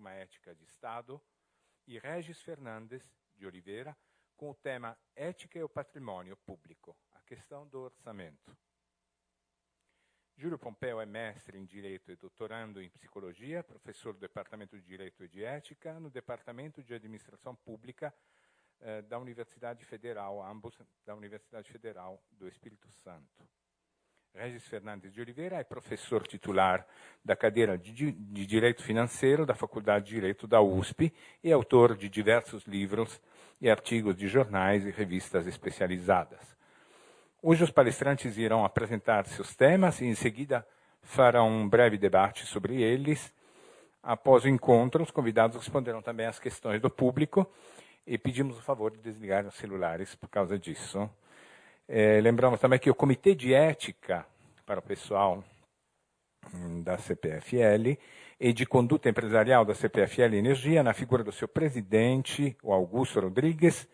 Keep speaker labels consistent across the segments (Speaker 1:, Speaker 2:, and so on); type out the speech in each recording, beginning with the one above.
Speaker 1: uma ética de Estado, e Regis Fernandes de Oliveira, com o tema Ética e o Patrimônio Público, a questão do orçamento. Júlio Pompeu é mestre em Direito e doutorando em Psicologia, professor do Departamento de Direito e de Ética, no Departamento de Administração Pública da Universidade Federal, ambos da Universidade Federal do Espírito Santo. Regis Fernandes de Oliveira é professor titular da cadeira de Direito Financeiro da Faculdade de Direito da USP e autor de diversos livros e artigos de jornais e revistas especializadas. Hoje os palestrantes irão apresentar seus temas e, em seguida, farão um breve debate sobre eles. Após o encontro, os convidados responderão também às questões do público e pedimos o favor de desligar os celulares por causa disso. Lembramos também que o Comitê de Ética para o pessoal da CPFL e de Conduta Empresarial da CPFL Energia, na figura do seu presidente, o Augusto Rodrigues,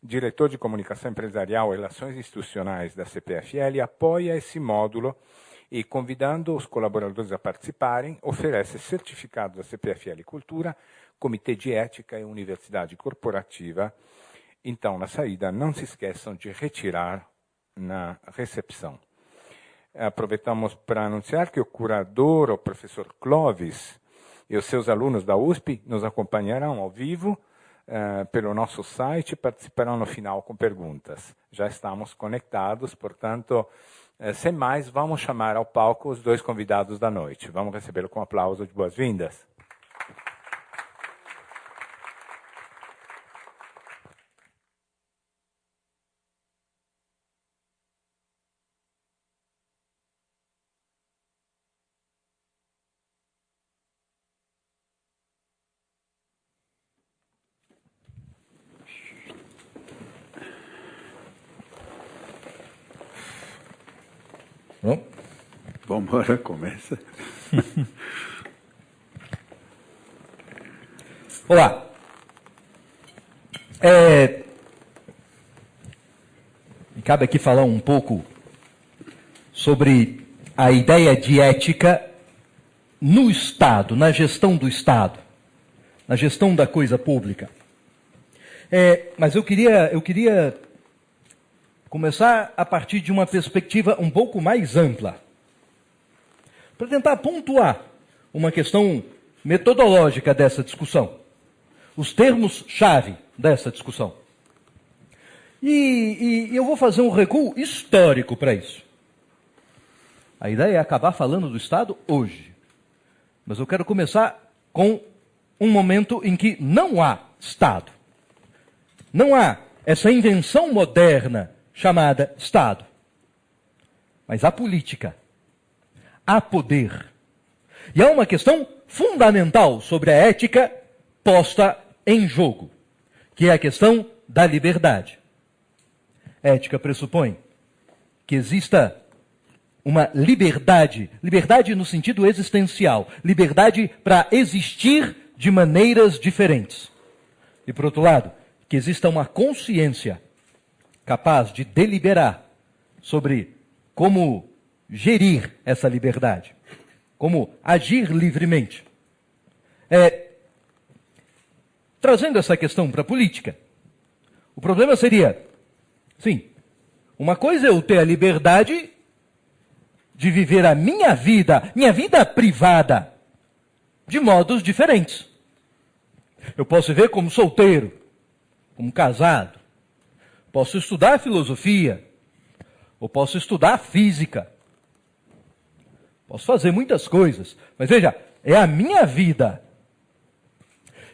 Speaker 1: diretor de Comunicação Empresarial e Relações Institucionais da CPFL, apoia esse módulo e, convidando os colaboradores a participarem, oferece certificados da CPFL Cultura, Comitê de Ética e Universidade Corporativa. Então, na saída, não se esqueçam de retirar na recepção. Aproveitamos para anunciar que o curador, o professor Clóvis, e os seus alunos da USP nos acompanharão ao vivo pelo nosso site e participarão no final com perguntas. Já estamos conectados, portanto, sem mais, vamos chamar ao palco os dois convidados da noite. Vamos recebê-lo com um aplauso de boas-vindas.
Speaker 2: Bom, agora começa.
Speaker 3: Olá. Me cabe aqui falar um pouco sobre a ideia de ética no Estado, na gestão do Estado, na gestão da coisa pública. Mas eu queria começar a partir de uma perspectiva um pouco mais ampla, para tentar pontuar uma questão metodológica dessa discussão, os termos-chave dessa discussão. E eu vou fazer um recuo histórico para isso. A ideia é acabar falando do Estado hoje, mas eu quero começar com um momento em que não há Estado. Não há essa invenção moderna chamada Estado. Mas há política, há poder. E há uma questão fundamental sobre a ética posta em jogo, que é a questão da liberdade. Ética pressupõe que exista uma liberdade no sentido existencial, liberdade para existir de maneiras diferentes. E, por outro lado, que exista uma consciência capaz de deliberar sobre como gerir essa liberdade, como agir livremente. Trazendo essa questão para a política, o problema seria, sim, uma coisa é eu ter a liberdade de viver a minha vida privada, de modos diferentes. Eu posso viver como solteiro, como casado, posso estudar filosofia, ou posso estudar física. Posso fazer muitas coisas, mas veja, é a minha vida.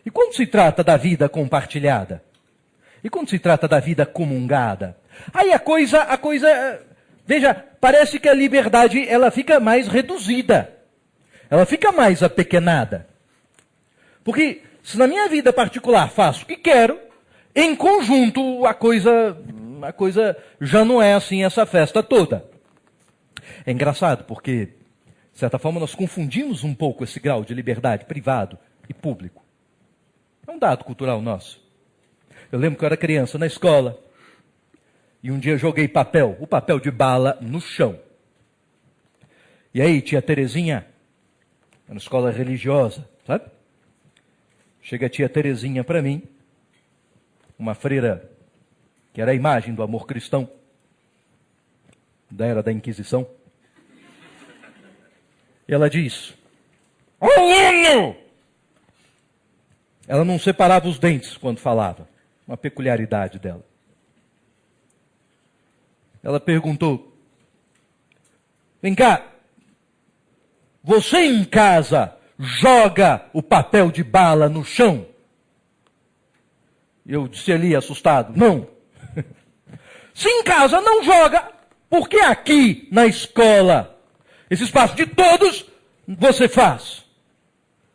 Speaker 3: E quando se trata da vida compartilhada? E quando se trata da vida comungada? Aí a coisa, veja, parece que a liberdade ela fica mais reduzida. Ela fica mais apequenada. Porque se na minha vida particular faço o que quero, em conjunto, a coisa já não é assim, essa festa toda. É engraçado, porque, de certa forma, nós confundimos um pouco esse grau de liberdade privado e público. É um dado cultural nosso. Eu lembro que eu era criança na escola, e um dia eu joguei o papel de bala, no chão. E aí, tia Terezinha, na escola religiosa, sabe? chega a tia Terezinha para mim, uma freira que era a imagem do amor cristão, da era da Inquisição. E ela diz: aluno! Ela não separava os dentes quando falava, uma peculiaridade dela. Ela perguntou: vem cá, você em casa joga o papel de bala no chão? Eu disse ali, assustado: não. Se em casa não joga, por que aqui na escola, esse espaço de todos, você faz?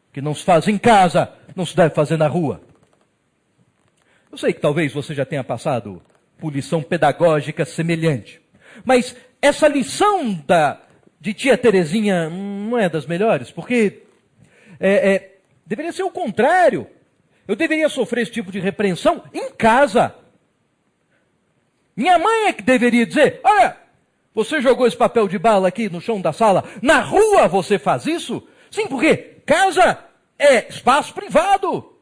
Speaker 3: O que não se faz em casa, não se deve fazer na rua. Eu sei que talvez você já tenha passado por lição pedagógica semelhante, mas essa lição de tia Terezinha não é das melhores, porque deveria ser o contrário. Eu deveria sofrer esse tipo de repreensão em casa. Minha mãe é que deveria dizer: olha, você jogou esse papel de bala aqui no chão da sala, na rua você faz isso? Sim, porque casa é espaço privado.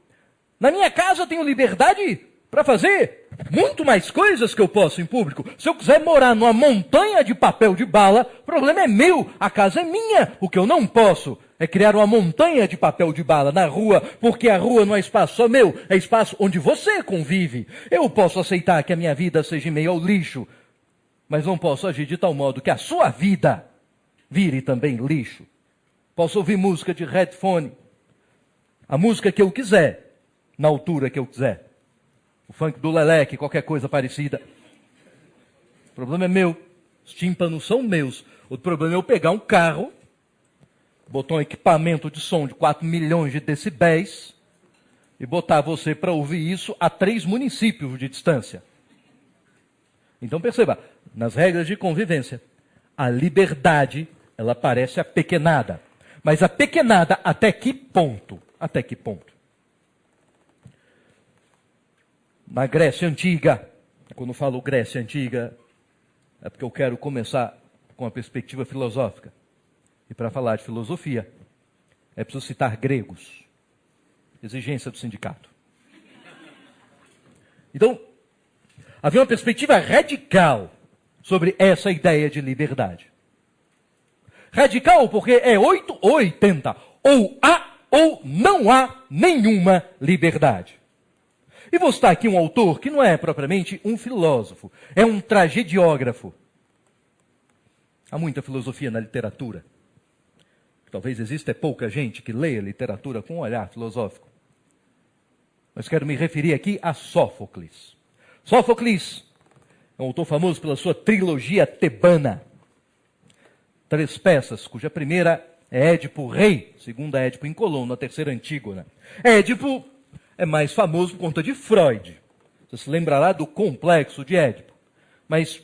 Speaker 3: Na minha casa eu tenho liberdade para fazer muito mais coisas que eu posso em público. Se eu quiser morar numa montanha de papel de bala, o problema é meu, a casa é minha. O que eu não posso é criar uma montanha de papel de bala na rua, porque a rua não é espaço só meu, é espaço onde você convive. Eu posso aceitar que a minha vida seja meio ao lixo, mas não posso agir de tal modo que a sua vida vire também lixo. Posso ouvir música de headphone, a música que eu quiser, na altura que eu quiser. O funk do Leleque, qualquer coisa parecida. O problema é meu. Os tímpanos são meus. O problema é eu pegar um carro, botar um equipamento de som de 4 milhões de decibéis e botar você para ouvir isso a 3 municípios de distância. Então perceba, nas regras de convivência, a liberdade, ela parece apequenada. Mas apequenada até que ponto? Até que ponto? Na Grécia Antiga, quando eu falo Grécia Antiga, é porque eu quero começar com a perspectiva filosófica. E para falar de filosofia, é preciso citar gregos. Exigência do sindicato. Então, havia uma perspectiva radical sobre essa ideia de liberdade. Radical porque é 8 ou 80. Ou há ou não há nenhuma liberdade. E vou citar aqui um autor que não é propriamente um filósofo, é um tragediógrafo. Há muita filosofia na literatura. Talvez exista pouca gente que leia literatura com um olhar filosófico. Mas quero me referir aqui a Sófocles. Sófocles é um autor famoso pela sua trilogia tebana. 3 peças, cuja primeira é Édipo Rei, segunda Édipo em Colono, a terceira Antígona. Édipo é mais famoso por conta de Freud. Você se lembrará do complexo de Édipo. Mas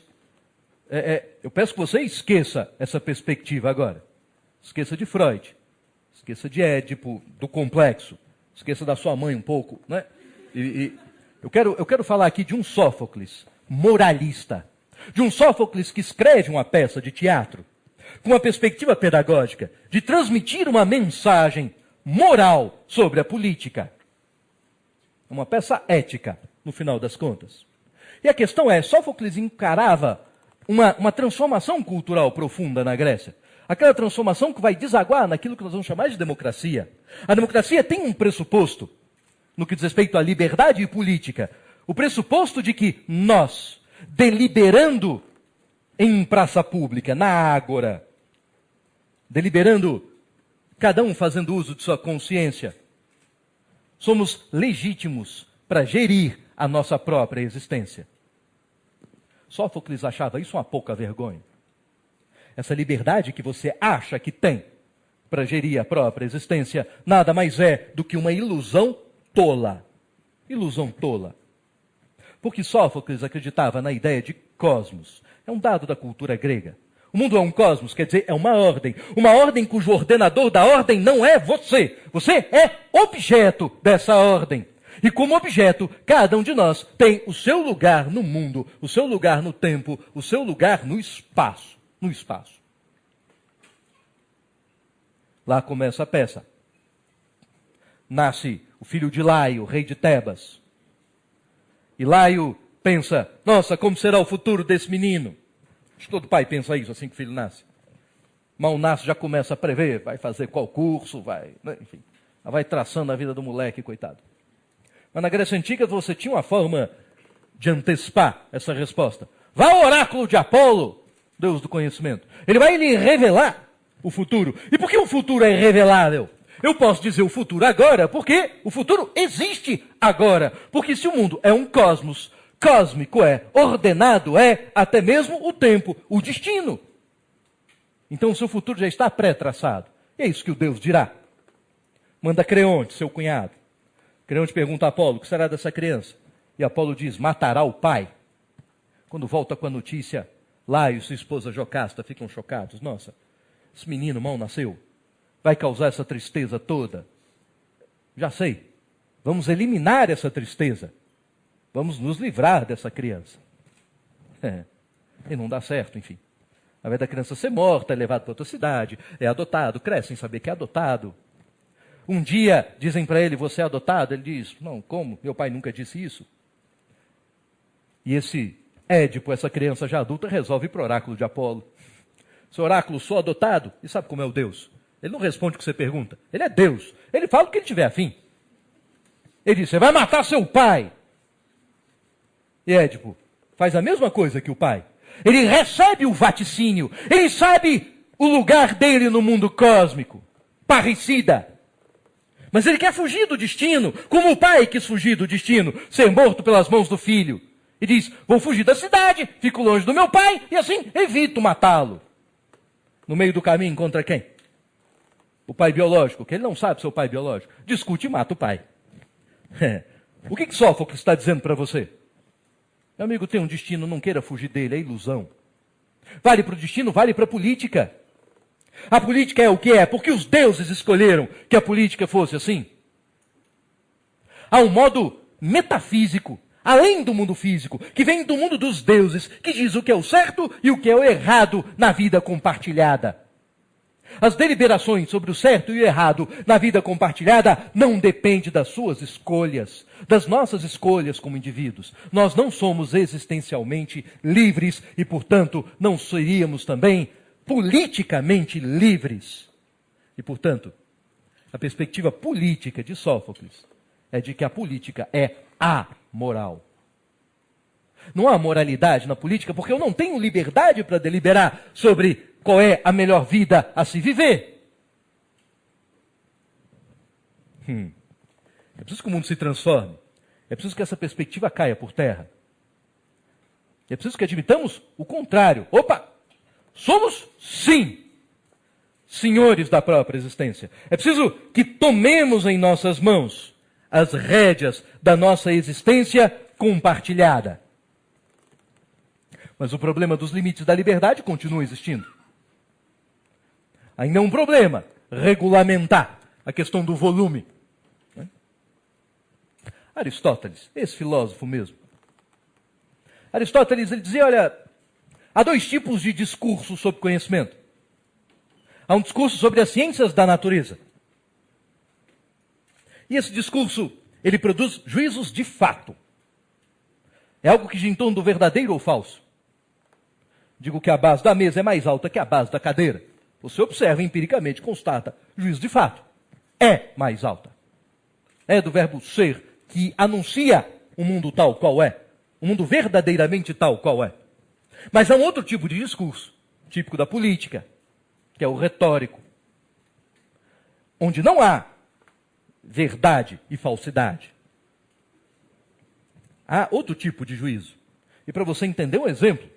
Speaker 3: eu peço que você esqueça essa perspectiva agora. Esqueça de Freud. Esqueça de Édipo, do complexo. Esqueça da sua mãe um pouco. Né? Eu quero falar aqui de um Sófocles moralista. De um Sófocles que escreve uma peça de teatro com uma perspectiva pedagógica de transmitir uma mensagem moral sobre a política. Uma peça ética, no final das contas. E a questão é, Sófocles encarava uma transformação cultural profunda na Grécia. Aquela transformação que vai desaguar naquilo que nós vamos chamar de democracia. A democracia tem um pressuposto, no que diz respeito à liberdade política. O pressuposto de que nós, deliberando em praça pública, na ágora, deliberando, cada um fazendo uso de sua consciência, somos legítimos para gerir a nossa própria existência. Sófocles achava isso uma pouca vergonha. Essa liberdade que você acha que tem para gerir a própria existência nada mais é do que uma ilusão tola. Ilusão tola. Porque Sófocles acreditava na ideia de cosmos. É um dado da cultura grega. O mundo é um cosmos, quer dizer, é uma ordem cujo ordenador da ordem não é você. Você é objeto dessa ordem. E como objeto, cada um de nós tem o seu lugar no mundo, o seu lugar no tempo, o seu lugar no espaço. No espaço. Lá começa a peça. nasce o filho de Laio, rei de Tebas. E Laio pensa, nossa, como será o futuro desse menino? Acho que todo pai pensa isso assim que o filho nasce. Mal nasce, já começa a prever, vai fazer qual curso, vai, né? Enfim, vai traçando a vida do moleque, coitado. Mas na Grécia Antiga você tinha uma forma de antecipar essa resposta. Vá ao oráculo de Apolo, Deus do conhecimento. Ele vai lhe revelar o futuro. E por que o futuro é revelável? Eu posso dizer o futuro agora, porque o futuro existe agora. Porque se o mundo é um cosmos, cósmico é, ordenado é, até mesmo o tempo, o destino. Então o seu futuro já está pré-traçado. E é isso que o Deus dirá. Manda Creonte, seu cunhado. Creonte pergunta a Apolo, o que será dessa criança? E Apolo diz, matará o pai. Quando volta com a notícia, Laio e sua esposa Jocasta ficam chocados. Nossa, esse menino mal nasceu. Vai causar essa tristeza toda. Já sei. Vamos eliminar essa tristeza. Vamos nos livrar dessa criança. E não dá certo, enfim. Ao invés da criança ser morta, é levado para outra cidade, é adotado, cresce sem saber que é adotado. Um dia dizem para ele, você é adotado? Ele diz, não, como? Meu pai nunca disse isso. E esse Édipo, essa criança já adulta, resolve ir para o oráculo de Apolo. Seu oráculo, sou adotado. E sabe como é o Deus? Ele não responde o que você pergunta. Ele é Deus. Ele fala o que ele tiver afim. Ele diz, você vai matar seu pai. E Édipo faz a mesma coisa que o pai. Ele recebe o vaticínio. Ele sabe o lugar dele no mundo cósmico. Parricida. Mas ele quer fugir do destino, como o pai quis fugir do destino, ser morto pelas mãos do filho. E diz, vou fugir da cidade, fico longe do meu pai, e assim evito matá-lo. No meio do caminho encontra quem? O pai biológico, que ele não sabe seu pai biológico. Discute e mata o pai. O que Sófocles está dizendo para você? Meu amigo, tem um destino, não queira fugir dele, é ilusão. Vale para o destino, vale para a política. A política é o que é, porque os deuses escolheram que a política fosse assim. Há um modo metafísico, além do mundo físico, que vem do mundo dos deuses, que diz o que é o certo e o que é o errado na vida compartilhada. As deliberações sobre o certo e o errado na vida compartilhada não dependem das suas escolhas, das nossas escolhas como indivíduos. Nós não somos existencialmente livres e, portanto, não seríamos também politicamente livres. E, portanto, a perspectiva política de Sófocles é de que a política é amoral. Não há moralidade na política porque eu não tenho liberdade para deliberar sobre qual é a melhor vida a se viver. É preciso que o mundo se transforme. É preciso que essa perspectiva caia por terra. É preciso que admitamos o contrário. Opa! Somos, sim, senhores da própria existência. É preciso que tomemos em nossas mãos as rédeas da nossa existência compartilhada. Mas o problema dos limites da liberdade continua existindo. Ainda é um problema regulamentar a questão do volume. Aristóteles, esse filósofo mesmo. Aristóteles, ele dizia, olha, há dois tipos de discurso sobre conhecimento. Há um discurso sobre as ciências da natureza. E esse discurso, ele produz juízos de fato. É algo que gira em torno do verdadeiro ou falso. Digo que a base da mesa é mais alta que a base da cadeira. Você observa empiricamente, constata, juízo de fato. É mais alta. É do verbo ser, que anuncia um mundo tal qual é. Um mundo verdadeiramente tal qual é. Mas há um outro tipo de discurso, típico da política, que é o retórico. Onde não há verdade e falsidade. Há outro tipo de juízo. E para você entender um exemplo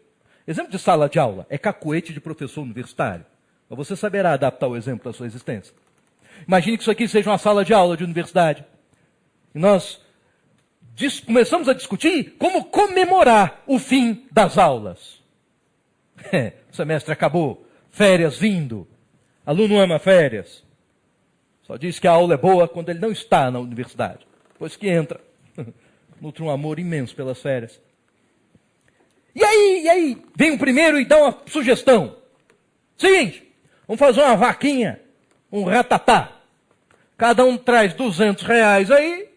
Speaker 3: de sala de aula é cacuete de professor universitário. Mas você saberá adaptar o exemplo à sua existência. Imagine que isso aqui seja uma sala de aula de universidade. E nós começamos a discutir como comemorar o fim das aulas. O semestre acabou, férias vindo. Aluno ama férias. Só diz que a aula é boa quando ele não está na universidade. Depois que entra, nutre um amor imenso pelas férias. E aí, vem o primeiro e dá uma sugestão. Seguinte, vamos fazer uma vaquinha, um ratatá. Cada um traz R$200 aí,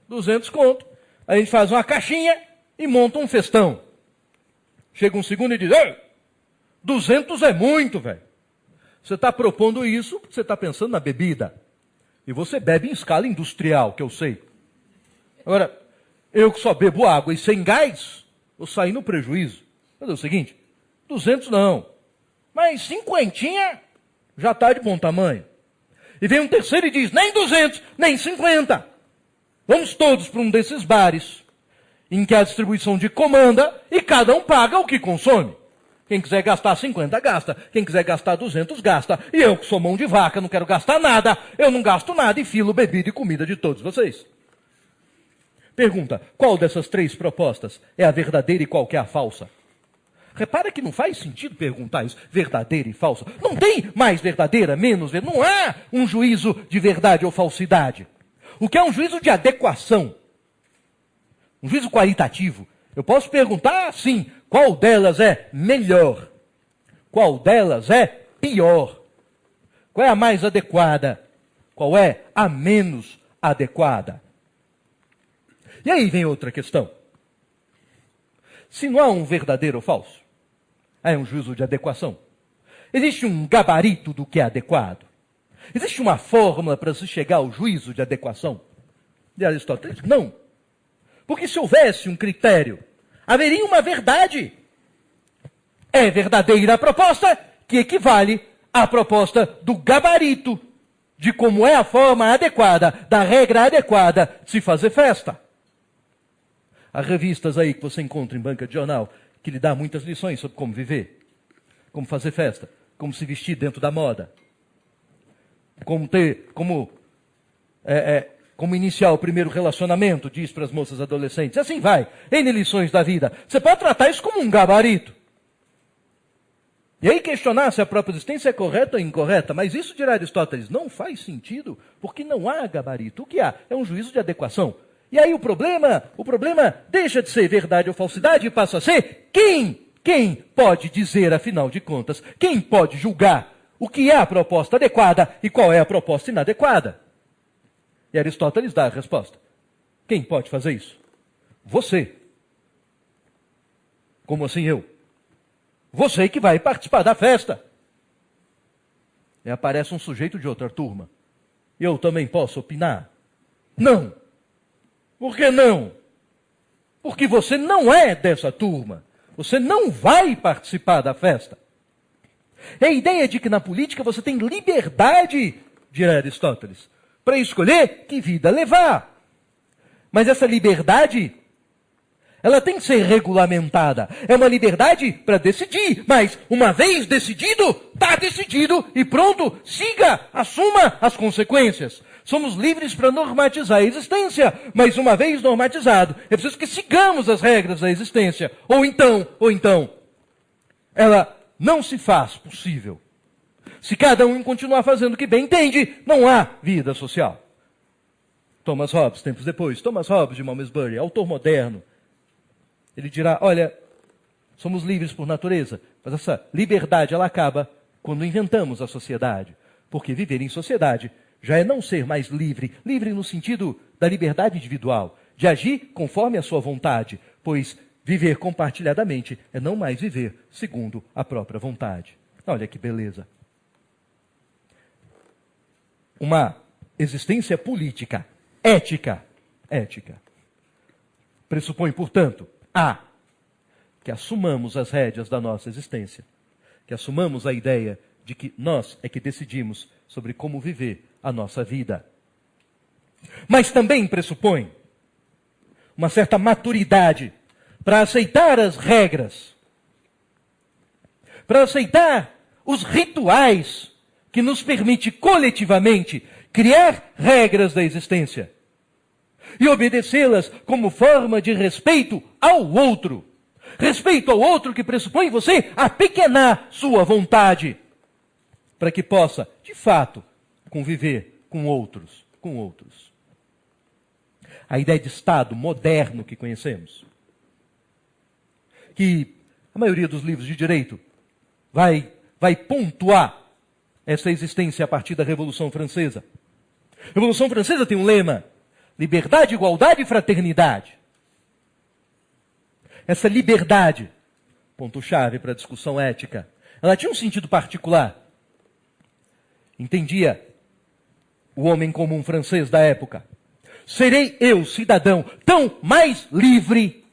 Speaker 3: 200 conto. Aí a gente faz uma caixinha e monta um festão. Chega um segundo e diz, 200 é muito, velho. Você está propondo isso, você está pensando na bebida. E você bebe em escala industrial, que eu sei. Agora, eu que só bebo água e sem gás, vou sair no prejuízo. Mas é o seguinte, 200 não, mas 50 já está de bom tamanho. E vem um terceiro e diz, nem 200, nem 50. Vamos todos para um desses bares, em que a distribuição de comanda e cada um paga o que consome. Quem quiser gastar 50, gasta. Quem quiser gastar 200, gasta. E eu que sou mão de vaca, não quero gastar nada, eu não gasto nada e filo bebida e comida de todos vocês. Pergunta, qual dessas três propostas é a verdadeira e qual que é a falsa? Repara que não faz sentido perguntar isso, verdadeira e falsa. Não tem mais verdadeira, menos verdadeira. Não há um juízo de verdade ou falsidade. O que é um juízo de adequação? Um juízo qualitativo. Eu posso perguntar, sim, qual delas é melhor? Qual delas é pior? Qual é a mais adequada? Qual é a menos adequada? E aí vem outra questão. Se não há um verdadeiro ou falso, é um juízo de adequação. Existe um gabarito do que é adequado? Existe uma fórmula para se chegar ao juízo de adequação? De Aristóteles? Não. Porque se houvesse um critério, haveria uma verdade. É verdadeira a proposta que equivale à proposta do gabarito, de como é a forma adequada, da regra adequada de se fazer festa. Há revistas aí que você encontra em banca de jornal que lhe dá muitas lições sobre como viver, como fazer festa, como se vestir dentro da moda, como iniciar o primeiro relacionamento, diz para as moças adolescentes. Assim vai, N lições da vida. Você pode tratar isso como um gabarito. E aí questionar se a própria existência é correta ou incorreta, mas isso, dirá Aristóteles, não faz sentido, porque não há gabarito. O que há? É um juízo de adequação. E aí o problema deixa de ser verdade ou falsidade e passa a ser quem pode dizer, afinal de contas, quem pode julgar o que é a proposta adequada e qual é a proposta inadequada. E Aristóteles dá a resposta. Quem pode fazer isso? Você. Como assim eu? Você que vai participar da festa. E aparece um sujeito de outra turma. Eu também posso opinar? Não. Por que não? Porque você não é dessa turma. Você não vai participar da festa. É a ideia de que na política você tem liberdade, dirá Aristóteles, para escolher que vida levar. Mas essa liberdade, ela tem que ser regulamentada. É uma liberdade para decidir, mas uma vez decidido, está decidido e pronto, siga, assuma as consequências. Somos livres para normatizar a existência, mas uma vez normatizado, é preciso que sigamos as regras da existência. Ou então, ela não se faz possível. Se cada um continuar fazendo o que bem entende, não há vida social. Thomas Hobbes, tempos depois, Thomas Hobbes de Malmesbury, autor moderno, ele dirá, olha, somos livres por natureza, mas essa liberdade ela acaba quando inventamos a sociedade. Porque viver em sociedade já é não ser mais livre, livre no sentido da liberdade individual, de agir conforme a sua vontade, pois viver compartilhadamente é não mais viver segundo a própria vontade. Olha que beleza. Uma existência política, ética, pressupõe, portanto, que assumamos as rédeas da nossa existência, que assumamos a ideia de que nós é que decidimos sobre como viver a nossa vida. Mas também pressupõe uma certa maturidade para aceitar as regras, para aceitar os rituais que nos permite coletivamente criar regras da existência e obedecê-las como forma de respeito ao outro. Respeito ao outro que pressupõe você apequenar sua vontade, para que possa, de fato, conviver com outros. A ideia de Estado moderno que conhecemos, que a maioria dos livros de direito vai pontuar essa existência a partir da Revolução Francesa. A Revolução Francesa tem um lema: liberdade, igualdade e fraternidade. Essa liberdade, ponto-chave para a discussão ética, ela tinha um sentido particular. Entendia o homem comum francês da época: serei eu, cidadão, tão mais livre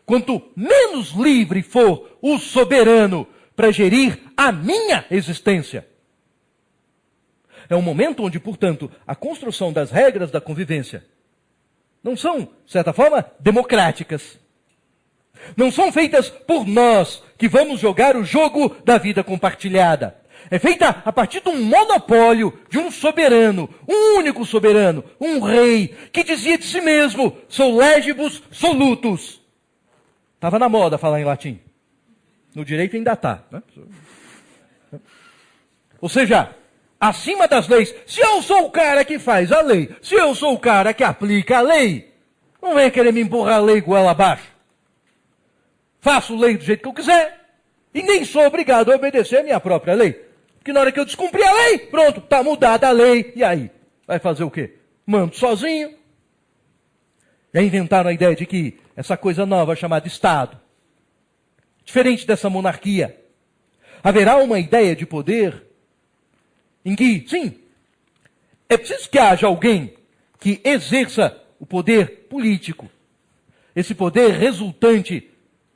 Speaker 3: quanto menos livre for o soberano para gerir a minha existência. É um momento onde, portanto, a construção das regras da convivência não são, de certa forma, democráticas. Não são feitas por nós que vamos jogar o jogo da vida compartilhada. É feita a partir de um monopólio de um soberano, um único soberano, um rei, que dizia de si mesmo: sou legibus solutus. Estava na moda falar em latim. No direito ainda está. Né? Ou seja, acima das leis, se eu sou o cara que faz a lei, se eu sou o cara que aplica a lei, não venha querer me empurrar a lei goela abaixo. Faço lei do jeito que eu quiser e nem sou obrigado a obedecer a minha própria lei. Porque na hora que eu descumprir a lei, pronto, está mudada a lei. E aí? Vai fazer o quê? Mando sozinho. E aí inventaram a ideia de que essa coisa nova chamada Estado, diferente dessa monarquia, haverá uma ideia de poder em que, sim, é preciso que haja alguém que exerça o poder político, esse poder resultante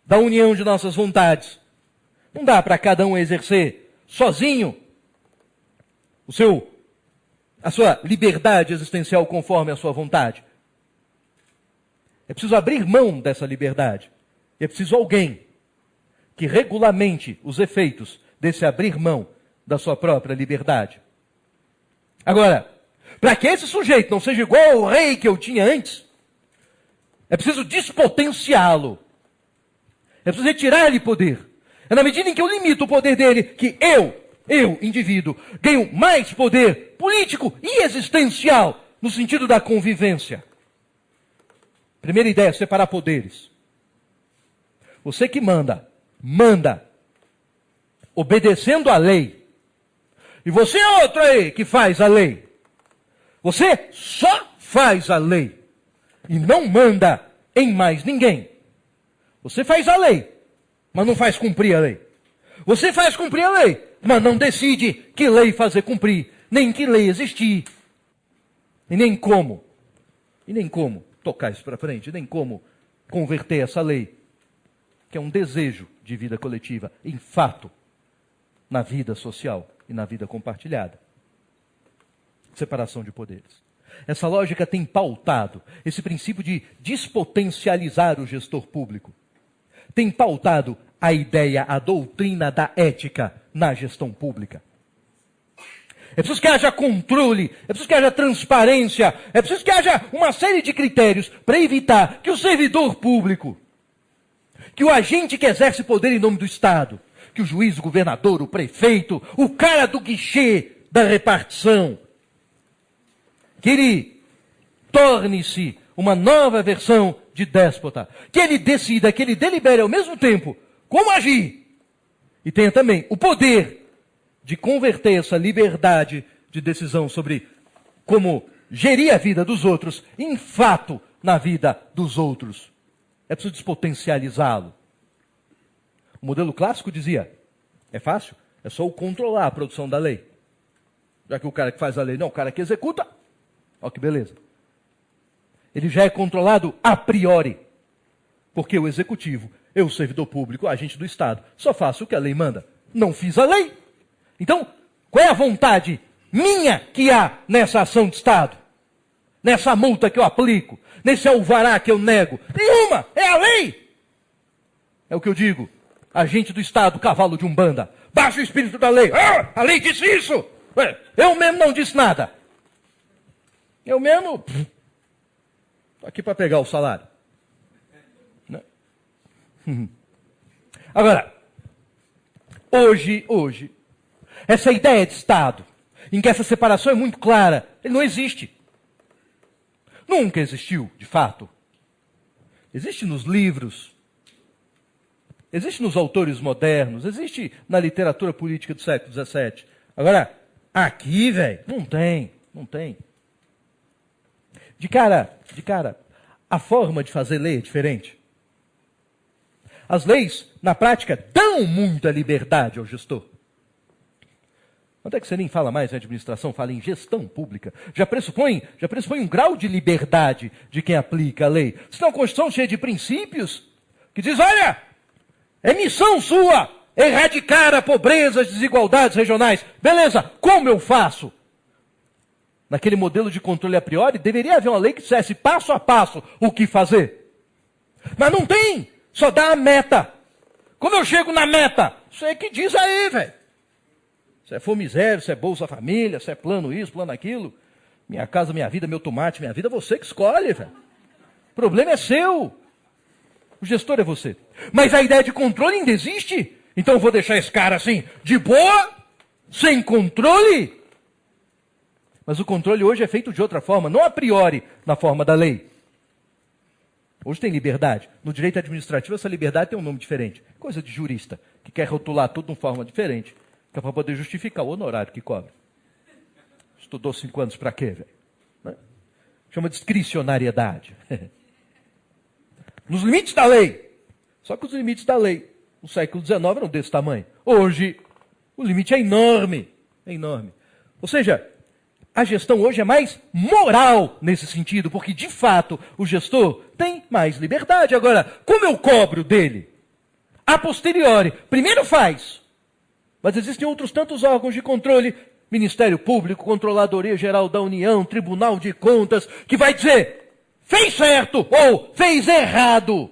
Speaker 3: da união de nossas vontades. Não dá para cada um exercer sozinho a sua liberdade existencial conforme a sua vontade. É preciso abrir mão dessa liberdade. E é preciso alguém que regulamente os efeitos desse abrir mão da sua própria liberdade. Agora, para que esse sujeito não seja igual ao rei que eu tinha antes, é preciso despotenciá-lo. É preciso retirar-lhe poder. É na medida em que eu limito o poder dele que eu, indivíduo, ganho mais poder político e existencial no sentido da convivência. Primeira ideia, separar poderes. Você que manda obedecendo à lei. E você é outro aí que faz a lei. Você só faz a lei e não manda em mais ninguém. Você faz a lei, mas não faz cumprir a lei. Você faz cumprir a lei, mas não decide que lei fazer cumprir, nem que lei existir. E nem como tocar isso para frente, nem como converter essa lei, que é um desejo de vida coletiva, em fato, na vida social e na vida compartilhada. Separação de poderes. Essa lógica tem pautado esse princípio de despotencializar o gestor público. Tem pautado a ideia, a doutrina da ética na gestão pública. É preciso que haja controle, é preciso que haja transparência, é preciso que haja uma série de critérios para evitar que o servidor público, que o agente que exerce poder em nome do Estado, que o juiz, o governador, o prefeito, o cara do guichê da repartição, que ele torne-se uma nova versão de déspota, que ele decida, que ele delibere ao mesmo tempo como agir, e tenha também o poder de converter essa liberdade de decisão sobre como gerir a vida dos outros em fato na vida dos outros. É preciso despotencializá-lo. O modelo clássico dizia, é fácil, é só o controlar a produção da lei. Já que o cara que faz a lei não, o cara que executa, ó que beleza. Ele já é controlado a priori, porque o executivo, eu, servidor público, agente do Estado, só faço o que a lei manda. Não fiz a lei. Então, qual é a vontade minha que há nessa ação de Estado? Nessa multa que eu aplico? Nesse alvará que eu nego? Nenhuma! É a lei! É o que eu digo. Agente do Estado, cavalo de Umbanda. Baixa o espírito da lei. Ah, a lei disse isso! Eu mesmo não disse nada. Eu mesmo... Estou aqui para pegar o salário. Agora, hoje, essa ideia de Estado, em que essa separação é muito clara, ele não existe. Nunca existiu, de fato. Existe nos livros, existe nos autores modernos, existe na literatura política do século XVII. Agora, aqui, velho, não tem. Não tem. De cara, a forma de fazer lei é diferente. As leis, na prática, dão muita liberdade ao gestor. Quando é que você nem fala mais em administração, fala em gestão pública? Já pressupõe um grau de liberdade de quem aplica a lei. Senão a Constituição cheia de princípios que diz, olha, é missão sua erradicar a pobreza, as desigualdades regionais. Beleza, como eu faço? Naquele modelo de controle a priori, deveria haver uma lei que dissesse passo a passo o que fazer. Mas não tem, só dá a meta. Como eu chego na meta? Você que diz aí, velho. Se é fome zero, se é Bolsa Família, se é plano isso, plano aquilo. Minha casa, minha vida, meu tomate, minha vida, você que escolhe, velho. O problema é seu. O gestor é você. Mas a ideia de controle ainda existe. Então eu vou deixar esse cara assim, de boa, sem controle. Mas o controle hoje é feito de outra forma, não a priori, na forma da lei. Hoje tem liberdade. No direito administrativo, essa liberdade tem um nome diferente. Coisa de jurista, que quer rotular tudo de uma forma diferente, que é para poder justificar o honorário que cobra. Estudou 5 anos para quê, velho? Né? Chama de discricionariedade. Nos limites da lei. Só que os limites da lei, no século XIX, eram desse tamanho. Hoje, o limite é enorme. É enorme. Ou seja, a gestão hoje é mais moral nesse sentido, porque, de fato, o gestor tem mais liberdade. Agora, como eu cobro dele? A posteriori. Primeiro faz. Mas existem outros tantos órgãos de controle, Ministério Público, Controladoria Geral da União, Tribunal de Contas, que vai dizer, fez certo ou fez errado.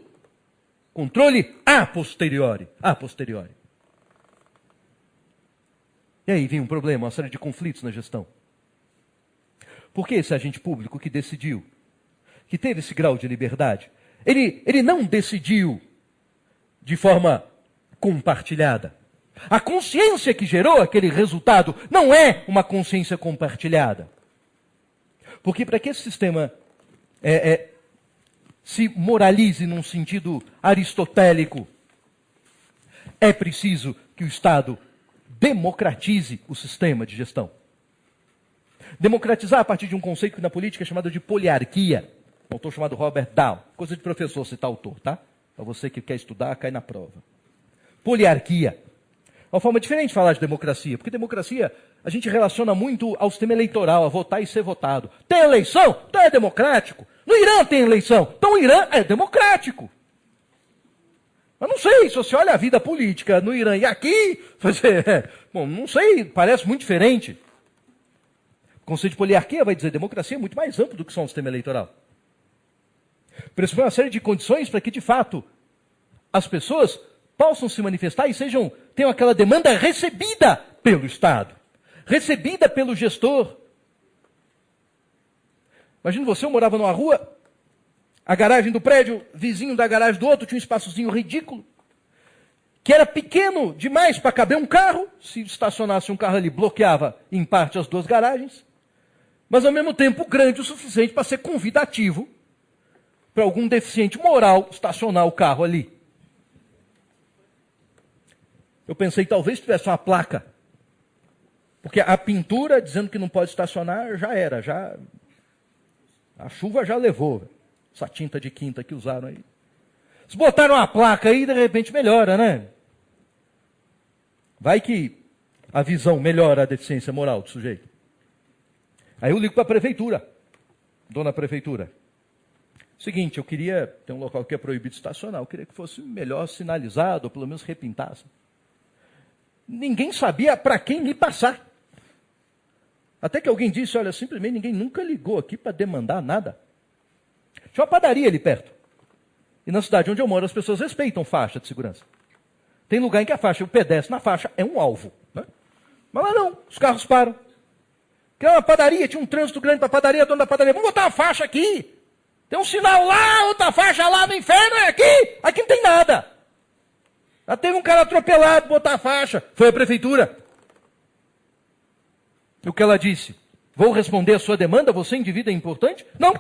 Speaker 3: Controle a posteriori. A posteriori. E aí vem um problema, uma série de conflitos na gestão. Por que esse agente público que decidiu, que teve esse grau de liberdade, ele não decidiu de forma compartilhada? A consciência que gerou aquele resultado não é uma consciência compartilhada. Porque para que esse sistema se moralize num sentido aristotélico, é preciso que o Estado democratize o sistema de gestão. Democratizar a partir de um conceito que na política é chamado de poliarquia. Um autor chamado Robert Dahl. Coisa de professor citar autor, tá? Para você que quer estudar, cai na prova. Poliarquia. Uma forma diferente de falar de democracia, porque democracia a gente relaciona muito ao sistema eleitoral, a votar e ser votado. Tem eleição? Então é democrático. No Irã tem eleição, então o Irã é democrático. Mas não sei, se você olha a vida política no Irã e aqui, bom, não sei, parece muito diferente. O conceito de poliarquia vai dizer que democracia é muito mais amplo do que só um sistema eleitoral. Pressupõe uma série de condições para que, de fato, as pessoas possam se manifestar e tenham aquela demanda recebida pelo Estado, recebida pelo gestor. Imagina você, eu morava numa rua, a garagem do prédio, vizinho da garagem do outro, tinha um espaçozinho ridículo, que era pequeno demais para caber um carro. Se estacionasse um carro ali, bloqueava em parte as duas garagens, mas ao mesmo tempo grande o suficiente para ser convidativo para algum deficiente moral estacionar o carro ali. Eu pensei, talvez tivesse uma placa, porque a pintura dizendo que não pode estacionar já era, a chuva já levou essa tinta de quinta que usaram aí. Se botaram uma placa aí, de repente melhora, né? Vai que a visão melhora a deficiência moral do sujeito. Aí eu ligo para a prefeitura, dona prefeitura. Seguinte, eu queria ter um local que é proibido estacionar, eu queria que fosse melhor sinalizado, ou pelo menos repintasse. Ninguém sabia para quem me passar. Até que alguém disse, olha, simplesmente ninguém nunca ligou aqui para demandar nada. Tinha uma padaria ali perto. E na cidade onde eu moro, as pessoas respeitam faixa de segurança. Tem lugar em que a faixa, o pedestre na faixa é um alvo. Né? Mas lá não, os carros param. Que era uma padaria, tinha um trânsito grande para a padaria, dona da padaria, vamos botar uma faixa aqui. Tem um sinal lá, outra faixa lá no inferno, é aqui. Aqui não tem nada. Já teve um cara atropelado, botar a faixa. Foi a prefeitura. E o que ela disse? Vou responder a sua demanda, você indivíduo é importante? Não.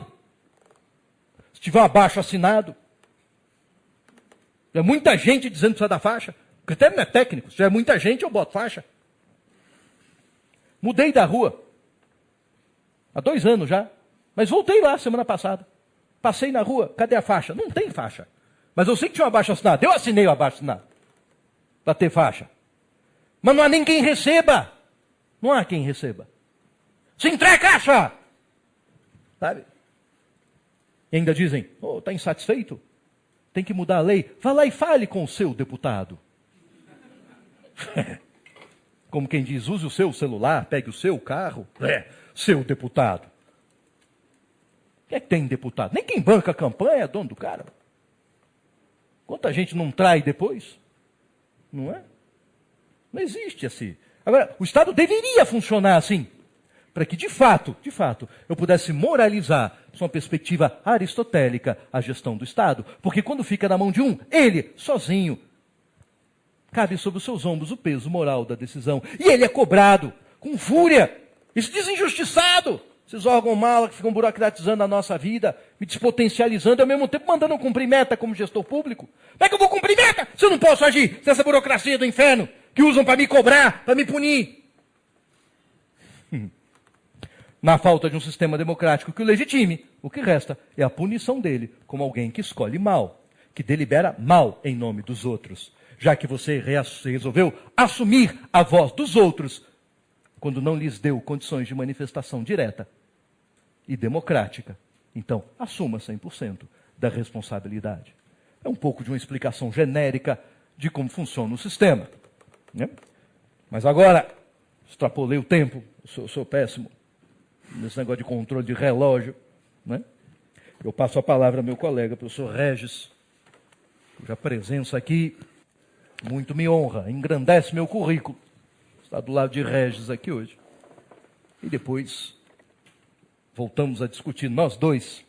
Speaker 3: Se tiver um abaixo assinado, é muita gente dizendo que precisa da faixa. O critério não é técnico. Se tiver muita gente, eu boto faixa. Mudei da rua. Há 2 anos já. Mas voltei lá semana passada. Passei na rua, cadê a faixa? Não tem faixa. Mas eu sei que tinha um abaixo-assinado. Eu assinei o abaixo-assinado para ter faixa. Mas não há nem quem receba. Não há quem receba. Se entrega a caixa! Sabe? E ainda dizem, está insatisfeito? Tem que mudar a lei. Vá lá e fale com o seu deputado. Como quem diz, use o seu celular, pegue o seu carro. Seu deputado. O que é que tem deputado? Nem quem banca a campanha é dono do cara. Quanta gente não trai depois? Não é? Não existe assim. Agora, o Estado deveria funcionar assim, para que, de fato, eu pudesse moralizar, sob uma perspectiva aristotélica, a gestão do Estado. Porque quando fica na mão de um, ele, sozinho, cabe sobre os seus ombros o peso moral da decisão. E ele é cobrado com fúria. Isso diz injustiçado. Esses órgãos malas que ficam burocratizando a nossa vida, me despotencializando, e ao mesmo tempo mandando eu cumprir meta como gestor público. Como é que eu vou cumprir meta se eu não posso agir nessa burocracia do inferno que usam para me cobrar, para me punir? Na falta de um sistema democrático que o legitime, o que resta é a punição dele como alguém que escolhe mal, que delibera mal em nome dos outros. Já que você resolveu assumir a voz dos outros, quando não lhes deu condições de manifestação direta e democrática, então assuma 100% da responsabilidade. É um pouco de uma explicação genérica de como funciona o sistema. Né? Mas agora, extrapolei o tempo, sou péssimo nesse negócio de controle de relógio. Né? Eu passo a palavra ao meu colega, professor Regis, cuja presença aqui muito me honra, engrandece meu currículo. Está do lado de Regis aqui hoje. E depois voltamos a discutir, nós dois,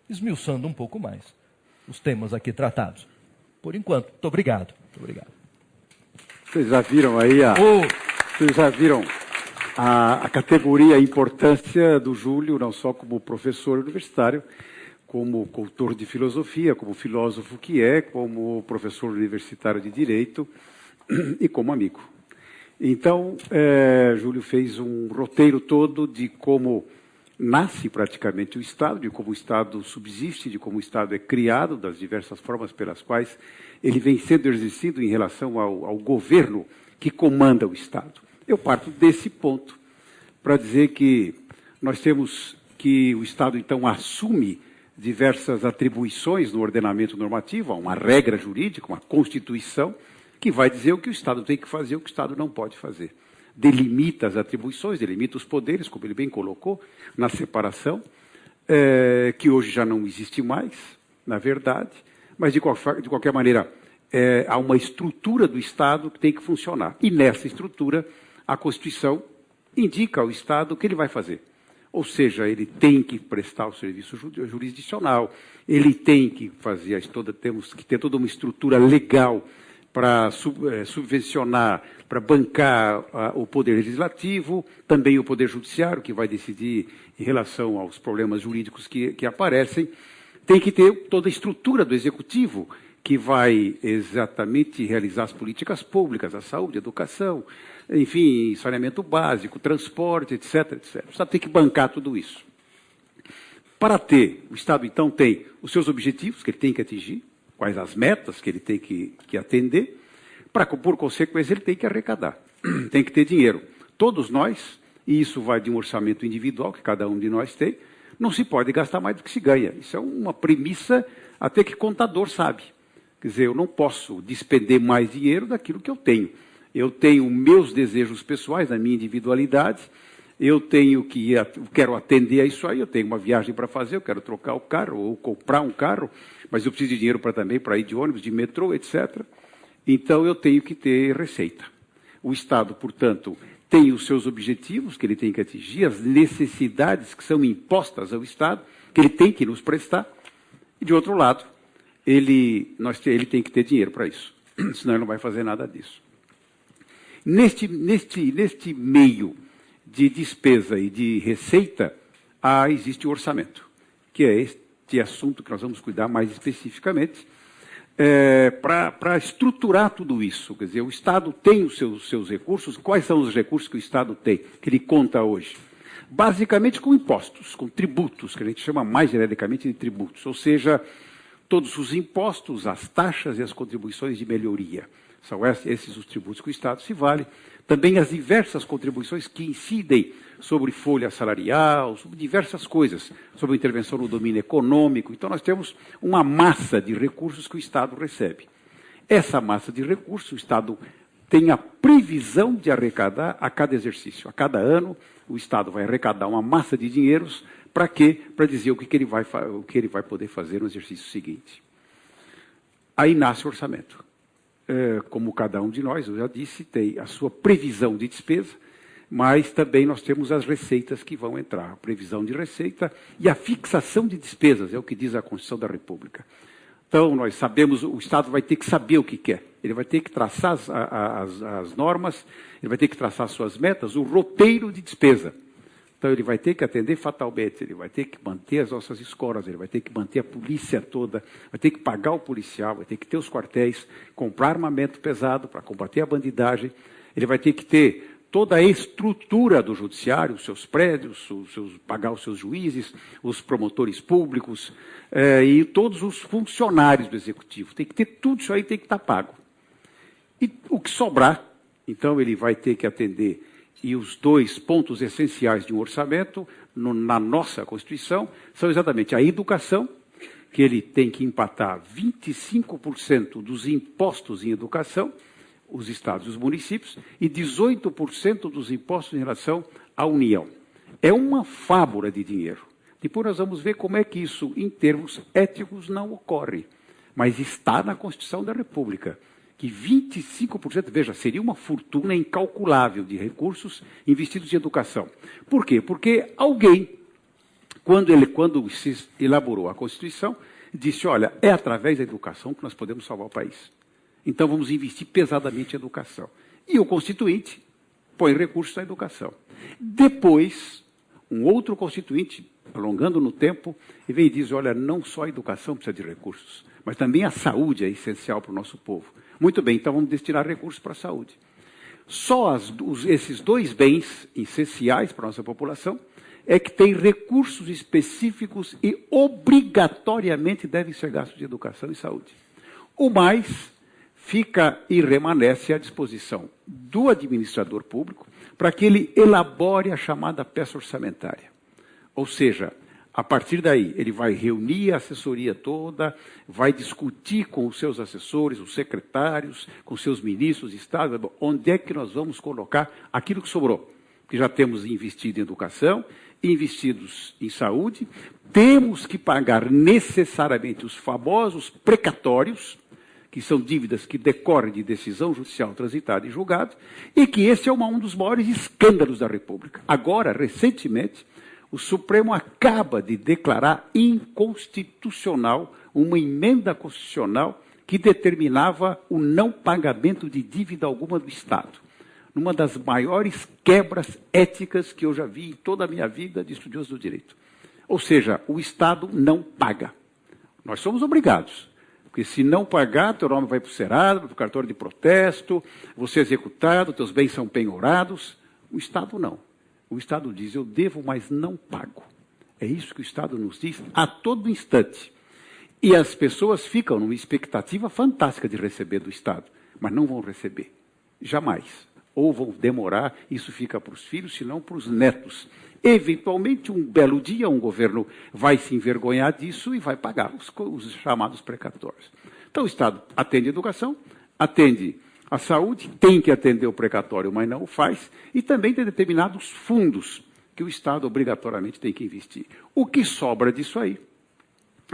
Speaker 3: esmiuçando um pouco mais os temas aqui tratados. Por enquanto, muito obrigado. Muito obrigado.
Speaker 2: Vocês já viram aí vocês já viram a categoria, a importância do Júlio, não só como professor universitário, como cultor de filosofia, como filósofo que é, como professor universitário de direito e como amigo. Então, Júlio fez um roteiro todo de como nasce praticamente o Estado, de como o Estado subsiste, de como o Estado é criado, das diversas formas pelas quais ele vem sendo exercido em relação ao governo que comanda o Estado. Eu parto desse ponto para dizer que nós temos que o Estado, então, assume diversas atribuições no ordenamento normativo, há uma regra jurídica, uma Constituição, que vai dizer o que o Estado tem que fazer e o que o Estado não pode fazer. Delimita as atribuições, delimita os poderes, como ele bem colocou, na separação, que hoje já não existe mais, na verdade, mas de qualquer maneira há uma estrutura do Estado que tem que funcionar. E nessa estrutura, a Constituição indica ao Estado o que ele vai fazer. Ou seja, ele tem que prestar o serviço jurisdicional, ele tem que fazer, temos que ter toda uma estrutura legal para subvencionar, para bancar o Poder Legislativo, também o Poder Judiciário, que vai decidir em relação aos problemas jurídicos que aparecem. Tem que ter toda a estrutura do Executivo, que vai exatamente realizar as políticas públicas, a saúde, a educação, enfim, saneamento básico, transporte, etc, etc. O Estado tem que bancar tudo isso. Para ter, o Estado, então, tem os seus objetivos, que ele tem que atingir, quais as metas que ele tem que atender, por consequência, ele tem que arrecadar, tem que ter dinheiro. Todos nós, e isso vai de um orçamento individual, que cada um de nós tem, não se pode gastar mais do que se ganha. Isso é uma premissa até que contador sabe. Quer dizer, eu não posso despender mais dinheiro daquilo que eu tenho. Eu tenho meus desejos pessoais, a minha individualidade, eu quero atender a isso aí, eu tenho uma viagem para fazer, eu quero trocar o carro ou comprar um carro, mas eu preciso de dinheiro também para ir de ônibus, de metrô, etc. Então, eu tenho que ter receita. O Estado, portanto, tem os seus objetivos que ele tem que atingir, as necessidades que são impostas ao Estado, que ele tem que nos prestar, e, de outro lado, ele tem que ter dinheiro para isso, senão ele não vai fazer nada disso. Neste meio de despesa e de receita, existe o orçamento, que é este assunto que nós vamos cuidar mais especificamente, para estruturar tudo isso. Quer dizer, o Estado tem os seus recursos. Quais são os recursos que o Estado tem, que ele conta hoje? basicamente com impostos, com tributos, que a gente chama mais genericamente de tributos, ou seja, todos os impostos, as taxas e as contribuições de melhoria. São esses os tributos que o Estado se vale. Também as diversas contribuições que incidem sobre folha salarial, sobre diversas coisas, sobre intervenção no domínio econômico. Então, nós temos uma massa de recursos que o Estado recebe. Essa massa de recursos, o Estado tem a previsão de arrecadar a cada exercício. A cada ano, o Estado vai arrecadar uma massa de dinheiros. Para quê? Para dizer o que ele vai poder fazer no exercício seguinte. Aí nasce o orçamento. Como cada um de nós, eu já disse, tem a sua previsão de despesa, mas também nós temos as receitas que vão entrar. A previsão de receita e a fixação de despesas, é o que diz a Constituição da República. Então, nós sabemos, o Estado vai ter que saber o que quer. Ele vai ter que traçar as normas, ele vai ter que traçar suas metas, o roteiro de despesa. Então, ele vai ter que atender fatalmente, ele vai ter que manter as nossas escolas, ele vai ter que manter a polícia toda, vai ter que pagar o policial, vai ter que ter os quartéis, comprar armamento pesado para combater a bandidagem, ele vai ter que ter toda a estrutura do judiciário, os seus prédios, pagar os seus juízes, os promotores públicos e todos os funcionários do executivo. Tem que ter tudo isso aí, tem que estar pago. E o que sobrar, então ele vai ter que atender. E os dois pontos essenciais de um orçamento, na nossa Constituição, são exatamente a educação, que ele tem que empatar 25% dos impostos em educação, os estados e os municípios, e 18% dos impostos em relação à União. É uma fábula de dinheiro. Depois nós vamos ver como é que isso, em termos éticos, não ocorre. Mas está na Constituição da República. Que 25%, veja, seria uma fortuna incalculável de recursos investidos em educação. Por quê? Porque alguém, quando se elaborou a Constituição, disse, olha, é através da educação que nós podemos salvar o país. Então vamos investir pesadamente em educação. E o Constituinte põe recursos na educação. Depois, um outro Constituinte, alongando no tempo, e vem e diz, olha, não só a educação precisa de recursos, mas também a saúde é essencial para o nosso povo. Muito bem, então vamos destinar recursos para a saúde. Só esses dois bens essenciais para a nossa população é que têm recursos específicos e obrigatoriamente devem ser gastos de educação e saúde. O mais fica e remanesce à disposição do administrador público para que ele elabore a chamada peça orçamentária. Ou seja, a partir daí, ele vai reunir a assessoria toda, vai discutir com os seus assessores, os secretários, com seus ministros de Estado, onde é que nós vamos colocar aquilo que sobrou. Que já temos investido em educação, investidos em saúde, temos que pagar necessariamente os famosos precatórios, que são dívidas que decorrem de decisão judicial transitada em julgado, e que esse é um dos maiores escândalos da República. Agora, recentemente, o Supremo acaba de declarar inconstitucional uma emenda constitucional que determinava o não pagamento de dívida alguma do Estado. Numa das maiores quebras éticas que eu já vi em toda a minha vida de estudioso do direito. Ou seja, o Estado não paga. Nós somos obrigados. Porque se não pagar, teu nome vai para o Serasa, para o cartório de protesto, você é executado, teus bens são penhorados. O Estado não. O Estado diz, eu devo, mas não pago. É isso que o Estado nos diz a todo instante. E as pessoas ficam numa expectativa fantástica de receber do Estado, mas não vão receber. Jamais. Ou vão demorar, isso fica para os filhos, se não para os netos. Eventualmente, um belo dia, um governo vai se envergonhar disso e vai pagar os chamados precatórios. Então, o Estado atende a educação, atende a saúde, tem que atender o precatório, mas não o faz, e também tem determinados fundos que o Estado obrigatoriamente tem que investir. O que sobra disso aí?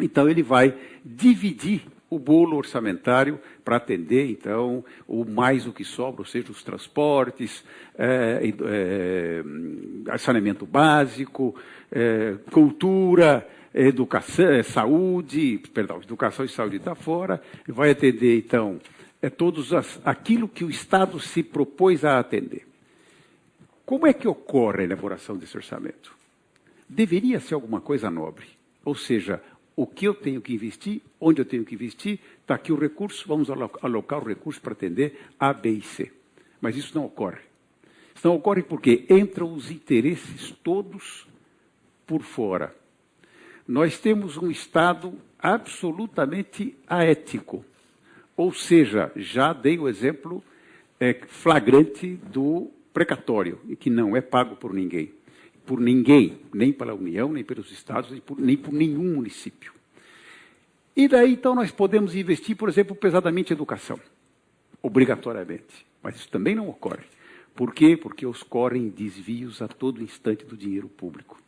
Speaker 2: Então, ele vai dividir o bolo orçamentário para atender, então, o mais o que sobra, ou seja, os transportes, saneamento básico, cultura, educação, saúde, perdão, educação e saúde está fora, vai atender, então, aquilo que o Estado se propôs a atender. Como é que ocorre a elaboração desse orçamento? Deveria ser alguma coisa nobre, ou seja, o que eu tenho que investir, onde eu tenho que investir, está aqui o recurso, vamos alocar o recurso para atender A, B e C. Mas isso não ocorre. Não ocorre porque entram os interesses todos por fora. Nós temos um Estado absolutamente aético. Ou seja, já dei o exemplo flagrante do precatório, que não é pago por ninguém. Por ninguém, nem pela União, nem pelos Estados, nem por nenhum município. E daí, então, nós podemos investir, por exemplo, pesadamente em educação, obrigatoriamente. Mas isso também não ocorre. Por quê? Porque ocorrem desvios a todo instante do dinheiro público.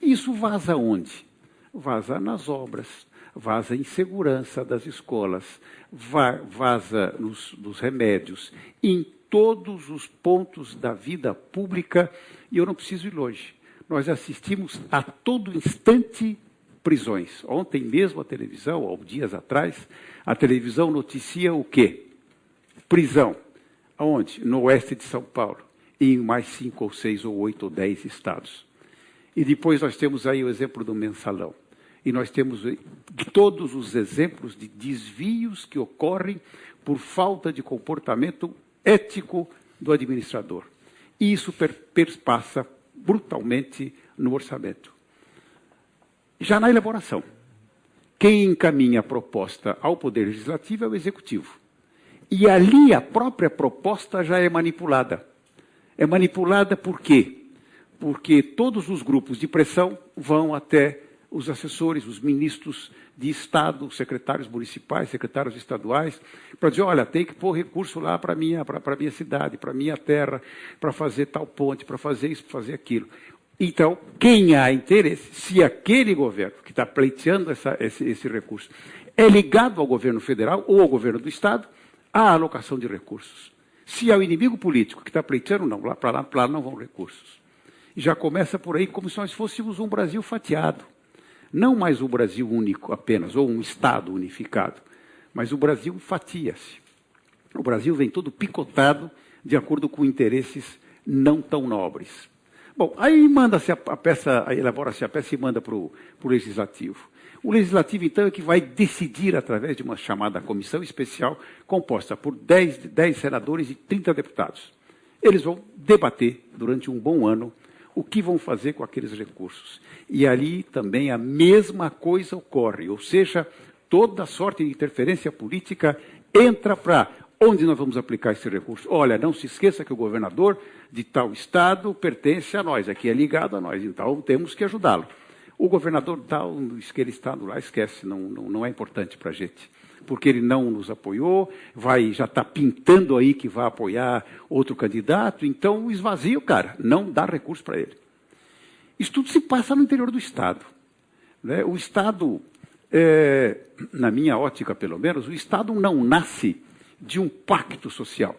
Speaker 2: E isso vaza onde? Vaza nas obras, vaza em segurança das escolas, vaza nos remédios, em todos os pontos da vida pública, e eu não preciso ir longe. Nós assistimos a todo instante prisões. Ontem mesmo a televisão, há dias atrás, a televisão noticia o quê? Prisão. Aonde? No oeste de São Paulo, e em mais 5 ou 6 ou 8 ou 10 estados. E depois nós temos aí o exemplo do mensalão. E nós temos todos os exemplos de desvios que ocorrem por falta de comportamento ético do administrador. E isso perpassa brutalmente no orçamento. Já na elaboração, quem encaminha a proposta ao Poder Legislativo é o Executivo. E ali a própria proposta já é manipulada. É manipulada por quê? Porque todos os grupos de pressão vão até os assessores, os ministros de Estado, os secretários municipais, secretários estaduais, para dizer, olha, tem que pôr recurso lá para a minha cidade, para a minha terra, para fazer tal ponte, para fazer isso, para fazer aquilo. Então, quem há interesse, se aquele governo que está pleiteando esse recurso é ligado ao governo federal ou ao governo do Estado, há alocação de recursos. Se é o inimigo político que está pleiteando, não, para lá não vão recursos. E já começa por aí como se nós fôssemos um Brasil fatiado. Não mais o Brasil único apenas, ou um Estado unificado, mas o Brasil fatia-se. O Brasil vem todo picotado de acordo com interesses não tão nobres. Bom, aí manda-se a peça, elabora-se a peça e manda para o Legislativo. O Legislativo, então, é que vai decidir através de uma chamada comissão especial composta por 10 senadores e 30 deputados. Eles vão debater durante um bom ano o que vão fazer com aqueles recursos. E ali também a mesma coisa ocorre, ou seja, toda sorte de interferência política entra para onde nós vamos aplicar esse recurso. Olha, não se esqueça que o governador de tal estado pertence a nós, aqui é ligado a nós, então temos que ajudá-lo. O governador tal, aquele estado lá, esquece, não é importante para a gente, porque ele não nos apoiou, já está pintando aí que vai apoiar outro candidato, então esvazia o cara, não dá recurso para ele. Isso tudo se passa no interior do Estado. Né? O Estado, na minha ótica pelo menos, o Estado não nasce de um pacto social,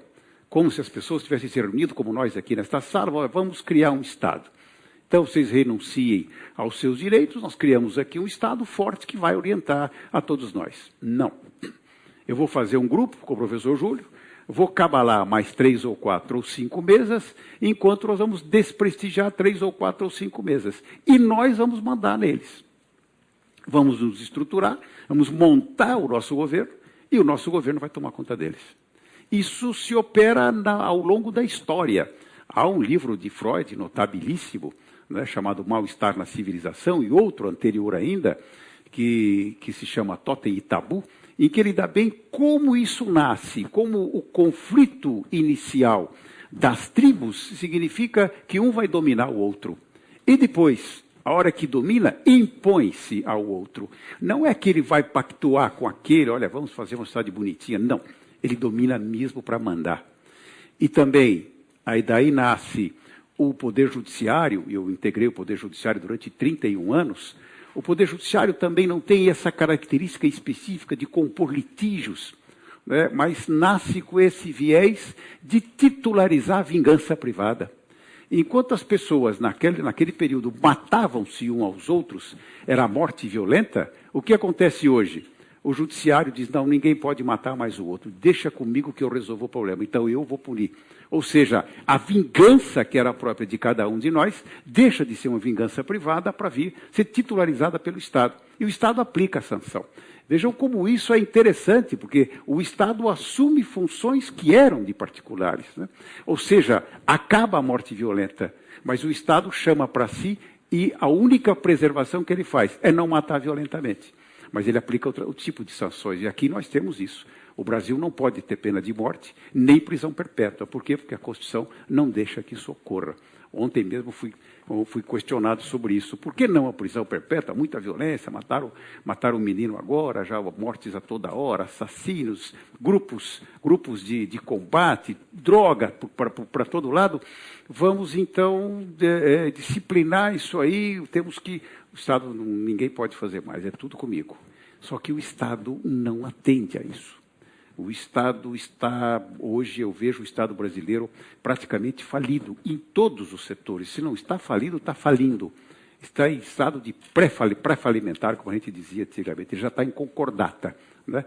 Speaker 2: como se as pessoas tivessem se reunido, como nós aqui nesta sala, vamos criar um Estado. Então, vocês renunciem aos seus direitos, nós criamos aqui um Estado forte que vai orientar a todos nós. Não. Eu vou fazer um grupo com o professor Júlio, vou cabalar mais 3 ou 4 ou 5 mesas, enquanto nós vamos desprestigiar 3 ou 4 ou 5 mesas. E nós vamos mandar neles. Vamos nos estruturar, vamos montar o nosso governo, e o nosso governo vai tomar conta deles. Isso se opera ao longo da história. Há um livro de Freud, notabilíssimo, né, chamado Mal-Estar na Civilização, e outro anterior ainda, que se chama Totem e Tabu, em que ele dá bem como isso nasce, como o conflito inicial das tribos significa que um vai dominar o outro. E depois, a hora que domina, impõe-se ao outro. Não é que ele vai pactuar com aquele, olha, vamos fazer uma cidade bonitinha. Não, ele domina mesmo para mandar. E também, aí daí nasce o Poder Judiciário, e eu integrei o Poder Judiciário durante 31 anos, o Poder Judiciário também não tem essa característica específica de compor litígios, né, mas nasce com esse viés de titularizar a vingança privada. Enquanto as pessoas, naquele período, matavam-se uns aos outros, era a morte violenta, o que acontece hoje? O judiciário diz, não, ninguém pode matar mais o outro, deixa comigo que eu resolvo o problema, então eu vou punir. Ou seja, a vingança que era própria de cada um de nós, deixa de ser uma vingança privada para vir ser titularizada pelo Estado. E o Estado aplica a sanção. Vejam como isso é interessante, porque o Estado assume funções que eram de particulares, né? Ou seja, acaba a morte violenta, mas o Estado chama para si e a única preservação que ele faz é não matar violentamente. Mas ele aplica outro tipo de sanções, e aqui nós temos isso. O Brasil não pode ter pena de morte, nem prisão perpétua. Por quê? Porque a Constituição não deixa que isso ocorra. Ontem mesmo fui questionado sobre isso. Por que não a prisão perpétua? Muita violência, mataram um menino agora, já mortes a toda hora, assassinos, grupos de combate, droga para todo lado. Vamos, então, disciplinar isso aí. Temos que... O Estado, ninguém pode fazer mais, é tudo comigo. Só que o Estado não atende a isso. O Estado está, hoje eu vejo o Estado brasileiro praticamente falido em todos os setores. Se não está falido, está falindo. Está em estado de pré-falimentar, como a gente dizia antigamente. Ele já está em concordata, né?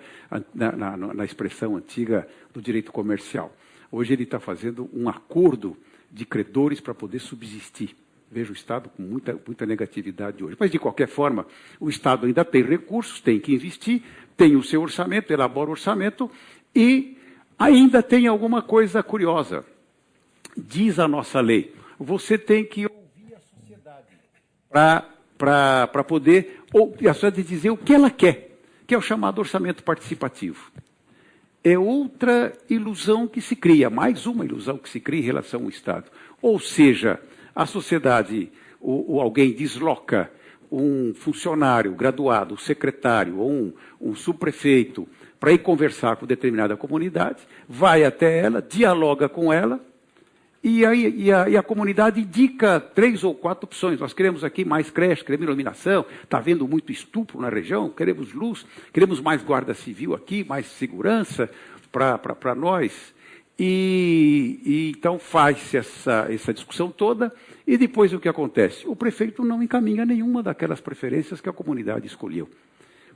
Speaker 2: na expressão antiga do direito comercial. Hoje ele está fazendo um acordo de credores para poder subsistir. Vejo o Estado com muita negatividade hoje. Mas, de qualquer forma, o Estado ainda tem recursos, tem que investir, tem o seu orçamento, elabora o orçamento, e ainda tem alguma coisa curiosa. Diz a nossa lei, você tem que ouvir a sociedade para poder a sociedade dizer o que ela quer, que é o chamado orçamento participativo. É outra ilusão que se cria, mais uma ilusão que se cria em relação ao Estado. Ou seja, a sociedade, ou alguém desloca um funcionário graduado, um secretário ou um subprefeito para ir conversar com determinada comunidade, vai até ela, dialoga com ela, e a comunidade indica 3 ou 4 opções. Nós queremos aqui mais creche, queremos iluminação, está havendo muito estupro na região, queremos luz, queremos mais guarda civil aqui, mais segurança para nós. E então faz-se essa discussão toda, e depois o que acontece? O prefeito não encaminha nenhuma daquelas preferências que a comunidade escolheu.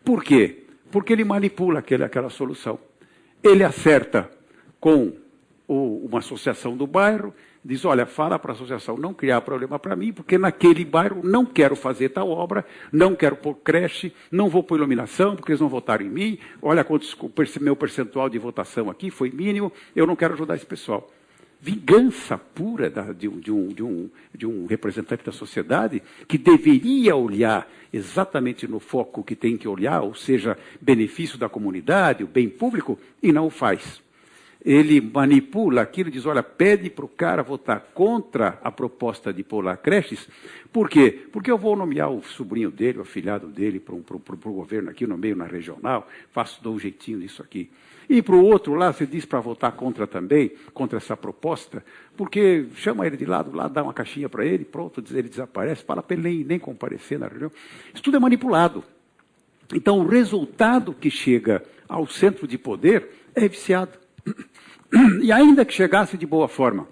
Speaker 2: Por quê? Porque ele manipula aquela solução. Ele acerta com uma associação do bairro, diz, olha, fala para a associação não criar problema para mim, porque naquele bairro não quero fazer tal obra, não quero pôr creche, não vou pôr iluminação, porque eles não votaram em mim, olha meu percentual de votação aqui foi mínimo, eu não quero ajudar esse pessoal. Vingança pura de um representante da sociedade que deveria olhar exatamente no foco que tem que olhar, ou seja, benefício da comunidade, o bem público, e não o faz. Ele manipula aquilo, diz, olha, pede para o cara votar contra a proposta de pôr lá creches. Por quê? Porque eu vou nomear o sobrinho dele, o afilhado dele, para o governo aqui, no meio, na regional, dou um jeitinho nisso aqui. E para o outro lá, você diz para votar contra também, contra essa proposta, porque chama ele de lado, lá dá uma caixinha para ele, pronto, ele desaparece, fala para ele nem comparecer na reunião. Isso tudo é manipulado. Então, o resultado que chega ao centro de poder é viciado. E ainda que chegasse de boa forma,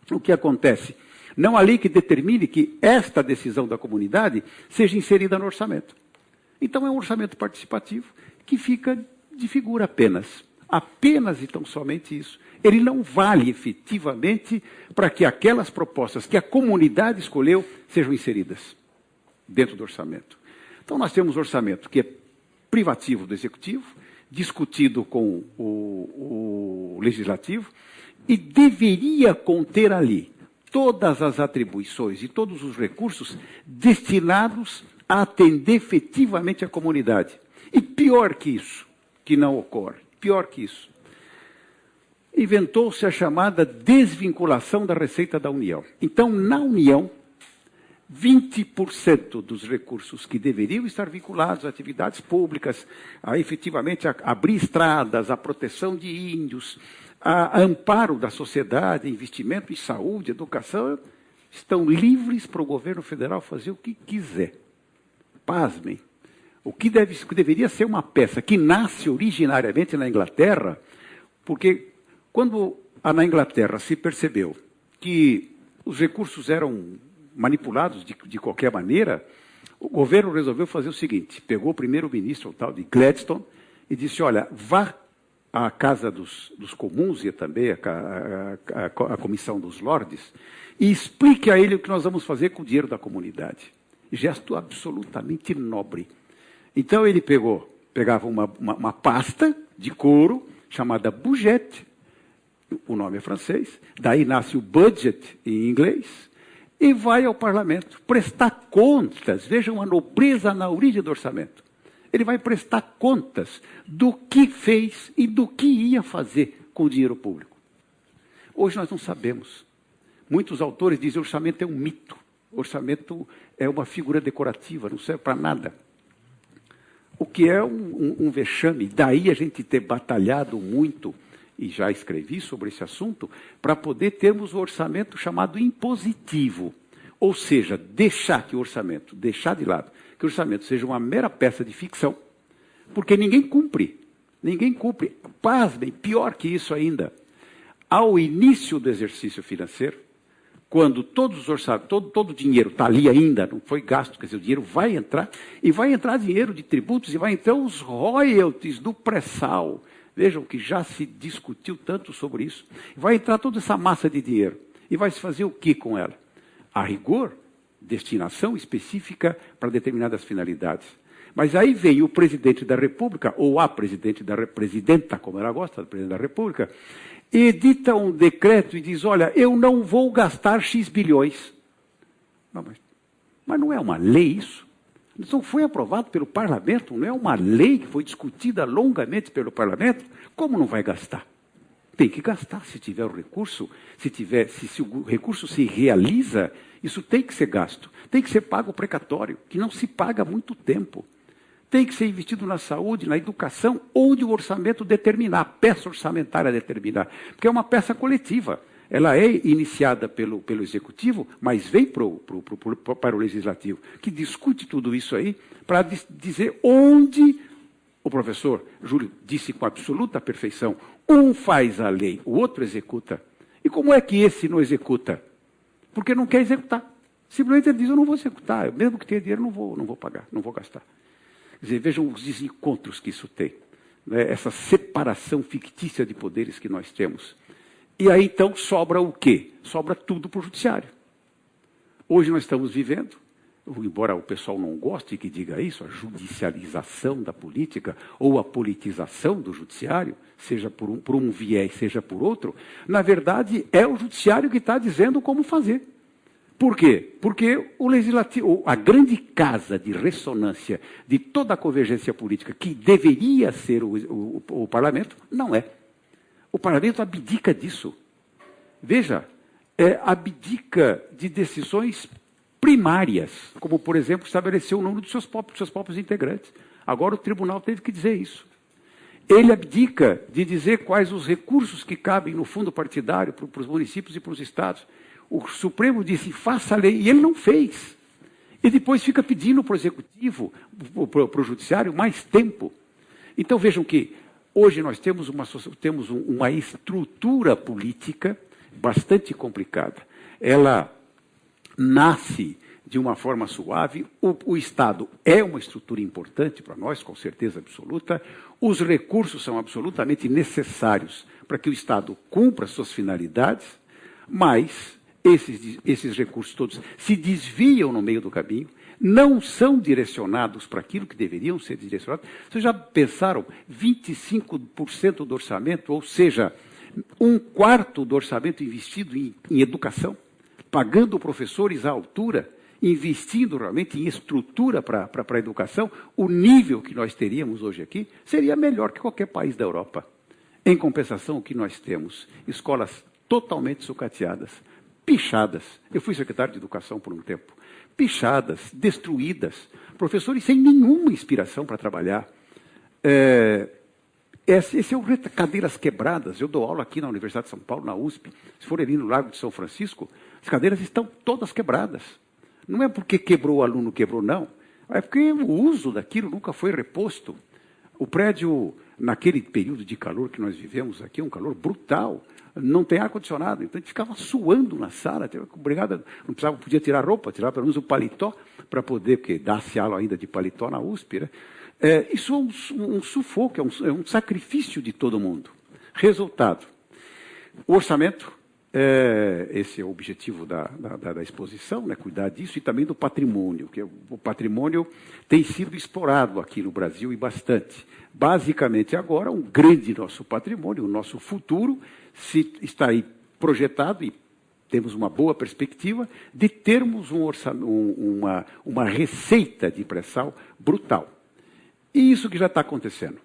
Speaker 2: o que acontece? Não há lei que determine que esta decisão da comunidade seja inserida no orçamento. Então é um orçamento participativo que fica de figura apenas. Apenas e tão somente isso. Ele não vale efetivamente para que aquelas propostas que a comunidade escolheu sejam inseridas dentro do orçamento. Então nós temos um orçamento que é privativo do executivo, discutido com o legislativo, e deveria conter ali todas as atribuições e todos os recursos destinados a atender efetivamente a comunidade. E pior que isso, que não ocorre, pior que isso, inventou-se a chamada desvinculação da receita da União. Então, na União, 20% dos recursos que deveriam estar vinculados a atividades públicas, a efetivamente abrir estradas, a proteção de índios, a amparo da sociedade, investimento em saúde, educação, estão livres para o governo federal fazer o que quiser. Pasmem. O que deveria ser uma peça que nasce originariamente na Inglaterra, porque quando na Inglaterra se percebeu que os recursos eram manipulados de qualquer maneira, o governo resolveu fazer o seguinte, pegou o primeiro-ministro, o tal de Gladstone, e disse, olha, vá à Casa dos Comuns e também a Comissão dos Lordes, e explique a ele o que nós vamos fazer com o dinheiro da comunidade. Gesto absolutamente nobre. Então ele pegou Pegava uma pasta de couro chamada budget, o nome é francês, daí nasce o budget em inglês, e vai ao parlamento prestar contas. Vejam a nobreza na origem do orçamento. Ele vai prestar contas do que fez e do que ia fazer com o dinheiro público. Hoje nós não sabemos. Muitos autores dizem que o orçamento é um mito. O orçamento é uma figura decorativa, não serve para nada. O que é um vexame. Daí a gente ter batalhado muito, e já escrevi sobre esse assunto, para poder termos o orçamento chamado impositivo. Ou seja, deixar de lado, que o orçamento seja uma mera peça de ficção, porque ninguém cumpre. Ninguém cumpre. Pasmem, pior que isso ainda. Ao início do exercício financeiro, quando todo o dinheiro está ali ainda, não foi gasto, quer dizer, o dinheiro vai entrar, e vai entrar dinheiro de tributos, e vai entrar os royalties do pré-sal. Vejam que já se discutiu tanto sobre isso. Vai entrar toda essa massa de dinheiro. E vai se fazer o que com ela? A rigor, destinação específica para determinadas finalidades. Mas aí vem o presidente da República, ou a presidenta, como ela gosta, do presidente da República, e edita um decreto e diz, olha, eu não vou gastar X bilhões. Não, mas não é uma lei isso? Não foi aprovado pelo parlamento, não é uma lei que foi discutida longamente pelo parlamento? Como não vai gastar? Tem que gastar se tiver o recurso, se o recurso se realiza, isso tem que ser gasto. Tem que ser pago precatório, que não se paga há muito tempo. Tem que ser investido na saúde, na educação, onde o orçamento determinar, a peça orçamentária determinar. Porque é uma peça coletiva. Ela é iniciada pelo Executivo, mas vem para o Legislativo, que discute tudo isso aí para dizer onde o professor Júlio disse com absoluta perfeição, um faz a lei, o outro executa. E como é que esse não executa? Porque não quer executar. Simplesmente ele diz, eu não vou executar, eu, mesmo que tenha dinheiro, não vou pagar, não vou gastar. Quer dizer, vejam os desencontros que isso tem, né? Essa separação fictícia de poderes que nós temos. E aí, então, sobra o quê? Sobra tudo para o judiciário. Hoje nós estamos vivendo, embora o pessoal não goste que diga isso, a judicialização da política ou a politização do judiciário, seja por um viés, seja por outro, na verdade é o judiciário que está dizendo como fazer. Por quê? Porque o legislativo, a grande casa de ressonância de toda a convergência política que deveria ser o parlamento, não é. O parlamento abdica disso. Veja, abdica de decisões primárias, como, por exemplo, estabelecer o número dos seus próprios integrantes. Agora o tribunal teve que dizer isso. Ele abdica de dizer quais os recursos que cabem no fundo partidário para os municípios e para os estados. O Supremo disse, faça a lei, e ele não fez. E depois fica pedindo para o Executivo, para o Judiciário, mais tempo. Então vejam que hoje nós temos uma estrutura política bastante complicada. Ela nasce de uma forma suave, o Estado é uma estrutura importante para nós, com certeza absoluta, os recursos são absolutamente necessários para que o Estado cumpra suas finalidades, mas esses recursos todos se desviam no meio do caminho, não são direcionados para aquilo que deveriam ser direcionados. Vocês já pensaram 25% do orçamento, ou seja, 1/4 do orçamento investido em educação, pagando professores à altura, investindo realmente em estrutura para a educação, o nível que nós teríamos hoje aqui seria melhor que qualquer país da Europa. Em compensação, o que nós temos? Escolas totalmente sucateadas, pichadas. Eu fui secretário de Educação por um tempo. Pichadas, destruídas, professores sem nenhuma inspiração para trabalhar. Esse é o cadeiras quebradas. Eu dou aula aqui na Universidade de São Paulo, na USP. Se for ali no Largo de São Francisco, as cadeiras estão todas quebradas. Não é porque quebrou o aluno, quebrou, não. É porque o uso daquilo nunca foi reposto. O prédio, naquele período de calor que nós vivemos aqui, um calor brutal, não tem ar-condicionado. Então a gente ficava suando na sala. Obrigado, não precisava, podia tirar roupa, tirar pelo menos o paletó, para poder, porque dá-se aula ainda de paletó na USP, né? Isso é um sufoco, é um sacrifício de todo mundo. Resultado, o orçamento Esse é o objetivo da exposição, né, cuidar disso, e também do patrimônio, que o patrimônio tem sido explorado aqui no Brasil e bastante. Basicamente, agora, um grande nosso patrimônio, o nosso futuro, está aí projetado, e temos uma boa perspectiva, de termos uma receita de pré-sal brutal. E isso que já está acontecendo.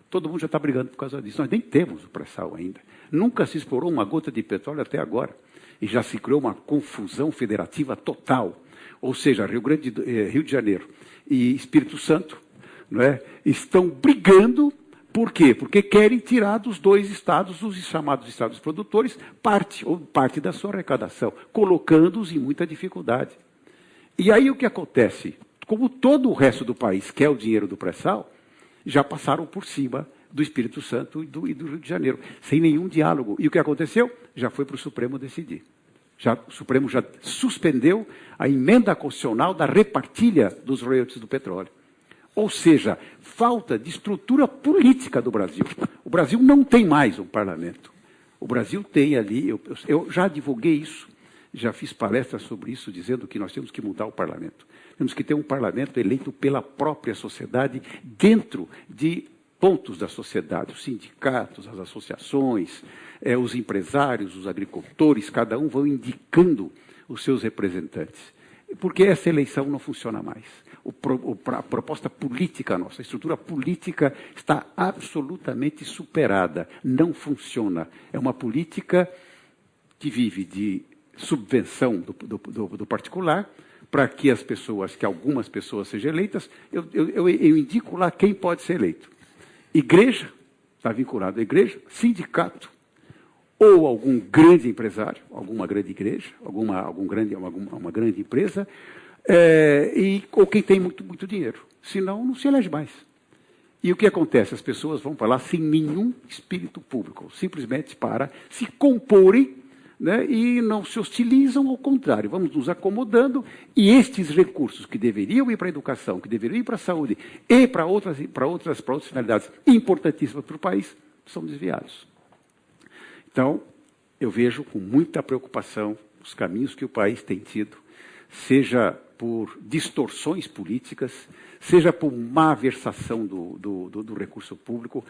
Speaker 2: Todo mundo já está brigando por causa disso. Nós nem temos o pré-sal ainda. Nunca se explorou uma gota de petróleo até agora. E já se criou uma confusão federativa total. Ou seja, Rio de Janeiro e Espírito Santo, não é, estão brigando. Por quê? Porque querem tirar dos dois estados, os chamados estados produtores, parte da sua arrecadação, colocando-os em muita dificuldade. E aí o que acontece? Como todo o resto do país quer o dinheiro do pré-sal, já passaram por cima do Espírito Santo e do Rio de Janeiro, sem nenhum diálogo. E o que aconteceu? Já foi para o Supremo decidir. O Supremo já suspendeu a emenda constitucional da repartilha dos royalties do petróleo. Ou seja, falta de estrutura política do Brasil. O Brasil não tem mais um parlamento. O Brasil tem ali, eu já divulguei isso, já fiz palestras sobre isso, dizendo que nós temos que mudar o parlamento. Temos que ter um parlamento eleito pela própria sociedade, dentro de pontos da sociedade, os sindicatos, as associações, os empresários, os agricultores, cada um vão indicando os seus representantes. Porque essa eleição não funciona mais. A proposta política nossa, a estrutura política está absolutamente superada, não funciona. É uma política que vive de subvenção do particular, para que algumas pessoas sejam eleitas. Eu indico lá quem pode ser eleito. Igreja, está vinculado à igreja, sindicato, ou algum grande empresário, alguma grande igreja, uma grande empresa, ou quem tem muito dinheiro. Senão, não se elege mais. E o que acontece? As pessoas vão para lá sem nenhum espírito público, simplesmente para se comporem, né, e não se hostilizam, ao contrário, vamos nos acomodando, e estes recursos que deveriam ir para a educação, que deveriam ir para a saúde, e para outras finalidades importantíssimas para o país, são desviados. Então, eu vejo com muita preocupação os caminhos que o país tem tido, seja por distorções políticas, seja por má versação do recurso público,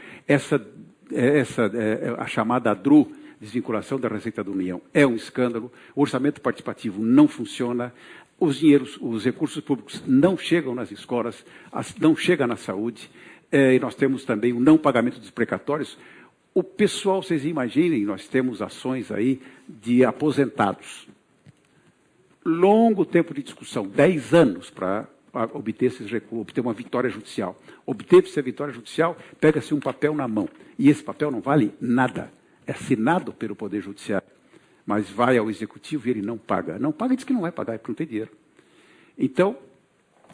Speaker 2: a chamada ADRU, desvinculação da Receita da União, é um escândalo, o orçamento participativo não funciona, os recursos públicos não chegam nas escolas, não chegam na saúde, e nós temos também o não pagamento dos precatórios. O pessoal, vocês imaginem, nós temos ações aí de aposentados. Longo tempo de discussão, 10 anos para obter esses recursos, obter uma vitória judicial. Obteve-se a vitória judicial, pega-se um papel na mão, e esse papel não vale nada. É assinado pelo Poder Judiciário, mas vai ao Executivo e ele não paga. Não paga e diz que não vai pagar, porque não tem dinheiro. Então,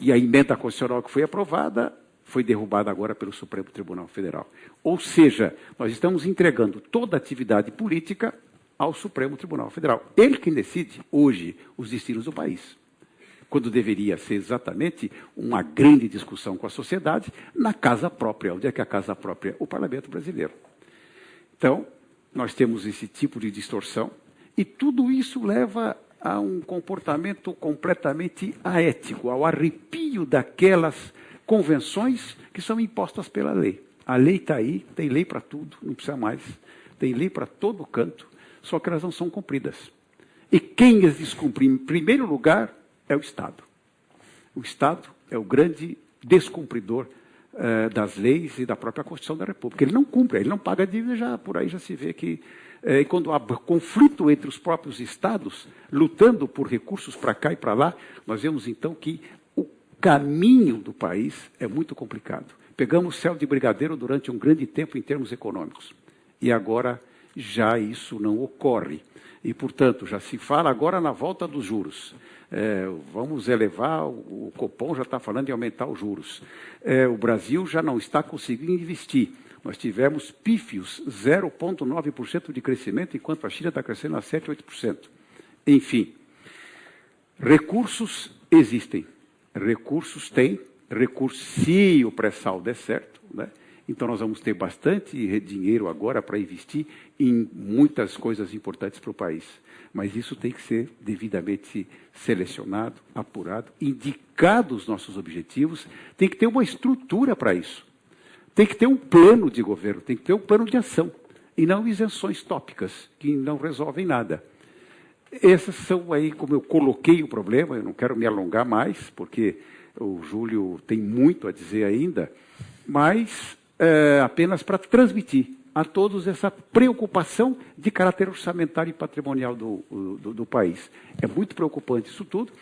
Speaker 2: e a emenda constitucional que foi aprovada, foi derrubada agora pelo Supremo Tribunal Federal. Ou seja, nós estamos entregando toda a atividade política ao Supremo Tribunal Federal. Ele quem decide, hoje, os destinos do país. Quando deveria ser exatamente uma grande discussão com a sociedade, na casa própria. Onde é que é a casa própria? O Parlamento Brasileiro. Então, nós temos esse tipo de distorção, e tudo isso leva a um comportamento completamente aético, ao arrepio daquelas convenções que são impostas pela lei. A lei está aí, tem lei para tudo, não precisa mais. Tem lei para todo canto, só que elas não são cumpridas. E quem as descumpre, em primeiro lugar, é o Estado. O Estado é o grande descumpridor das leis e da própria Constituição da República. Ele não cumpre, ele não paga a dívida, por aí já se vê que, quando há conflito entre os próprios Estados, lutando por recursos para cá e para lá, nós vemos então que o caminho do país é muito complicado. Pegamos céu de brigadeiro durante um grande tempo em termos econômicos, e agora já isso não ocorre. E, portanto, já se fala agora na volta dos juros. Vamos elevar, o Copom já está falando em aumentar os juros. O Brasil já não está conseguindo investir. Nós tivemos pífios 0,9% de crescimento, enquanto a China está crescendo a 7%, 8%. Enfim, recursos existem. Recursos tem, se o pré-sal der certo, né? Então, nós vamos ter bastante dinheiro agora para investir em muitas coisas importantes para o país. Mas isso tem que ser devidamente selecionado, apurado, indicado os nossos objetivos, tem que ter uma estrutura para isso. Tem que ter um plano de governo, tem que ter um plano de ação, e não isenções tópicas, que não resolvem nada. Essas são aí, como eu coloquei o problema, eu não quero me alongar mais, porque o Júlio tem muito a dizer ainda, mas apenas para transmitir a todos essa preocupação de caráter orçamentário e patrimonial do país. É muito preocupante isso tudo,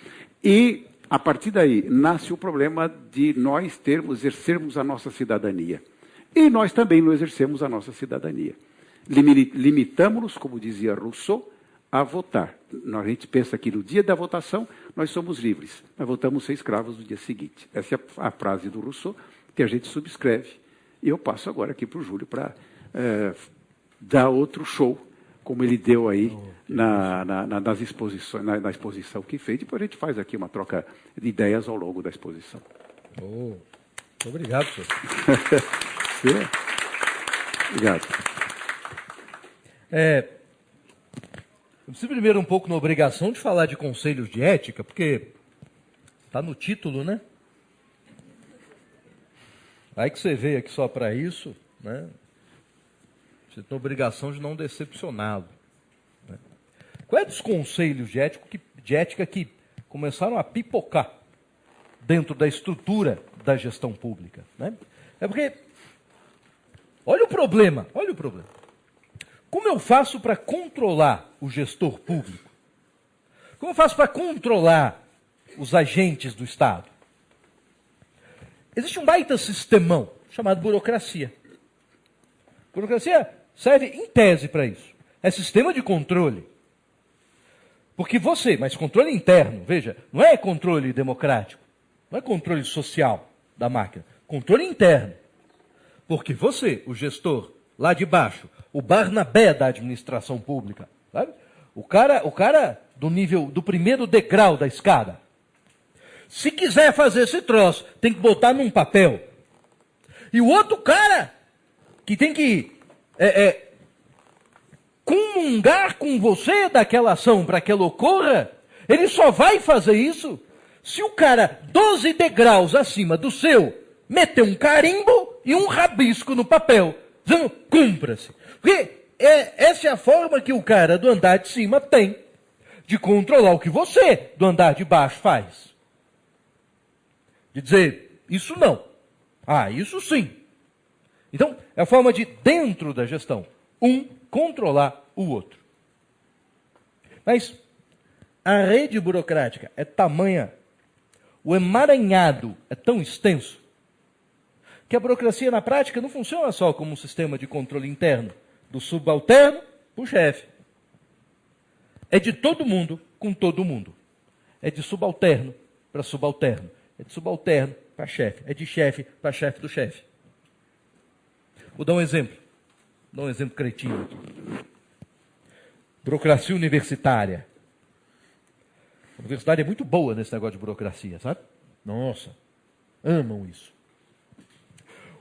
Speaker 2: e a partir daí nasce o problema de nós exercermos a nossa cidadania. E nós também não exercemos a nossa cidadania. Limitamos-nos, como dizia Rousseau, a votar. A gente pensa que no dia da votação nós somos livres, mas voltamos a ser escravos no dia seguinte. Essa é a frase do Rousseau que a gente subscreve. E eu passo agora aqui para o Júlio para dar outro show, como ele deu aí nas exposições, na exposição que fez. Depois a gente faz aqui uma troca de ideias ao longo da exposição.
Speaker 3: Obrigado, senhor.
Speaker 2: Obrigado.
Speaker 3: Eu preciso primeiro um pouco na obrigação de falar de conselhos de ética, porque está no título, né? Aí que você veio aqui só para isso, né? Você tem a obrigação de não decepcioná-lo. Né? Qual é dos conselhos de ética que começaram a pipocar dentro da estrutura da gestão pública? Né? É porque, olha o problema. Como eu faço para controlar o gestor público? Como eu faço para controlar os agentes do Estado? Existe um baita sistemão chamado burocracia. Burocracia serve em tese para isso. É sistema de controle. Porque mas controle interno, veja, não é controle democrático, não é controle social da máquina, controle interno. Porque o gestor, lá de baixo, o Barnabé da administração pública, sabe? O cara do primeiro degrau da escada, se quiser fazer esse troço, tem que botar num papel. E o outro cara que tem que comungar com você daquela ação para que ela ocorra, ele só vai fazer isso se o cara 12 degraus acima do seu meter um carimbo e um rabisco no papel, dizendo, cumpra-se. Porque essa é a forma que o cara do andar de cima tem de controlar o que você do andar de baixo faz. De dizer, isso não. Isso sim. Então, é a forma de, dentro da gestão, controlar o outro. Mas a rede burocrática é tamanha, o emaranhado é tão extenso, que a burocracia na prática não funciona só como um sistema de controle interno, do subalterno para o chefe. É de todo mundo com todo mundo. É de subalterno para subalterno. É de subalterno para chefe. É de chefe para chefe do chefe. Vou dar um exemplo. Vou dar um exemplo cretino aqui. Burocracia universitária. A universidade é muito boa nesse negócio de burocracia, sabe? Nossa, amam isso.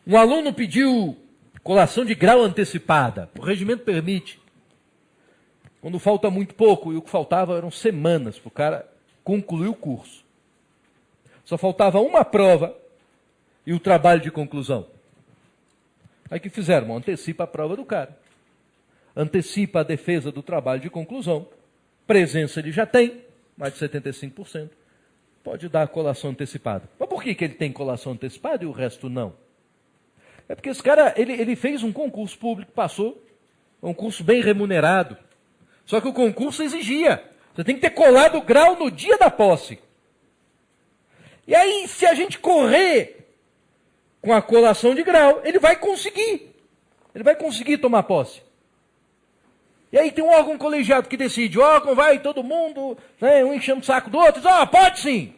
Speaker 3: Um aluno pediu colação de grau antecipada. O regimento permite. Quando falta muito pouco, e o que faltava eram semanas para o cara concluir o curso. Só faltava uma prova e o trabalho de conclusão. Aí o que fizeram? Antecipa a prova do cara. Antecipa a defesa do trabalho de conclusão. Presença ele já tem, mais de 75%. Pode dar colação antecipada. Mas por que ele tem colação antecipada e o resto não? É porque esse cara, ele fez um concurso público, passou, um concurso bem remunerado. Só que o concurso exigia. Você tem que ter colado o grau no dia da posse. E aí, se a gente correr com a colação de grau, ele vai conseguir. Ele vai conseguir tomar posse. E aí tem um órgão colegiado que decide, o órgão vai, todo mundo, né, um enchendo o saco do outro, diz, pode sim.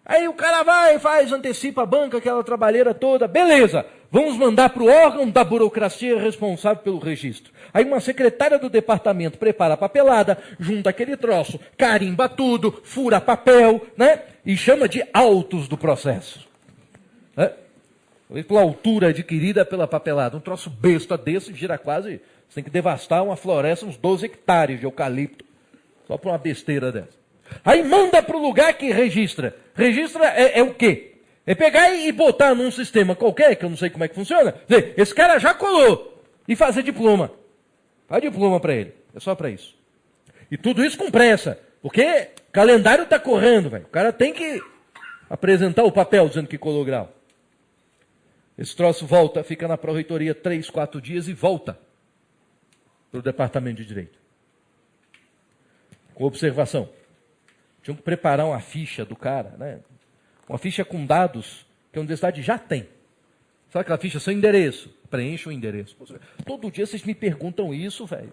Speaker 3: Aí o cara vai, antecipa a banca, aquela trabalheira toda, beleza. Vamos mandar para o órgão da burocracia responsável pelo registro. Aí uma secretária do departamento prepara a papelada, junta aquele troço, carimba tudo, fura papel, né? E chama de autos do processo. Talvez pela altura adquirida pela papelada. Um troço besta desse gira quase... Você tem que devastar uma floresta, uns 12 hectares de eucalipto. Só por uma besteira dessa. Aí manda para o lugar que registra. Registra é o quê? É pegar e botar num sistema qualquer, que eu não sei como é que funciona. Dizer, esse cara já colou. E fazer diploma. Faz diploma para ele. É só para isso. E tudo isso com pressa. Porque o calendário está correndo, velho. O cara tem que apresentar o papel dizendo que colou grau. Esse troço volta, fica na pró-reitoria 3, 4 dias e volta para o departamento de direito. Com observação. Tinham que preparar uma ficha do cara, né? Uma ficha com dados que a universidade já tem. Sabe aquela ficha, seu endereço? Preencha o endereço. Todo dia vocês me perguntam isso, velho.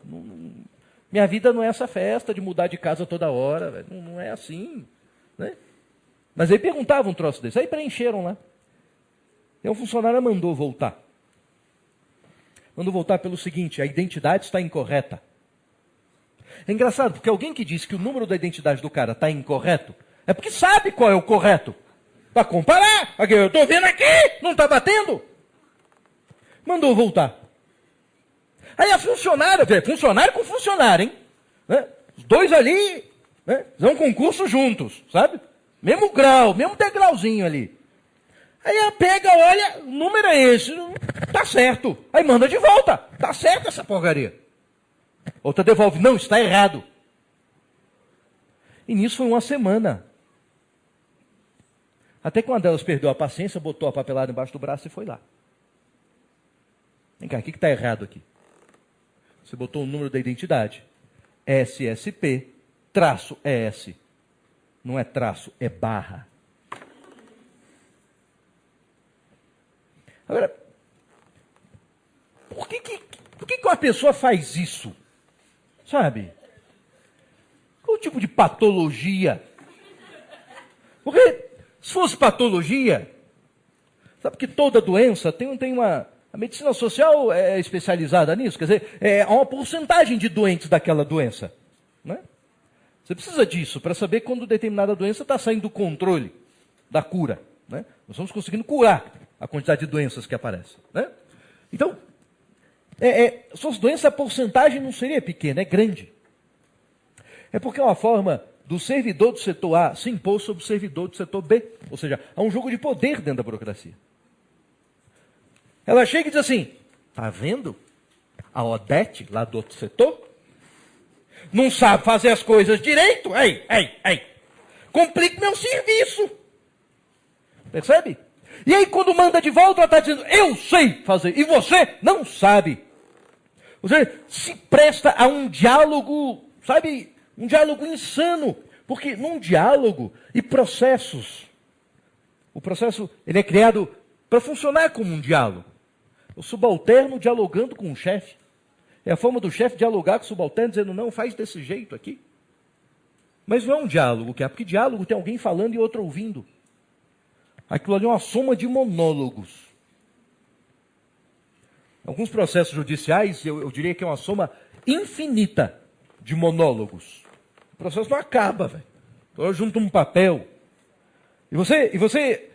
Speaker 3: Minha vida não é essa festa de mudar de casa toda hora, velho. Não é assim, né? Mas aí perguntavam um troço desse. Aí preencheram lá. E um funcionário mandou voltar. Mandou voltar pelo seguinte: a identidade está incorreta. É engraçado, porque alguém que diz que o número da identidade do cara está incorreto, é porque sabe qual é o correto. Para comparar. Aqui, eu estou vendo aqui, não está batendo. Mandou voltar. Aí a funcionária com funcionário, hein? Né? Os dois ali, né? Fizeram um concurso juntos, sabe? Mesmo grau, mesmo degrauzinho ali. Aí ela pega, olha, o número é esse, tá certo. Aí manda de volta, tá certo essa porcaria. Outra devolve, não, está errado. E nisso foi uma semana. Até que uma delas perdeu a paciência, botou a papelada embaixo do braço e foi lá. Vem cá, o que está errado aqui? Você botou o número da identidade. SSP, traço ES. Não é traço, é barra. Agora, por que uma pessoa faz isso? Sabe? Qual o tipo de patologia? Porque se fosse patologia, sabe que toda doença tem uma... A medicina social é especializada nisso, quer dizer, há uma porcentagem de doentes daquela doença. Né? Você precisa disso para saber quando determinada doença está saindo do controle da cura. Né? Nós estamos conseguindo curar a quantidade de doenças que aparecem. Né? Então, suas doenças, a porcentagem não seria pequena, é grande. É porque é uma forma do servidor do setor A se impor sobre o servidor do setor B. Ou seja, há um jogo de poder dentro da burocracia. Ela chega e diz assim, tá vendo? A Odete, lá do outro setor, não sabe fazer as coisas direito. Ei, complica meu serviço. Percebe? E aí quando manda de volta, ela está dizendo, eu sei fazer, e você não sabe. Você se presta a um diálogo, sabe, um diálogo insano. Porque num diálogo e processos, o processo ele é criado para funcionar como um diálogo. O subalterno dialogando com o chefe. É a forma do chefe dialogar com o subalterno, dizendo, não, faz desse jeito aqui. Mas não é um diálogo, que é porque diálogo tem alguém falando e outro ouvindo. Aquilo ali é uma soma de monólogos. Alguns processos judiciais, eu diria que é uma soma infinita de monólogos. O processo não acaba, velho. Então eu junto um papel.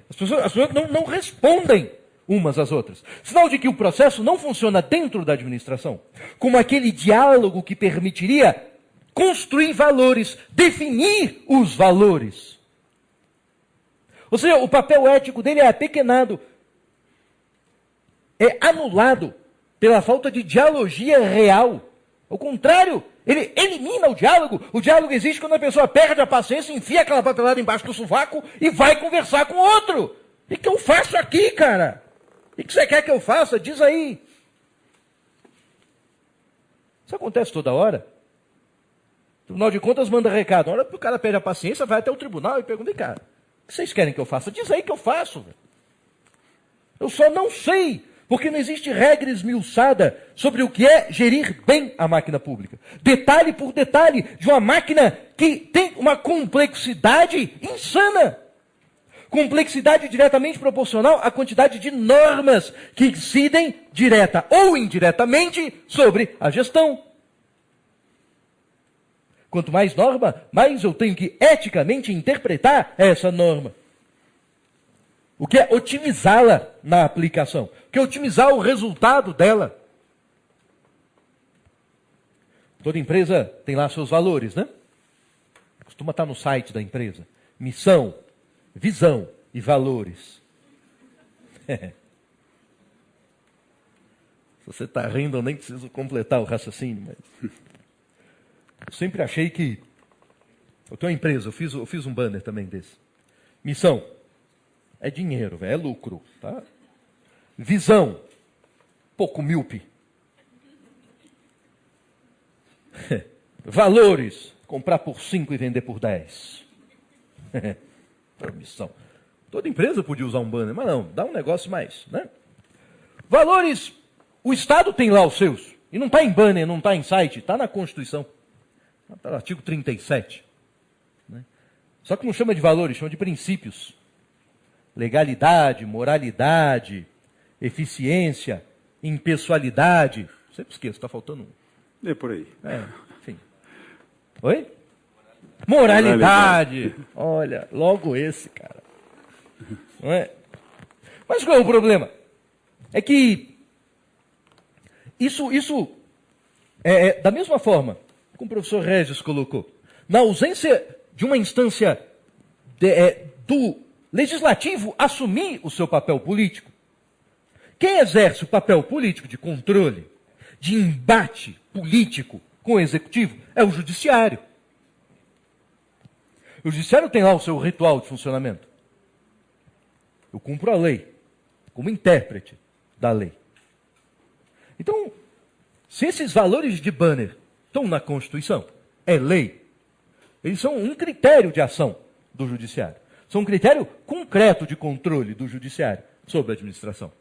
Speaker 3: As pessoas não respondem umas às outras. Sinal de que o processo não funciona dentro da administração, como aquele diálogo que permitiria construir valores, definir os valores. Ou seja, o papel ético dele é apequenado, é anulado pela falta de dialogia real. Ao contrário, ele elimina o diálogo. O diálogo existe quando a pessoa perde a paciência, enfia aquela papelada embaixo do sovaco e vai conversar com o outro. E o que eu faço aqui, cara? E o que você quer que eu faça? Diz aí. Isso acontece toda hora. O Tribunal de Contas manda recado. Na hora que o cara perde a paciência, vai até o tribunal e pergunta, cara, o que vocês querem que eu faça? Diz aí que eu faço. Véio. Eu só não sei, porque não existe regra esmiuçada sobre o que é gerir bem a máquina pública. Detalhe por detalhe de uma máquina que tem uma complexidade insana. Complexidade diretamente proporcional à quantidade de normas que incidem direta ou indiretamente sobre a gestão. Quanto mais norma, mais eu tenho que eticamente interpretar essa norma. O que é otimizá-la na aplicação. O que é otimizar o resultado dela. Toda empresa tem lá seus valores, né? Costuma estar no site da empresa. Missão, visão e valores. Se você está rindo, eu nem preciso completar o raciocínio. Mas... eu sempre achei que... eu tenho uma empresa, eu fiz um banner também desse. Missão. É dinheiro, véio, é lucro. Tá? Visão. Pouco míope. Valores. Comprar por 5 e vender por 10. Missão. Toda empresa podia usar um banner, mas não, dá um negócio mais. Né? Valores. O Estado tem lá os seus. E não está em banner, não está em site, está na Constituição. Está no artigo 37. Né? Só que não chama de valores, chama de princípios. Legalidade, moralidade, eficiência, impessoalidade. Sempre esqueço, está faltando um.
Speaker 2: É por aí.
Speaker 3: Enfim. Oi? Moralidade. Olha, logo esse, cara. Não é? Mas qual é o problema? É que isso é da mesma forma, como o professor Regis colocou, na ausência de uma instância do legislativo assumir o seu papel político, quem exerce o papel político de controle, de embate político com o executivo, é o judiciário. O judiciário tem lá o seu ritual de funcionamento. Eu cumpro a lei, como intérprete da lei. Então, se esses valores de banner estão na Constituição, é lei, eles são um critério de ação do judiciário. São um critério concreto de controle do judiciário sobre a administração.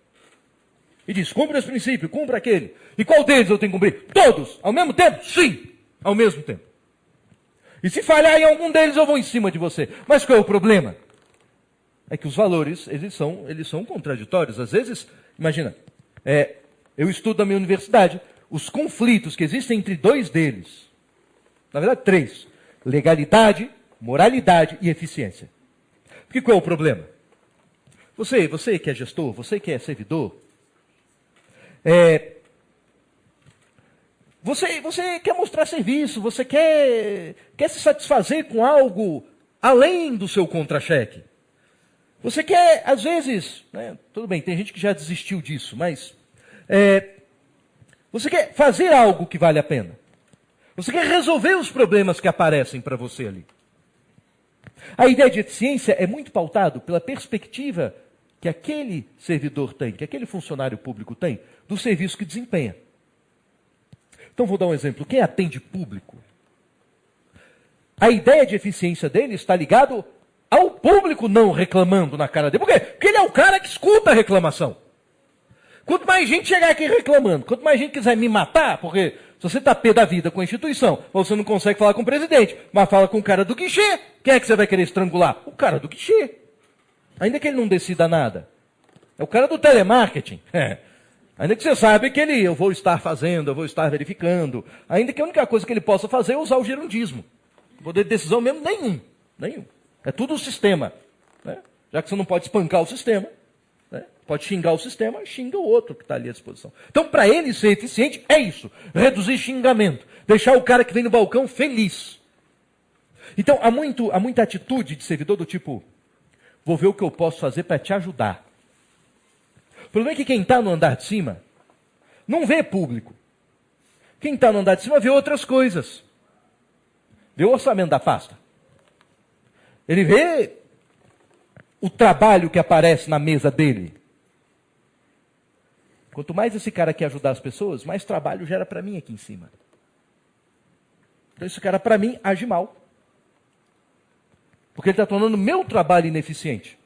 Speaker 3: E diz, cumpra esse princípio, cumpra aquele. E qual deles eu tenho que cumprir? Todos, ao mesmo tempo? Sim, ao mesmo tempo. E se falhar em algum deles, eu vou em cima de você. Mas qual é o problema? É que os valores, eles são contraditórios. Às vezes, imagina, eu estudo na minha universidade, os conflitos que existem entre dois deles. Na verdade, 3. Legalidade, moralidade e eficiência. Porque qual é o problema? Você que é gestor, você que é servidor, você quer mostrar serviço, você quer se satisfazer com algo além do seu contra-cheque. Você quer, às vezes, né, tudo bem, tem gente que já desistiu disso, mas você quer fazer algo que vale a pena. Você quer resolver os problemas que aparecem para você ali. A ideia de eficiência é muito pautado pela perspectiva que aquele servidor tem, que aquele funcionário público tem, do serviço que desempenha. Então, vou dar um exemplo. Quem atende público, a ideia de eficiência dele está ligado ao público não reclamando na cara dele. Por quê? Porque ele é o cara que escuta a reclamação. Quanto mais gente chegar aqui reclamando, quanto mais gente quiser me matar, porque se você está pé da vida com a instituição, você não consegue falar com o presidente, mas fala com o cara do guichê, quem é que você vai querer estrangular? O cara do guichê. Ainda que ele não decida nada. É o cara do telemarketing. Ainda que você saiba que eu vou estar fazendo, eu vou estar verificando. Ainda que a única coisa que ele possa fazer é usar o gerundismo. Poder de decisão mesmo, nenhum. É tudo o sistema. Né? Já que você não pode espancar o sistema, né? Pode xingar o sistema, xinga o outro que está ali à disposição. Então, para ele ser eficiente, é isso. Reduzir xingamento. Deixar o cara que vem no balcão feliz. Então, há muita atitude de servidor do tipo, vou ver o que eu posso fazer para te ajudar. O problema é que quem está no andar de cima não vê público. Quem está no andar de cima vê outras coisas. Vê o orçamento da pasta. Ele vê o trabalho que aparece na mesa dele. Quanto mais esse cara quer ajudar as pessoas, mais trabalho gera para mim aqui em cima. Então esse cara, para mim, age mal. Porque ele está tornando o meu trabalho ineficiente.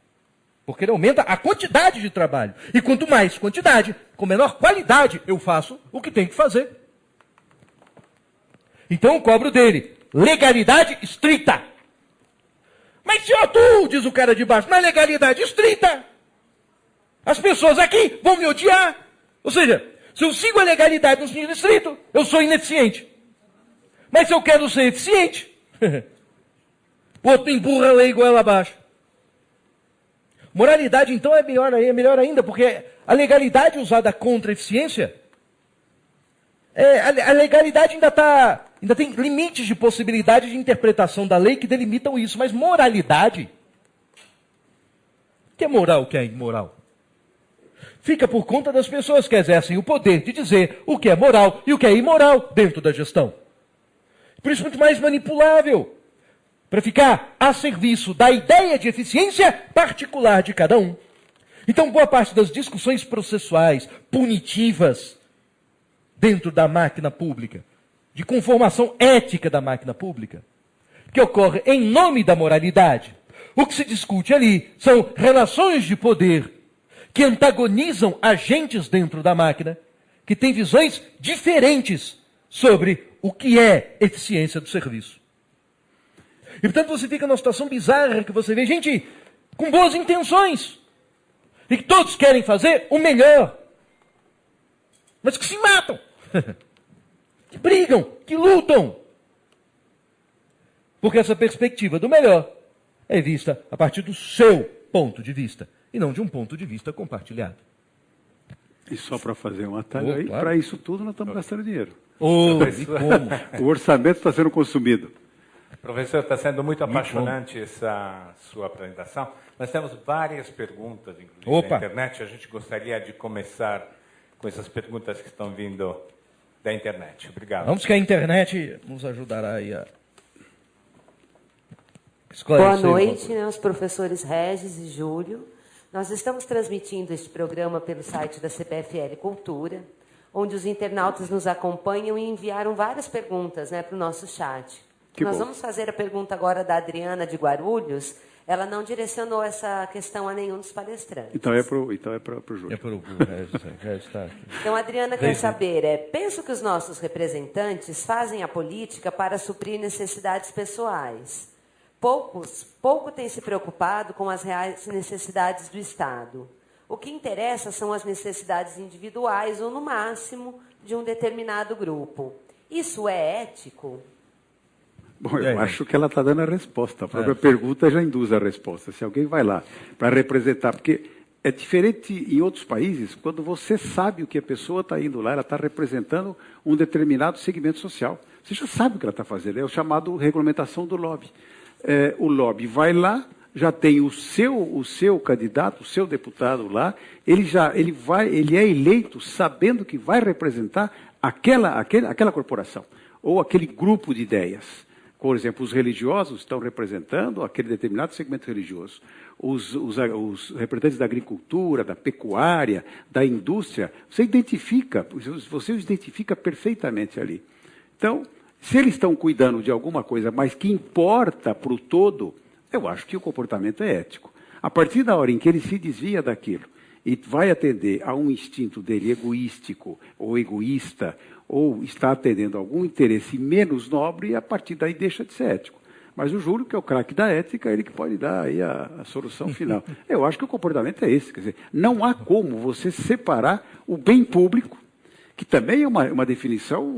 Speaker 3: Porque ele aumenta a quantidade de trabalho. E quanto mais quantidade, com menor qualidade, eu faço o que tenho que fazer. Então eu cobro dele legalidade estrita. Mas senhor, tu, diz o cara de baixo, na legalidade estrita, as pessoas aqui vão me odiar. Ou seja, se eu sigo a legalidade no sentido estrito, eu sou ineficiente. Mas se eu quero ser eficiente, o outro empurra a lei igual ela abaixo. Moralidade, então, é melhor ainda, porque a legalidade usada contra a eficiência, a legalidade ainda tem limites de possibilidade de interpretação da lei que delimitam isso, mas moralidade, o que é moral, o que é imoral? Fica por conta das pessoas que exercem o poder de dizer o que é moral e o que é imoral dentro da gestão. Por isso, muito mais manipulável, para ficar a serviço da ideia de eficiência particular de cada um. Então, boa parte das discussões processuais, punitivas, dentro da máquina pública, de conformação ética da máquina pública, que ocorre em nome da moralidade, o que se discute ali são relações de poder que antagonizam agentes dentro da máquina, que têm visões diferentes sobre o que é eficiência do serviço. E, portanto, você fica numa situação bizarra que você vê gente com boas intenções e que todos querem fazer o melhor, mas que se matam, que brigam, que lutam. Porque essa perspectiva do melhor é vista a partir do seu ponto de vista e não de um ponto de vista compartilhado.
Speaker 2: E só para fazer um atalho aí,
Speaker 3: claro.
Speaker 2: para isso tudo nós estamos gastando dinheiro.
Speaker 3: E como?
Speaker 2: O orçamento está sendo consumido.
Speaker 1: Professor, está sendo muito apaixonante essa sua apresentação. Nós temos várias perguntas, inclusive na internet. A gente gostaria de começar com essas perguntas que estão vindo da internet. Obrigado.
Speaker 3: Vamos que a internet nos ajudará aí a esclarecer.
Speaker 4: Boa noite, os professores Regis e Júlio. Nós estamos transmitindo este programa pelo site da CPFL Cultura, onde os internautas nos acompanham e enviaram várias perguntas para o nosso chat. Nós vamos fazer a pergunta agora da Adriana de Guarulhos. Ela não direcionou essa questão a nenhum dos palestrantes.
Speaker 2: Então é para o Júlio.
Speaker 3: É para o Regis está aqui.
Speaker 4: Então, a Adriana quer saber, penso que os nossos representantes fazem a política para suprir necessidades pessoais. Pouco têm se preocupado com as reais necessidades do Estado. O que interessa são as necessidades individuais ou, no máximo, de um determinado grupo. Isso é ético?
Speaker 2: Bom, eu acho que ela está dando a resposta. A própria pergunta já induz a resposta. Se alguém vai lá para representar, porque é diferente em outros países, quando você sabe o que a pessoa está indo lá, ela está representando um determinado segmento social. Você já sabe o que ela está fazendo. É o chamado regulamentação do lobby. O lobby vai lá, já tem o seu candidato, o seu deputado lá, ele é eleito sabendo que vai representar aquela corporação, ou aquele grupo de ideias. Por exemplo, os religiosos estão representando aquele determinado segmento religioso. Os representantes da agricultura, da pecuária, da indústria, você os identifica perfeitamente ali. Então, se eles estão cuidando de alguma coisa, mas que importa para o todo, eu acho que o comportamento é ético. A partir da hora em que ele se desvia daquilo e vai atender a um instinto dele egoístico ou egoísta, ou está atendendo a algum interesse menos nobre, a partir daí deixa de ser ético. Mas o Júlio, que é o craque da ética, ele que pode dar aí a solução final. Eu acho que o comportamento é esse. Quer dizer, não há como você separar o bem público, que também é uma definição,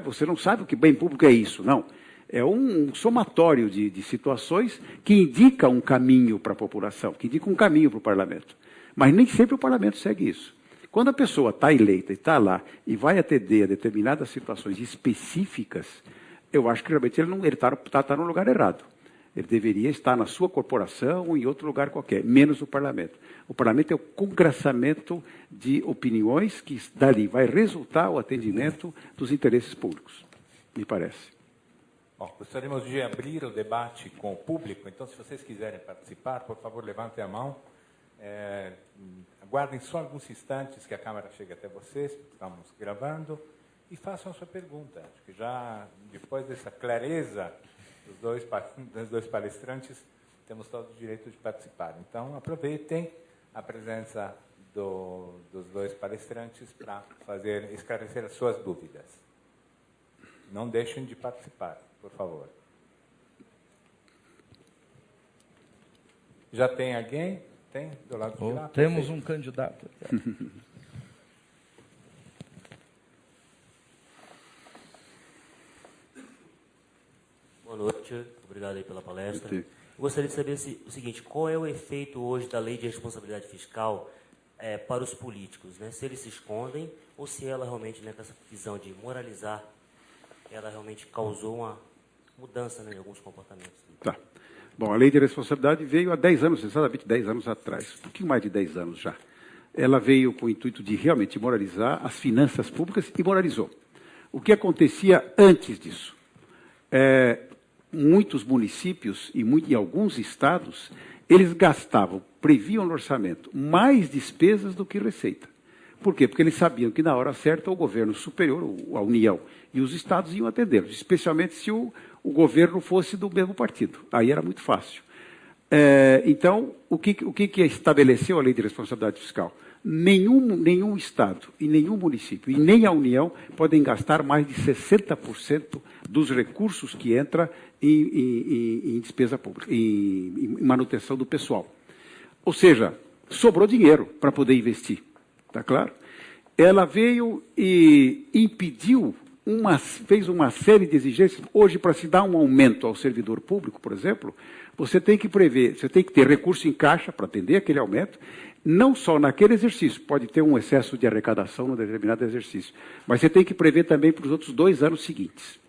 Speaker 2: você não sabe o que bem público é isso, não. É um somatório de situações que indica um caminho para a população, que indica um caminho para o parlamento. Mas nem sempre o parlamento segue isso. Quando a pessoa está eleita e está lá e vai atender a determinadas situações específicas, eu acho que realmente ele está no lugar errado. Ele deveria estar na sua corporação ou em outro lugar qualquer, menos no parlamento. O parlamento é o congraçamento de opiniões que dali vai resultar o atendimento dos interesses públicos, me parece.
Speaker 1: Bom, gostaríamos de abrir o debate com o público, então se vocês quiserem participar, por favor, levantem a mão. Aguardem só alguns instantes que a câmera chegue até vocês, estamos gravando, e façam a sua pergunta. Acho que já, depois dessa clareza dos dois palestrantes, temos todo o direito de participar. Então, aproveitem a presença dos dois palestrantes para esclarecer as suas dúvidas. Não deixem de participar, por favor. Já tem alguém? Tem? Do lado de lá?
Speaker 3: Temos um candidato.
Speaker 5: Boa noite, obrigado aí pela palestra. Eu gostaria de saber o seguinte, qual é o efeito hoje da lei de responsabilidade fiscal para os políticos, né? Se eles se escondem ou se ela realmente, né, com essa visão de moralizar, ela realmente causou uma mudança, né, em alguns comportamentos.
Speaker 2: Tá. Bom, a lei de responsabilidade veio há 10 anos, exatamente 10 anos atrás, um pouquinho mais de 10 anos já. Ela veio com o intuito de realmente moralizar as finanças públicas e moralizou. O que acontecia antes disso? Muitos municípios e alguns estados, eles gastavam, previam no orçamento, mais despesas do que receita. Por quê? Porque eles sabiam que na hora certa o governo superior, a União, e os estados iam atendê-los, especialmente se o governo fosse do mesmo partido. Aí era muito fácil. Então, o que estabeleceu a lei de responsabilidade fiscal? Nenhum estado e nenhum município, e nem a União, podem gastar mais de 60% dos recursos que entra em despesa pública, em manutenção do pessoal. Ou seja, sobrou dinheiro para poder investir. Está claro? Ela veio e impediu, fez uma série de exigências. Hoje, para se dar um aumento ao servidor público, por exemplo, você tem que ter recurso em caixa para atender aquele aumento, não só naquele exercício, pode ter um excesso de arrecadação no determinado exercício, mas você tem que prever também para os outros 2 anos seguintes.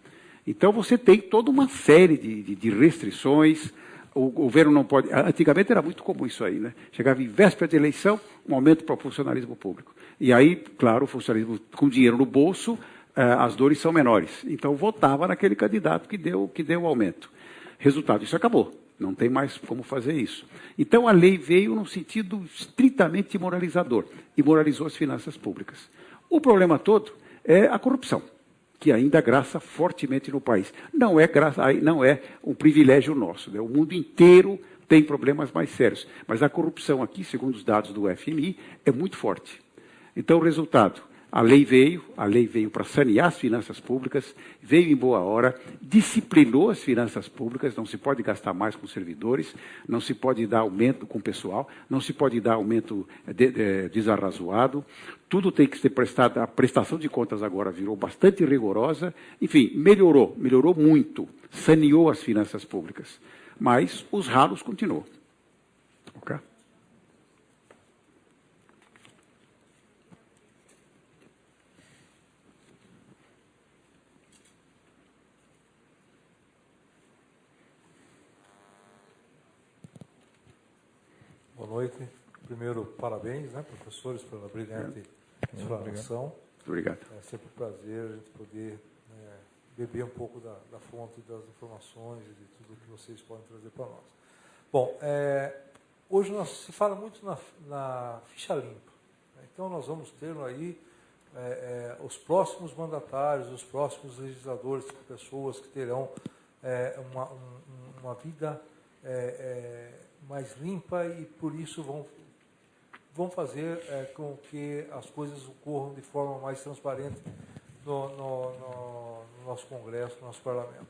Speaker 2: Então, você tem toda uma série de restrições. O governo não pode... Antigamente era muito comum isso aí, né? Chegava em véspera de eleição, um aumento para o funcionalismo público. E aí, claro, o funcionalismo com dinheiro no bolso, as dores são menores. Então, votava naquele candidato que deu o aumento. Resultado, isso acabou. Não tem mais como fazer isso. Então, a lei veio num sentido estritamente moralizador e moralizou as finanças públicas. O problema todo é a corrupção, que ainda graça fortemente no país. Não é um privilégio nosso, né? O mundo inteiro tem problemas mais sérios. Mas a corrupção aqui, segundo os dados do FMI, é muito forte. Então, o resultado, a lei veio para sanear as finanças públicas, veio em boa hora, disciplinou as finanças públicas, não se pode gastar mais com servidores, não se pode dar aumento com o pessoal, não se pode dar aumento desarrazoado, tudo tem que ser prestado, a prestação de contas agora virou bastante rigorosa, enfim, melhorou muito, saneou as finanças públicas, mas os ralos continuam. Ok?
Speaker 6: Boa noite. Primeiro, parabéns, né, professores, pela brilhante explanação.
Speaker 2: Obrigado.
Speaker 6: É sempre um prazer a gente poder beber um pouco da fonte das informações e de tudo que vocês podem trazer para nós. Bom, hoje se fala muito na ficha limpa. Então, nós vamos ter aí os próximos mandatários, os próximos legisladores, pessoas que terão uma vida mais limpa e, por isso, vão fazer com que as coisas ocorram de forma mais transparente no nosso Congresso, no nosso Parlamento.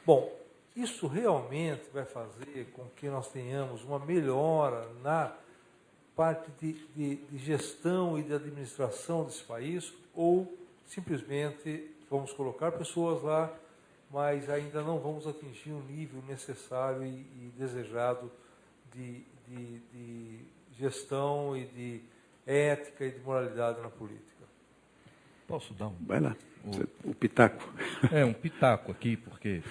Speaker 6: Bom, isso realmente vai fazer com que nós tenhamos uma melhora na parte de gestão e de administração desse país, ou simplesmente vamos colocar pessoas lá, mas ainda não vamos atingir o nível necessário e desejado de gestão e de ética e de moralidade na política.
Speaker 3: Posso dar um...
Speaker 2: Vai lá, o pitaco.
Speaker 3: Um pitaco aqui, porque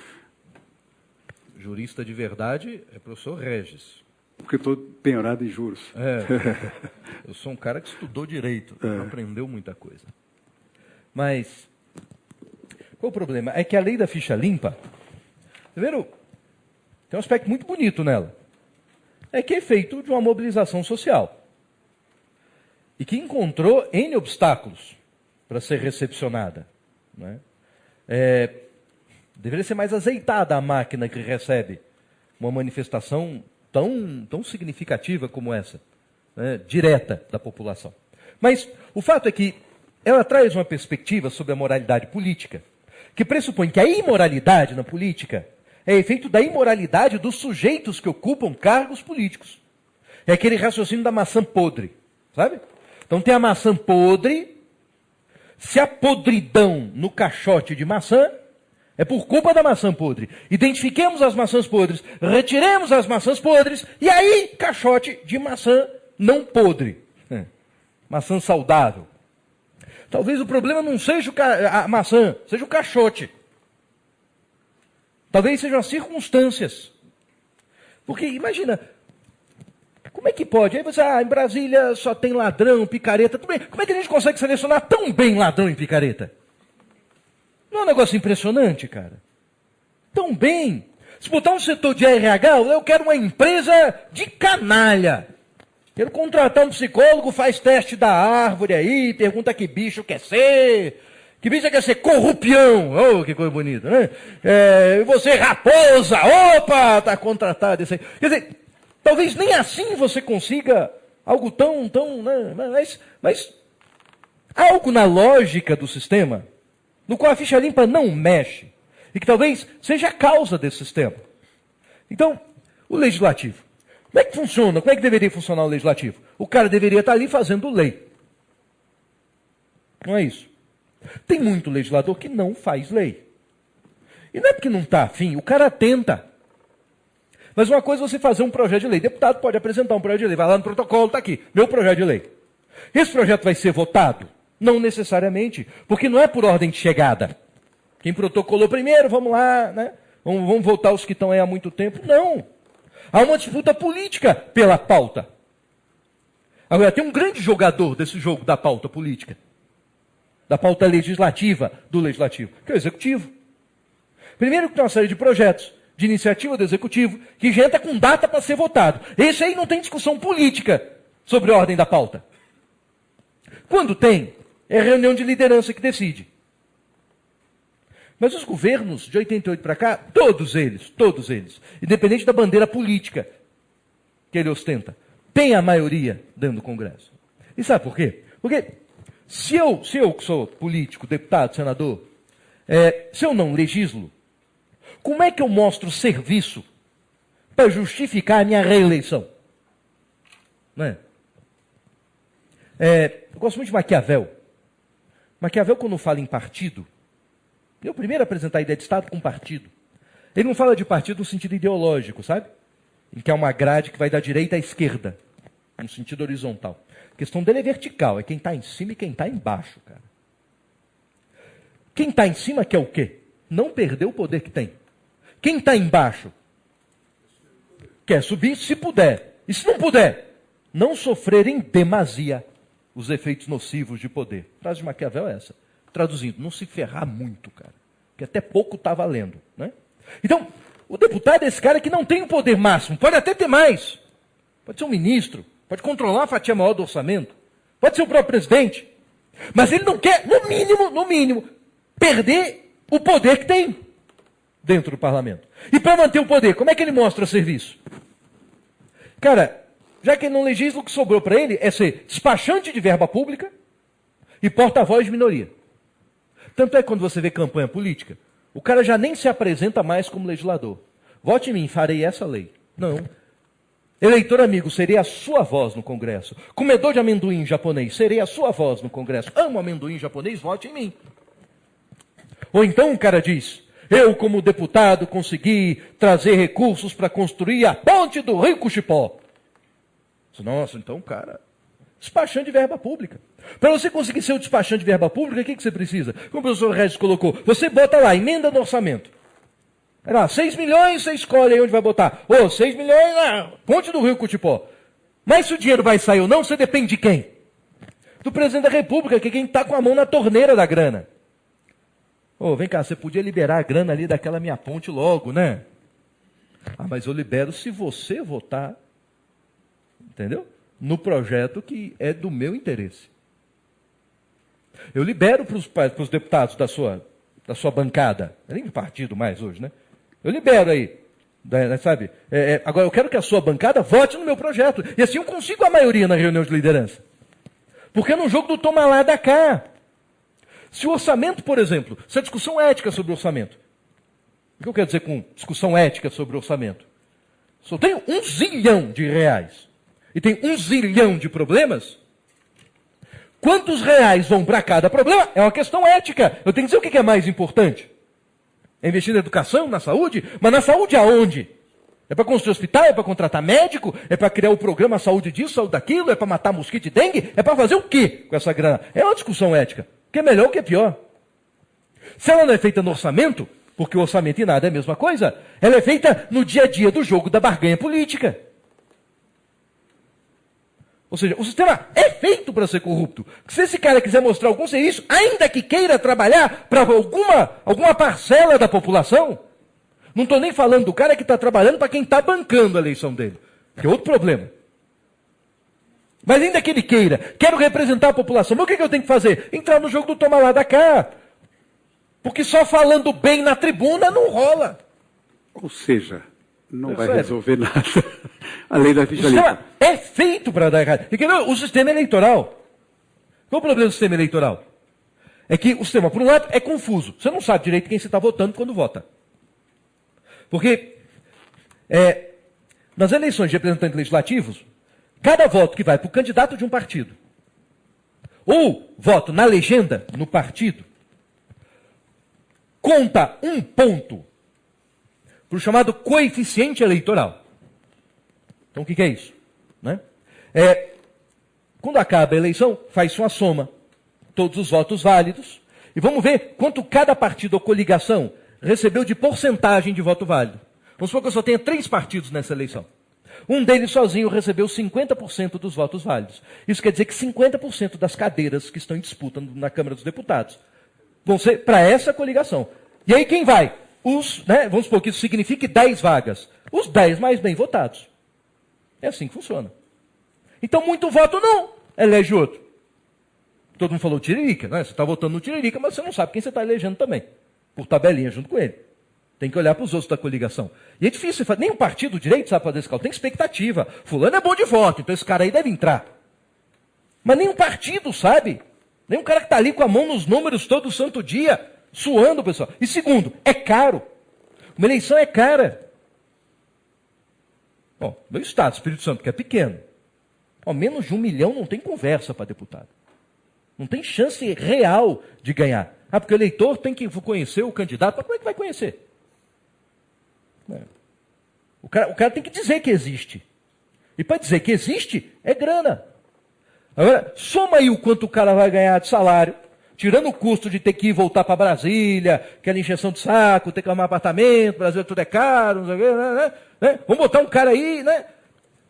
Speaker 3: jurista de verdade é professor Regis.
Speaker 2: Porque eu estou penhorado em juros.
Speaker 3: Eu sou um cara que estudou direito, aprendeu muita coisa. Mas, qual o problema? É que a lei da ficha limpa, primeiro, tem um aspecto muito bonito nela. É que é feito de uma mobilização social. E que encontrou N obstáculos para ser recepcionada. Né? Deveria ser mais azeitada a máquina que recebe uma manifestação tão significativa como essa, né? Direta da população. Mas o fato é que ela traz uma perspectiva sobre a moralidade política, que pressupõe que a imoralidade na política é efeito da imoralidade dos sujeitos que ocupam cargos políticos. É aquele raciocínio da maçã podre, sabe? Então tem a maçã podre, se a podridão no caixote de maçã, É por culpa da maçã podre. Identifiquemos as maçãs podres, retiremos as maçãs podres, e aí, caixote de maçã não podre. Maçã saudável. Talvez o problema não seja a maçã, seja o caixote. Talvez sejam as circunstâncias. Porque, imagina, como é que pode? Aí você, em Brasília só tem ladrão, picareta. Tudo bem. Como é que a gente consegue selecionar tão bem ladrão e picareta? Não é um negócio impressionante, cara? Tão bem. Se botar um setor de RH, eu quero uma empresa de canalha. Quero contratar um psicólogo, faz teste da árvore aí, pergunta que bicho quer ser. Que bicho quer ser? Corrupião. Oh, que coisa bonita, né? Você, raposa. Opa, tá contratado. Isso aí. Quer dizer, talvez nem assim você consiga algo tão, né? Mas algo na lógica do sistema, no qual a ficha limpa não mexe, e que talvez seja a causa desse sistema. Então, o legislativo. Como é que funciona? Como é que deveria funcionar o legislativo? O cara deveria estar ali fazendo lei. Não é isso? Tem muito legislador que não faz lei. E não é porque não está afim, o cara tenta. Mas uma coisa é você fazer um projeto de lei. Deputado pode apresentar um projeto de lei, vai lá no protocolo, está aqui, meu projeto de lei. Esse projeto vai ser votado? Não necessariamente, porque não é por ordem de chegada. Quem protocolou primeiro, vamos lá, né? Vamos votar os que estão aí há muito tempo. Não. Há uma disputa política pela pauta. Agora, tem um grande jogador desse jogo da pauta política, da pauta legislativa do legislativo, que é o executivo. Primeiro que tem uma série de projetos de iniciativa do executivo que já entra com data para ser votado. Esse aí não tem discussão política sobre a ordem da pauta. Quando tem, é reunião de liderança que decide. Mas os governos de 88 para cá, todos eles, independente da bandeira política que ele ostenta, tem a maioria dentro do Congresso. E sabe por quê? Porque se eu que sou político, deputado, senador, se eu não legislo, como é que eu mostro serviço para justificar a minha reeleição? Não é? Eu gosto muito de Maquiavel. Maquiavel, quando fala em partido, eu primeiro apresentar a ideia de Estado com partido. Ele não fala de partido no sentido ideológico, sabe? Em que é uma grade que vai da direita à esquerda, no sentido horizontal. A questão dele é vertical, é quem está em cima e quem está embaixo, cara. Quem está em cima quer o quê? Não perder o poder que tem. Quem está embaixo quer subir se puder. E se não puder, não sofrer em demasia os efeitos nocivos de poder. A frase de Maquiavel é essa. Traduzindo, não se ferrar muito, cara. Que até pouco está valendo, né? Então, o deputado é esse cara que não tem o poder máximo. Pode até ter mais. Pode ser um ministro. Pode controlar uma fatia maior do orçamento. Pode ser o próprio presidente. Mas ele não quer, no mínimo, perder o poder que tem dentro do parlamento. E para manter o poder, como é que ele mostra serviço? Cara, já que ele não legisla, o que sobrou para ele é ser despachante de verba pública e porta-voz de minoria. Tanto é que quando você vê campanha política, o cara já nem se apresenta mais como legislador. Vote em mim, farei essa lei. Não. Eleitor amigo, serei a sua voz no Congresso. Comedor de amendoim japonês, serei a sua voz no Congresso. Amo amendoim japonês, vote em mim. Ou então o cara diz, eu como deputado consegui trazer recursos para construir a ponte do Rio Cuxipó. Nossa, então cara, despachante de verba pública. Para você conseguir ser o despachante de verba pública, o que você precisa? Como o professor Regis colocou, você bota lá, emenda no orçamento. É lá, 6 milhões, você escolhe aí onde vai botar. 6 milhões, ponte do Rio Cuxipó. Mas se o dinheiro vai sair ou não, você depende de quem? Do presidente da República, que é quem está com a mão na torneira da grana. Vem cá, você podia liberar a grana ali daquela minha ponte logo, né? Mas eu libero se você votar, entendeu? No projeto que é do meu interesse. Eu libero para os deputados da sua bancada, nem de partido mais hoje, né? Eu libero aí, sabe? Agora eu quero que a sua bancada vote no meu projeto. E assim eu consigo a maioria na reunião de liderança. Porque é no jogo do toma lá da cá. Se o orçamento, por exemplo, se a discussão ética sobre o orçamento, o que eu quero dizer com discussão ética sobre o orçamento? Se eu tenho 1 zilhão de reais e tem 1 zilhão de problemas, quantos reais vão para cada problema? É uma questão ética. Eu tenho que dizer o que é mais importante. É investir na educação, na saúde? Mas na saúde aonde? É para construir hospital? É para contratar médico? É para criar o programa saúde disso, saúde daquilo? É para matar mosquito e dengue? É para fazer o quê com essa grana? É uma discussão ética. O que é melhor, o que é pior. Se ela não é feita no orçamento, porque o orçamento e nada é a mesma coisa, ela é feita no dia a dia do jogo da barganha política. Ou seja, o sistema é feito para ser corrupto. Se esse cara quiser mostrar algum serviço, ainda que queira trabalhar para alguma parcela da população, não estou nem falando do cara que está trabalhando para quem está bancando a eleição dele, que é outro problema. Mas ainda que ele queira, quero representar a população, mas o que eu tenho que fazer? Entrar no jogo do toma lá da cá. Porque só falando bem na tribuna não rola.
Speaker 2: Ou seja, não vai resolver nada. A lei da ficha limpa.
Speaker 3: O sistema é feito para dar errado. Porque o sistema eleitoral. Qual o problema do sistema eleitoral? É que o sistema, por um lado, é confuso. Você não sabe direito quem você está votando quando vota. Porque nas eleições de representantes legislativos, cada voto que vai para o candidato de um partido, ou voto na legenda, no partido, conta um ponto para o chamado coeficiente eleitoral. Então, o que é isso? Né? Quando acaba a eleição, faz-se uma soma, todos os votos válidos, e vamos ver quanto cada partido ou coligação recebeu de porcentagem de voto válido. Vamos supor que eu só tenha 3 partidos nessa eleição. Um deles sozinho recebeu 50% dos votos válidos. Isso quer dizer que 50% das cadeiras que estão em disputa na Câmara dos Deputados vão ser para essa coligação. E aí quem vai? Vamos supor que isso signifique 10 vagas. Os 10 mais bem votados. É assim que funciona. Então, muito voto não elege outro. Todo mundo falou Tiririca, né? Você está votando no Tiririca, mas você não sabe quem você está elegendo também. Por tabelinha junto com ele. Tem que olhar para os outros da coligação. E é difícil, nem um partido direito sabe fazer esse cálculo. Tem expectativa. Fulano é bom de voto, então esse cara aí deve entrar. Mas nenhum partido sabe. Nem um cara que está ali com a mão nos números todo santo dia, suando, pessoal. E segundo, é caro. Uma eleição é cara. Bom, meu estado, Espírito Santo, que é pequeno, ao menos de 1 milhão não tem conversa para deputado. Não tem chance real de ganhar. Porque o eleitor tem que conhecer o candidato. Mas como é que vai conhecer? O cara tem que dizer que existe. E para dizer que existe, é grana. Agora, soma aí o quanto o cara vai ganhar de salário, tirando o custo de ter que ir voltar para Brasília, aquela encheção de saco, ter que arrumar apartamento, Brasília tudo é caro, não sei o quê, né? Vamos botar um cara aí, né?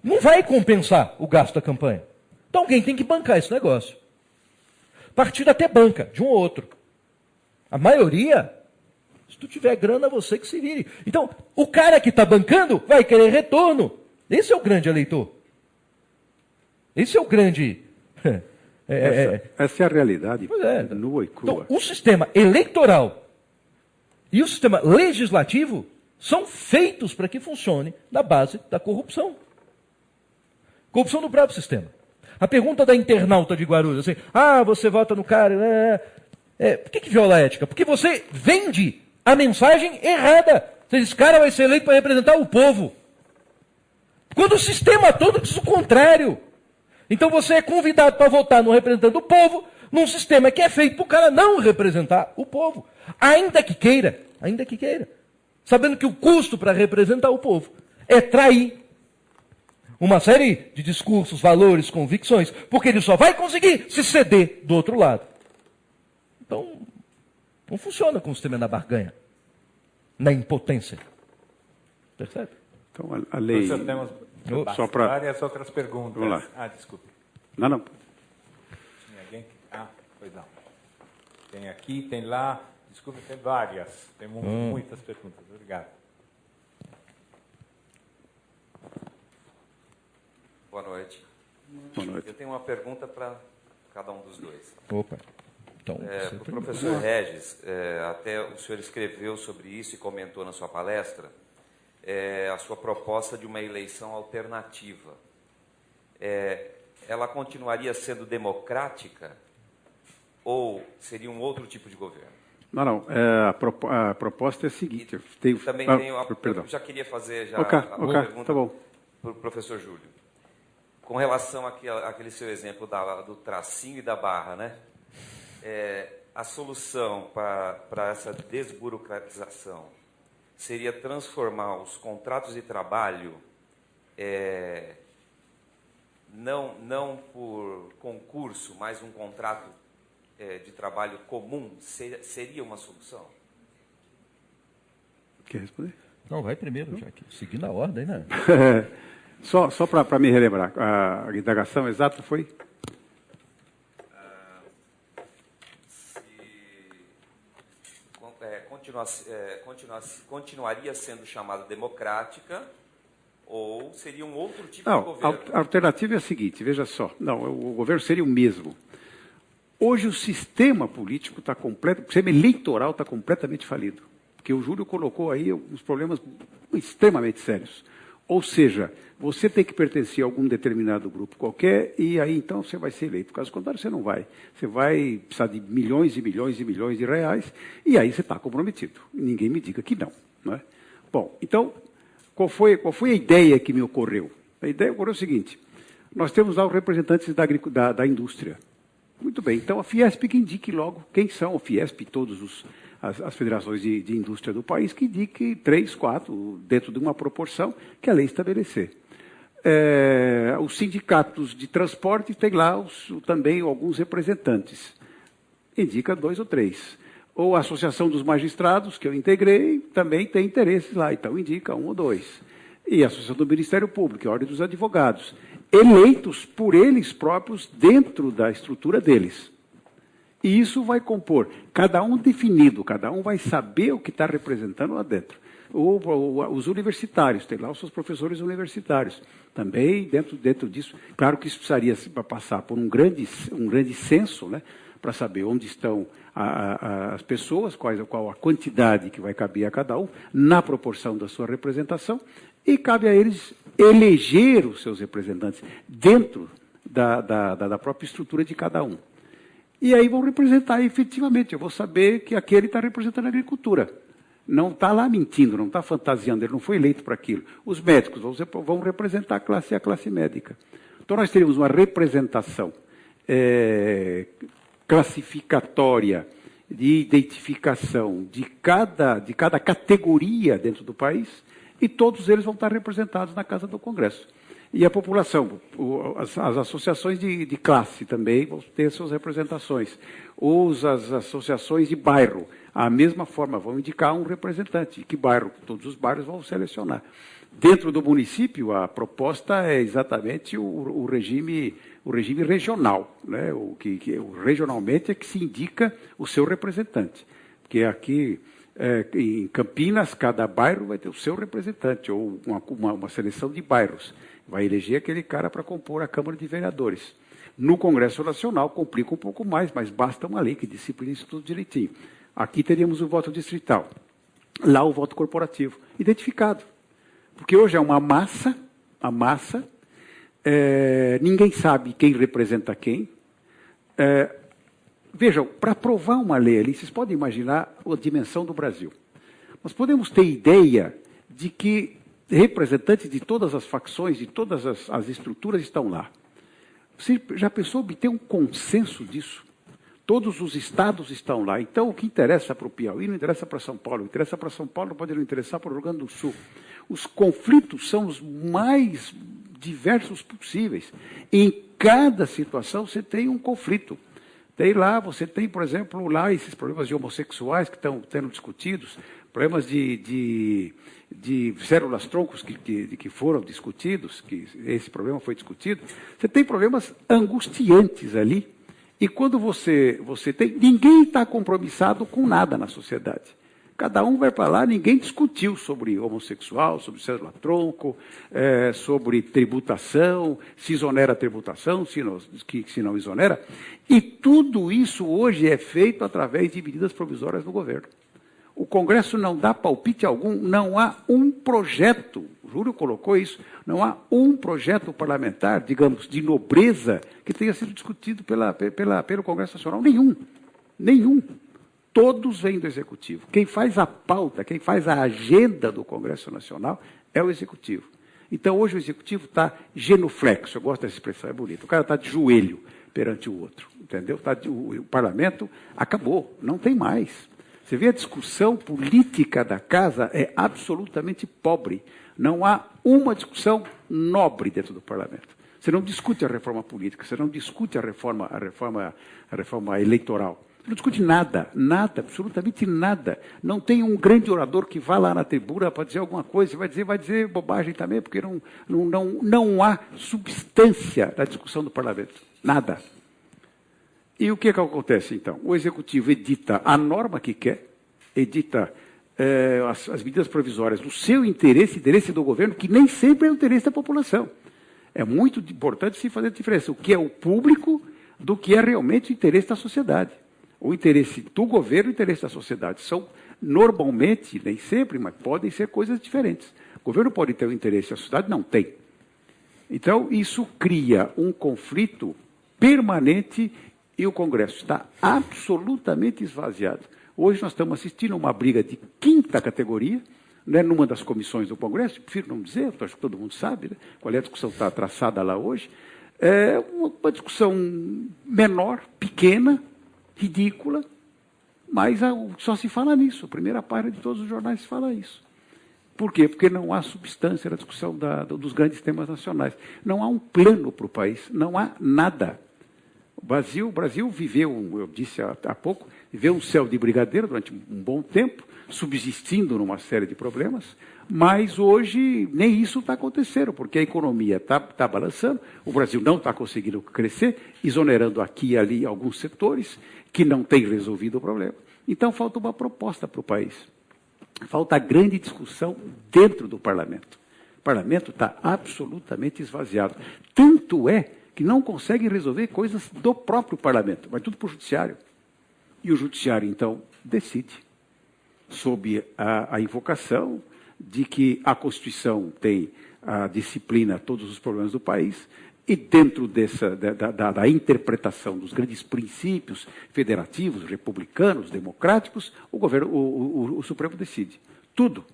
Speaker 3: Não vai compensar o gasto da campanha. Então alguém tem que bancar esse negócio. Partido até banca, de um ou outro. A maioria, se tu tiver grana, você que se vire. Então, o cara que está bancando vai querer retorno. Esse é o grande eleitor. Esse é o grande...
Speaker 2: Essa é a realidade nua e crua.
Speaker 3: Então, o sistema eleitoral e o sistema legislativo são feitos para que funcione na base da corrupção. Corrupção no próprio sistema. A pergunta da internauta de Guarulhos, assim, você vota no cara... por que viola a ética? Porque você vende a mensagem errada. Esse cara vai ser eleito para representar o povo. Quando o sistema todo diz o contrário. Então você é convidado para votar no representante do povo, num sistema que é feito para o cara não representar o povo. Ainda que queira. Sabendo que o custo para representar o povo é trair uma série de discursos, valores, convicções, porque ele só vai conseguir se ceder do outro lado. Então, não funciona com o sistema da barganha, na impotência. Percebe?
Speaker 2: Então, a lei...
Speaker 1: Só para várias outras perguntas.
Speaker 2: Vamos lá.
Speaker 1: Desculpe.
Speaker 2: Não.
Speaker 1: Tinha alguém que... pois não. Tem aqui, tem lá. Desculpe, tem várias. Tem muitas perguntas. Obrigado.
Speaker 7: Boa noite.
Speaker 2: Boa noite.
Speaker 7: Eu tenho uma pergunta para cada um dos dois.
Speaker 3: Opa. Então,
Speaker 7: para o professor Regis, até o senhor escreveu sobre isso e comentou na sua palestra, a sua proposta de uma eleição alternativa. Ela continuaria sendo democrática ou seria um outro tipo de governo?
Speaker 2: Não. A proposta é a seguinte.
Speaker 7: Eu já queria fazer a pergunta
Speaker 2: tá bom.
Speaker 7: para o professor Júlio. Com relação àquele seu exemplo do tracinho e da barra, né? a solução para essa desburocratização seria transformar os contratos de trabalho não por concurso, mas um contrato de trabalho comum, seria uma solução?
Speaker 2: Quer responder?
Speaker 3: Não, vai primeiro, Jack. Seguindo a ordem, né?
Speaker 2: Só para me relembrar, a indagação exata foi?
Speaker 7: Continuaria sendo chamada democrática ou seria um outro tipo
Speaker 2: Não,
Speaker 7: de governo?
Speaker 2: A alternativa é a seguinte, veja só. Não, o governo seria o mesmo. Hoje o sistema político está completo, o sistema eleitoral está completamente falido. Porque o Júlio colocou aí uns problemas extremamente sérios. Ou seja, você tem que pertencer a algum determinado grupo qualquer e aí então você vai ser eleito. Caso contrário, você não vai. Você vai precisar de milhões e milhões e milhões de reais e aí você está comprometido. Ninguém me diga que não. Não é? Bom, então, qual foi a ideia que me ocorreu? A ideia ocorreu o seguinte, nós temos lá os representantes da indústria. Muito bem, então a Fiesp que indique logo quem são a Fiesp e todas as federações de indústria do país, que indique 3, 4, dentro de uma proporção que a lei estabelecer. Os sindicatos de transporte têm lá também alguns representantes. Indica 2 ou 3. Ou a Associação dos Magistrados, que eu integrei, também tem interesses lá, então indica 1 ou 2. E a Associação do Ministério Público, a Ordem dos Advogados, eleitos por eles próprios dentro da estrutura deles. E isso vai compor, cada um definido, cada um vai saber o que está representando lá dentro. Os universitários, tem lá os seus professores universitários, também dentro disso. Claro que isso precisaria passar por um grande censo, né, para saber onde estão as pessoas, qual a quantidade que vai caber a cada um, na proporção da sua representação, e cabe a eles eleger os seus representantes dentro da própria estrutura de cada um. E aí vão representar efetivamente, eu vou saber que aquele está representando a agricultura. Não está lá mentindo, não está fantasiando, ele não foi eleito para aquilo. Os médicos vão representar a classe médica. Então nós teríamos uma representação classificatória, de identificação de cada categoria dentro do país, e todos eles vão estar representados na Casa do Congresso. E a população, as associações de classe também vão ter suas representações. As associações de bairro, a mesma forma, vão indicar um representante. Que bairro? Todos os bairros vão selecionar. Dentro do município, a proposta é exatamente o regime regional, né? Regionalmente é que se indica o seu representante. Porque aqui, em Campinas, cada bairro vai ter o seu representante, ou uma seleção de bairros. Vai eleger aquele cara para compor a Câmara de Vereadores. No Congresso Nacional complica um pouco mais, mas basta uma lei que disciplina isso tudo direitinho. Aqui teríamos o voto distrital. Lá o voto corporativo, identificado. Porque hoje é uma massa, ninguém sabe quem representa quem. Vejam, para aprovar uma lei ali, vocês podem imaginar a dimensão do Brasil. Nós podemos ter ideia de que representantes de todas as facções, de todas as estruturas estão lá. Você já pensou obter um consenso disso? Todos os estados estão lá. Então, o que interessa para o Piauí não interessa para São Paulo. O que interessa para São Paulo pode não interessar para o Rio Grande do Sul. Os conflitos são os mais diversos possíveis. Em cada situação você tem um conflito. Você tem, por exemplo, lá esses problemas de homossexuais que estão sendo discutidos, problemas de células troncos que foram discutidos, que esse problema foi discutido. Você tem problemas angustiantes ali. E quando você tem... Ninguém está compromissado com nada na sociedade. Cada um vai para lá, ninguém discutiu sobre homossexual, sobre célula-tronco, sobre tributação, se exonera a tributação, se não exonera. E tudo isso hoje é feito através de medidas provisórias do governo. O Congresso não dá palpite algum, não há um projeto, o Júlio colocou isso, não há um projeto parlamentar, digamos, de nobreza, que tenha sido discutido pelo Congresso Nacional. Nenhum. Todos vêm do Executivo. Quem faz a pauta, quem faz a agenda do Congresso Nacional é o Executivo. Então, hoje o Executivo está genuflexo, eu gosto dessa expressão, é bonito. O cara está de joelho, perante o outro, entendeu? O parlamento acabou, não tem mais. Você vê a discussão política da casa é absolutamente pobre. Não há uma discussão nobre dentro do parlamento. Você não discute a reforma política, você não discute a reforma eleitoral. Você não discute nada, absolutamente nada. Não tem um grande orador que vá lá na tribuna para dizer alguma coisa, vai dizer bobagem também, porque não há substância da discussão do parlamento. Nada. E o que acontece, então? O Executivo edita a norma que quer, edita as medidas provisórias do seu interesse do governo, que nem sempre é o interesse da população. É muito importante se fazer a diferença. O que é o público do que é realmente o interesse da sociedade. O interesse do governo e o interesse da sociedade são, normalmente, nem sempre, mas podem ser coisas diferentes. O governo pode ter um interesse, a sociedade não tem. Então, isso cria um conflito permanente e o Congresso está absolutamente esvaziado. Hoje nós estamos assistindo a uma briga de quinta categoria, né, numa das comissões do Congresso, prefiro não dizer, acho que todo mundo sabe, né, qual é a discussão que está traçada lá hoje. É uma discussão menor, pequena, ridícula, mas só se fala nisso. A primeira página de todos os jornais fala isso. Por quê? Porque não há substância na discussão dos grandes temas nacionais. Não há um plano para o país, não há nada. O Brasil viveu, eu disse há pouco, viveu um céu de brigadeiro durante um bom tempo, subsistindo numa série de problemas, mas hoje nem isso está acontecendo, porque a economia está balançando, o Brasil não está conseguindo crescer, exonerando aqui e ali alguns setores que não têm resolvido o problema. Então falta uma proposta para o país. Falta grande discussão dentro do parlamento. O parlamento está absolutamente esvaziado. Tanto é que não consegue resolver coisas do próprio parlamento, vai tudo para o judiciário. E o judiciário, então, decide, sob a invocação de que a Constituição tem a disciplina a todos os problemas do país, e dentro da interpretação dos grandes princípios federativos, republicanos, democráticos, o Supremo decide. Tudo.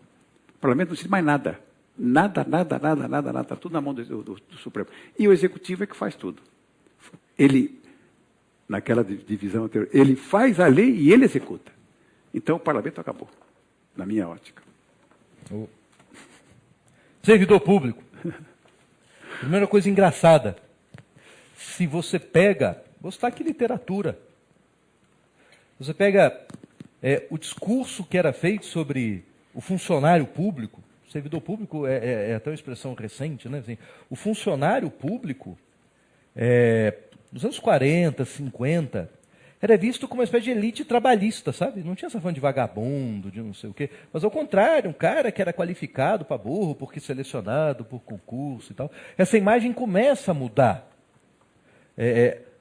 Speaker 2: O parlamento não decide mais nada. Nada. Está tudo na mão do Supremo. E o Executivo é que faz tudo. Ele, naquela divisão anterior, ele faz a lei e ele executa. Então o parlamento acabou, na minha ótica.
Speaker 3: Servidor público. Primeira coisa engraçada. Se você pega, vou citar aqui literatura. Você pega o discurso que era feito sobre o funcionário público. Servidor público é até uma expressão recente, né? Assim, o funcionário público, nos anos 40, 50, era visto como uma espécie de elite trabalhista, sabe? Não tinha essa fama de vagabundo, de não sei o quê. Mas, ao contrário, um cara que era qualificado para burro, porque selecionado por concurso e tal. Essa imagem começa a mudar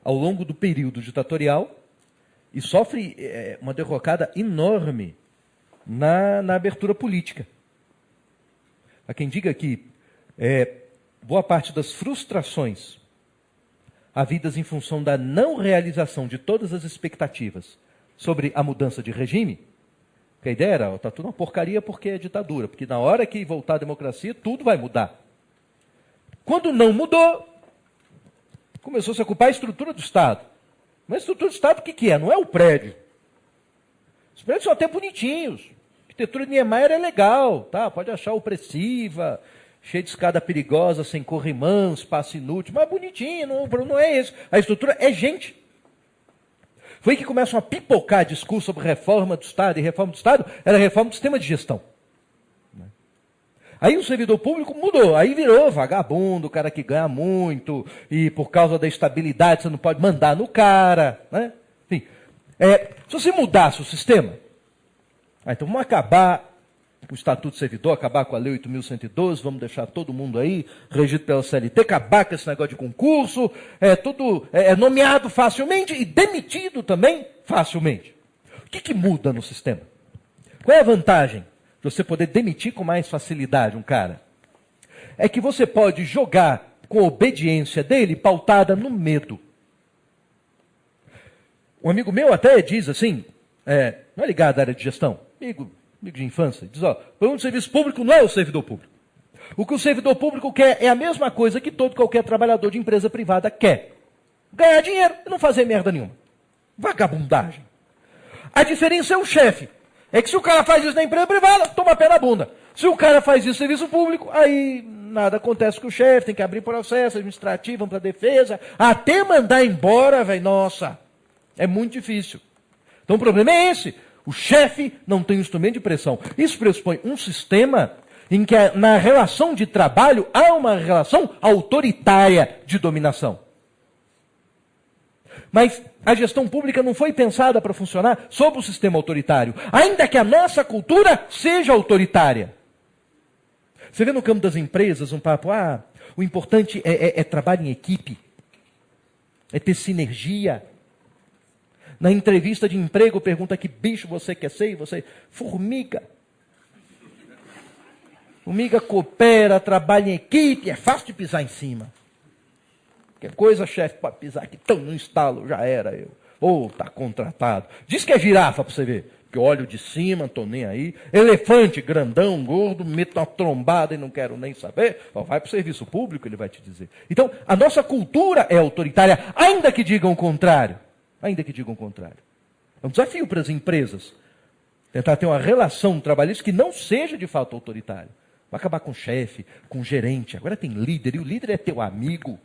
Speaker 3: ao longo do período ditatorial e sofre uma derrocada enorme na abertura política. Há quem diga que boa parte das frustrações havidas em função da não realização de todas as expectativas sobre a mudança de regime, que a ideia era, está tudo uma porcaria porque é ditadura, porque na hora que voltar a democracia, tudo vai mudar. Quando não mudou, começou-se a ocupar a estrutura do Estado. Mas a estrutura do Estado o que é? Não é o prédio. Os prédios são até bonitinhos. A arquitetura de Niemeyer é legal, tá? Pode achar opressiva, cheio de escada perigosa, sem corrimão, espaço inútil, mas bonitinho, não é isso. A estrutura é gente. Foi aí que começam a pipocar discurso sobre reforma do Estado, e reforma do Estado era reforma do sistema de gestão. Aí o servidor público mudou, aí virou vagabundo, o cara que ganha muito, e por causa da estabilidade você não pode mandar no cara. Né? Enfim, se você mudasse o sistema, então vamos acabar o Estatuto do Servidor, acabar com a Lei 8.112, vamos deixar todo mundo aí, regido pela CLT, acabar com esse negócio de concurso, tudo nomeado facilmente e demitido também facilmente. O que muda no sistema? Qual é a vantagem de você poder demitir com mais facilidade um cara? É que você pode jogar com a obediência dele pautada no medo. Um amigo meu até diz assim, não é ligado à área de gestão, amigo de infância, diz, o problema do serviço público não é o servidor público. O que o servidor público quer é a mesma coisa que todo qualquer trabalhador de empresa privada quer. ganhar dinheiro e não fazer merda nenhuma. Vagabundagem. A diferença é o chefe. É que se o cara faz isso na empresa privada, toma pé na bunda. Se o cara faz isso no serviço público, aí nada acontece com o chefe, tem que abrir processo administrativo, vamos para a defesa, até mandar embora, velho, nossa, é muito difícil. Então o problema é esse. O chefe não tem instrumento de pressão. Isso pressupõe um sistema em que na relação de trabalho há uma relação autoritária de dominação. Mas a gestão pública não foi pensada para funcionar sob o sistema autoritário, ainda que a nossa cultura seja autoritária. Você vê no campo das empresas um papo, o importante é trabalho em equipe, é ter sinergia. Na entrevista de emprego pergunta que bicho você quer ser, e você, formiga. Formiga coopera, trabalha em equipe, é fácil de pisar em cima. Qualquer coisa, chefe, pode pisar aqui, no instalo, já era eu. Tá contratado. Diz que é girafa para você ver. Que olho de cima, não estou nem aí. Elefante, grandão, gordo, meto uma trombada e não quero nem saber. Vai para o serviço público, ele vai te dizer. Então, a nossa cultura é autoritária, ainda que digam o contrário. Ainda que digam o contrário. É um desafio para as empresas tentar ter uma relação trabalhista que não seja de fato autoritária. Vai acabar com o chefe, com o gerente. Agora tem líder, e o líder é teu amigo.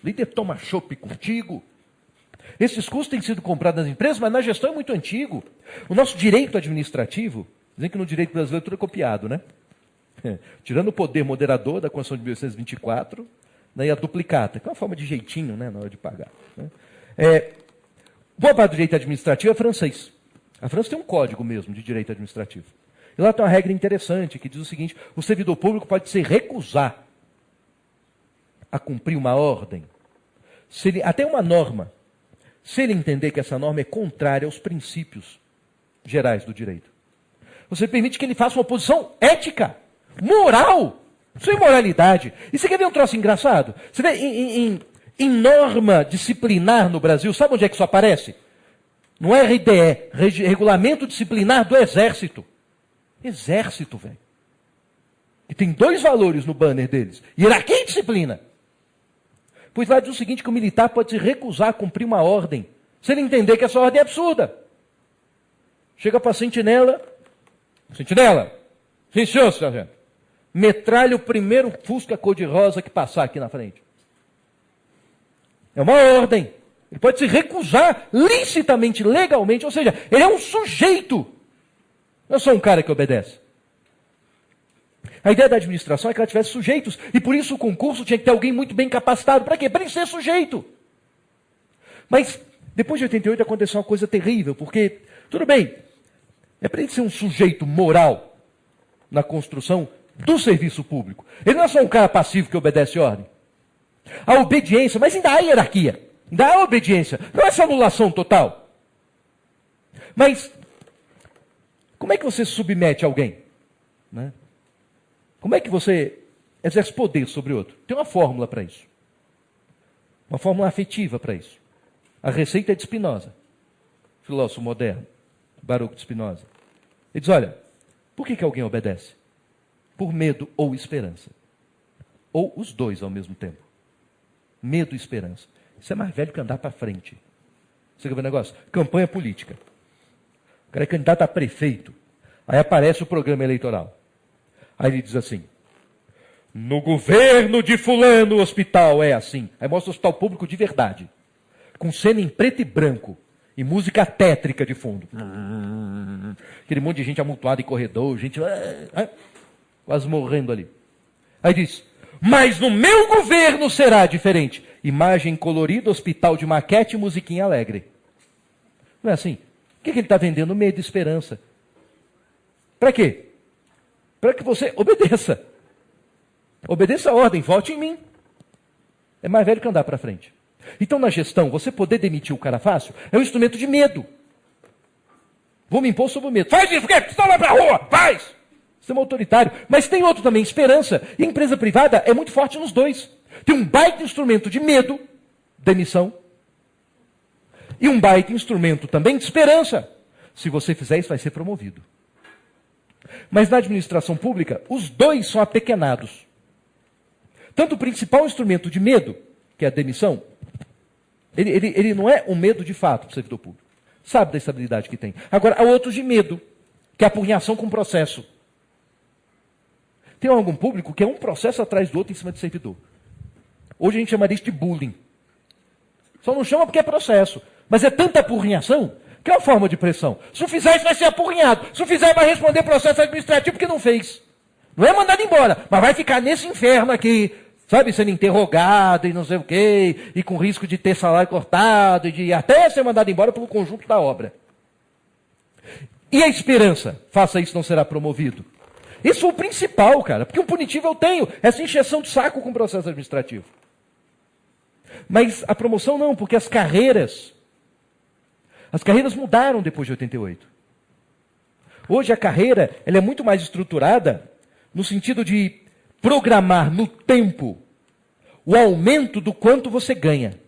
Speaker 3: O líder toma chopp contigo. Esse discurso tem sido comprado nas empresas, mas na gestão é muito antigo. O nosso direito administrativo, dizem que no direito brasileiro tudo é copiado, né? Tirando o poder moderador da Constituição de 1824, né, e a duplicata, que é uma forma de jeitinho, né, na hora de pagar. Né? Boa parte do direito administrativo é francês. A França tem um código mesmo de direito administrativo. E lá tem uma regra interessante que diz o seguinte: o servidor público pode se recusar a cumprir uma ordem, até uma norma, se ele entender que essa norma é contrária aos princípios gerais do direito. Você permite que ele faça uma oposição ética, moral, sem moralidade. E você quer ver um troço engraçado? Você vê em norma disciplinar no Brasil, sabe onde é que isso aparece? No RDE, Regulamento Disciplinar do Exército. Exército, velho. E tem 2 valores no banner deles: hierarquia e disciplina. Pois lá diz o seguinte, que o militar pode se recusar a cumprir uma ordem, se ele entender que essa ordem é absurda. Chega para a sentinela, sim senhor, sargento, metralha o primeiro Fusca cor-de-rosa que passar aqui na frente. É uma ordem. Ele pode se recusar licitamente, legalmente, ou seja, ele é um sujeito. Não é só um cara que obedece. A ideia da administração é que ela tivesse sujeitos, e por isso o concurso tinha que ter alguém muito bem capacitado. Para quê? Para ele ser sujeito. Mas, depois de 88, aconteceu uma coisa terrível, porque, tudo bem, é para ele ser um sujeito moral na construção do serviço público. Ele não é só um cara passivo que obedece ordem. A obediência, mas ainda há hierarquia, ainda há obediência, não é essa anulação total. Mas, como é que você submete alguém? Né? Como é que você exerce poder sobre outro? Tem uma fórmula para isso. Uma fórmula afetiva para isso. A receita é de Spinoza, filósofo moderno, Baruch de Spinoza. Ele diz, olha, por que alguém obedece? Por medo ou esperança. Ou os dois ao mesmo tempo. Medo e esperança. Isso é mais velho que andar para frente. Você quer ver o negócio? Campanha política. O cara é candidato a prefeito. Aí aparece o programa eleitoral. Aí ele diz assim, no governo de fulano o hospital é assim. Aí mostra o hospital público de verdade. Com cena em preto e branco. E música tétrica de fundo. Aquele monte de gente amontoada em corredor, gente quase morrendo ali. Aí diz, mas no meu governo será diferente. Imagem colorida, hospital de maquete e musiquinha alegre. Não é assim? O que ele está vendendo? Medo e esperança. Para quê? Para que você obedeça. Obedeça a ordem, vote em mim. É mais velho que andar para frente. Então, na gestão, você poder demitir o cara fácil é um instrumento de medo. Vou me impor sobre o medo. Faz isso, porque você está lá para a rua, faz! Sistema autoritário. Mas tem outro também, esperança. E a empresa privada é muito forte nos dois. Tem um baita instrumento de medo, demissão, e um baita instrumento também de esperança. Se você fizer isso, vai ser promovido. Mas na administração pública, os dois são apequenados. Tanto o principal instrumento de medo, que é a demissão, Ele não é um medo de fato para o servidor público. Sabe da estabilidade que tem. Agora, há outros de medo, que é a apurrinhação com o processo. Tem um órgão público que é um processo atrás do outro em cima de servidor. Hoje a gente chamaria isso de bullying. Só não chama porque é processo. Mas é tanta apurrinhação que é uma forma de pressão. Se não fizer isso, vai ser apurrinhado. Se não fizer, vai responder processo administrativo porque não fez. Não é mandado embora, mas vai ficar nesse inferno aqui, sabe, sendo interrogado e não sei o quê, e com risco de ter salário cortado, e de até ser mandado embora pelo conjunto da obra. E a esperança? Faça isso, não será promovido. Isso é o principal, cara, porque o punitivo eu tenho, essa encheção de saco com o processo administrativo. Mas a promoção não, porque as carreiras mudaram depois de 88. Hoje a carreira ela é muito mais estruturada no sentido de programar no tempo o aumento do quanto você ganha.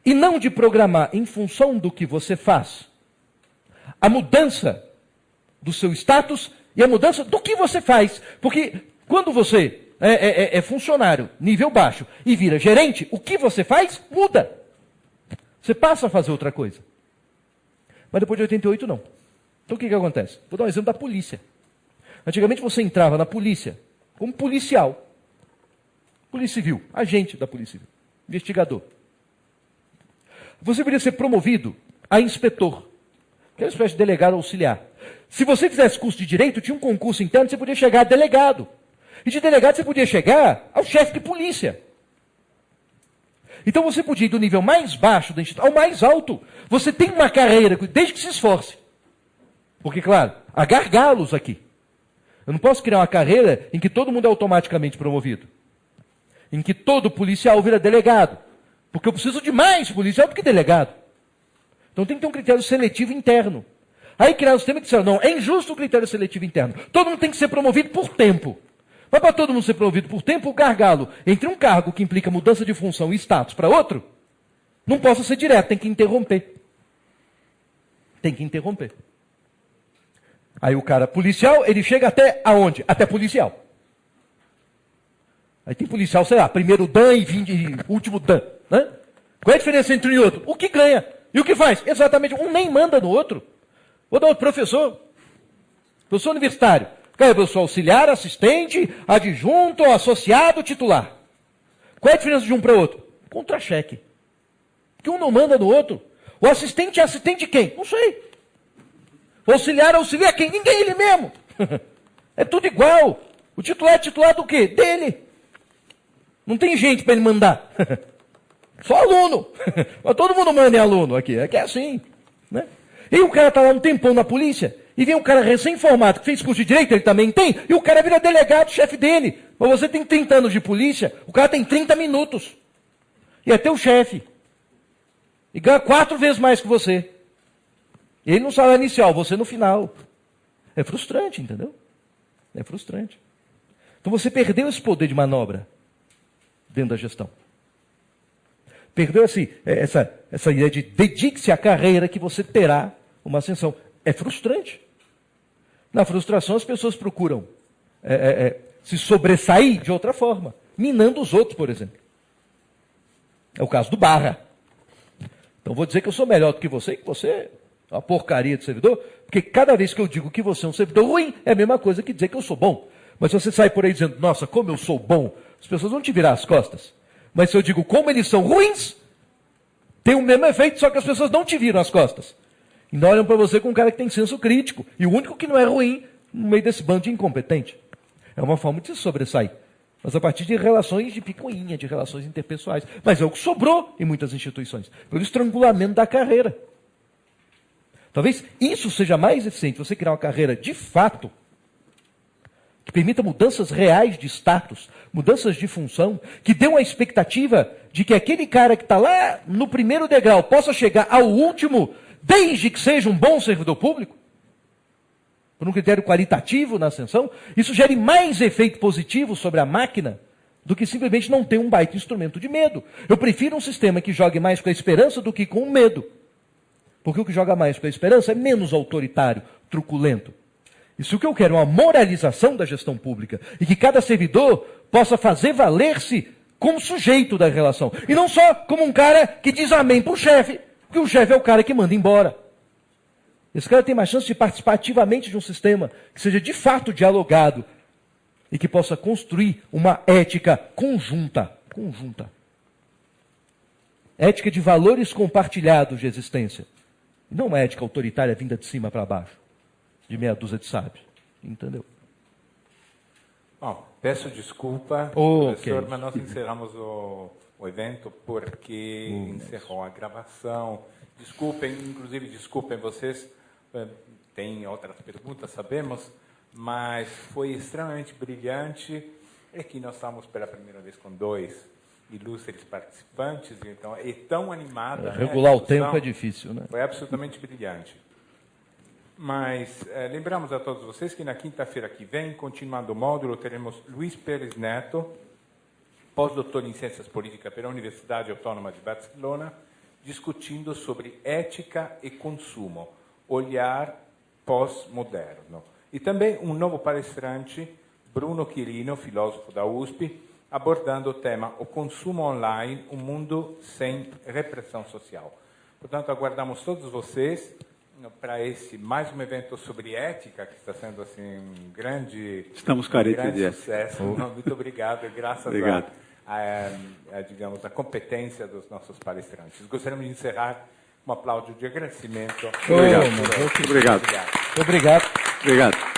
Speaker 3: E não de programar em função do que você faz. A mudança do seu status e a mudança do que você faz. Porque quando você é funcionário, nível baixo, e vira gerente, o que você faz muda. Você passa a fazer outra coisa. Mas depois de 88, não. Então o que acontece? Vou dar um exemplo da polícia. Antigamente você entrava na polícia como policial. Polícia Civil, agente da Polícia Civil, investigador. Você poderia ser promovido a inspetor, que é uma espécie de delegado auxiliar. Se você fizesse curso de direito, tinha um concurso interno, você podia chegar a delegado. E de delegado você podia chegar ao chefe de polícia. Então você podia ir do nível mais baixo da instituição ao mais alto. Você tem uma carreira, desde que se esforce. Porque, claro, há gargalos aqui. Eu não posso criar uma carreira em que todo mundo é automaticamente promovido. Em que todo policial vira delegado. Porque eu preciso de mais policial do que delegado. Então tem que ter um critério seletivo interno. Aí criaram um sistema que disseram, não, é injusto o critério seletivo interno. Todo mundo tem que ser promovido por tempo. Mas para todo mundo ser promovido por tempo, o gargalo entre um cargo que implica mudança de função e status para outro, não possa ser direto, tem que interromper. Tem que interromper. Aí o cara policial, ele chega até aonde? Até policial. Aí tem policial, sei lá, primeiro dan e último dan. Né? Qual é a diferença entre um e outro? O que ganha e o que faz? Exatamente, um nem manda no outro. Vou dar outro professor universitário. Qual é o professor auxiliar, assistente, adjunto, associado, titular? Qual é a diferença de um para o outro? Contra-cheque. Porque um não manda no outro. O assistente é assistente de quem? Não sei. O auxiliar é auxiliar quem? Ninguém, ele mesmo. É tudo igual. O titular é titular do quê? Dele. Não tem gente para ele mandar. Só aluno. Mas todo mundo manda em aluno aqui. É que é assim. Né? E o cara está lá um tempão na polícia, e vem um cara recém-formado, que fez curso de direito, ele também tem, e o cara vira delegado, chefe dele. Mas você tem 30 anos de polícia, o cara tem 30 minutos. E é teu chefe. E ganha 4 vezes mais que você. Ele no salário inicial, você no final. É frustrante, entendeu? É frustrante. Então você perdeu esse poder de manobra dentro da gestão. Perdeu essa ideia de dedique-se à carreira que você terá uma ascensão. É frustrante. Na frustração as pessoas procuram se sobressair de outra forma, minando os outros, por exemplo. É o caso do Barra. Então vou dizer que eu sou melhor do que você é uma porcaria de servidor, porque cada vez que eu digo que você é um servidor ruim, é a mesma coisa que dizer que eu sou bom. Mas se você sai por aí dizendo, nossa, como eu sou bom, as pessoas vão te virar as costas. Mas se eu digo como eles são ruins, tem o mesmo efeito, só que as pessoas não te viram as costas. Ainda olham para você com um cara que tem senso crítico. E o único que não é ruim no meio desse bando de incompetente. É uma forma de se sobressair. Mas a partir de relações de picuinha, de relações interpessoais. Mas é o que sobrou em muitas instituições. Pelo estrangulamento da carreira. Talvez isso seja mais eficiente, você criar uma carreira de fato, que permita mudanças reais de status, mudanças de função, que dê uma expectativa de que aquele cara que está lá no primeiro degrau possa chegar ao último, desde que seja um bom servidor público, por um critério qualitativo na ascensão, isso gere mais efeito positivo sobre a máquina do que simplesmente não ter um baita instrumento de medo. Eu prefiro um sistema que jogue mais com a esperança do que com o medo. Porque o que joga mais com a esperança é menos autoritário, truculento. E se o que eu quero é uma moralização da gestão pública e que cada servidor possa fazer valer-se como sujeito da relação. E não só como um cara que diz amém para o chefe, porque o chefe é o cara que manda embora. Esse cara tem mais chance de participar ativamente de um sistema que seja de fato dialogado e que possa construir uma ética conjunta. Ética de valores compartilhados de existência. Não uma ética autoritária vinda de cima para baixo, de meia dúzia de sábios. Entendeu?
Speaker 1: Bom, peço desculpa, professor, mas nós encerramos o evento porque encerrou a gravação. Desculpem vocês, tem outras perguntas, sabemos, mas foi extremamente brilhante. É que nós estamos pela primeira vez com 2 ilustres participantes, então é tão animada.
Speaker 3: Regular o tempo é difícil, né?
Speaker 1: Foi absolutamente brilhante. Mas lembramos a todos vocês que na quinta-feira que vem, continuando o módulo, teremos Luiz Pérez Neto, pós-doutor em Ciências Políticas pela Universidade Autônoma de Barcelona, discutindo sobre ética e consumo, olhar pós-moderno. E também um novo palestrante, Bruno Quirino, filósofo da USP, abordando o tema O Consumo Online, um mundo sem repressão social. Portanto, aguardamos todos vocês para esse mais um evento sobre ética, que está sendo assim um grande sucesso. Muito obrigado, graças digamos, a competência dos nossos palestrantes. Gostaríamos de encerrar um aplauso de agradecimento.
Speaker 2: Obrigado.
Speaker 3: Obrigado.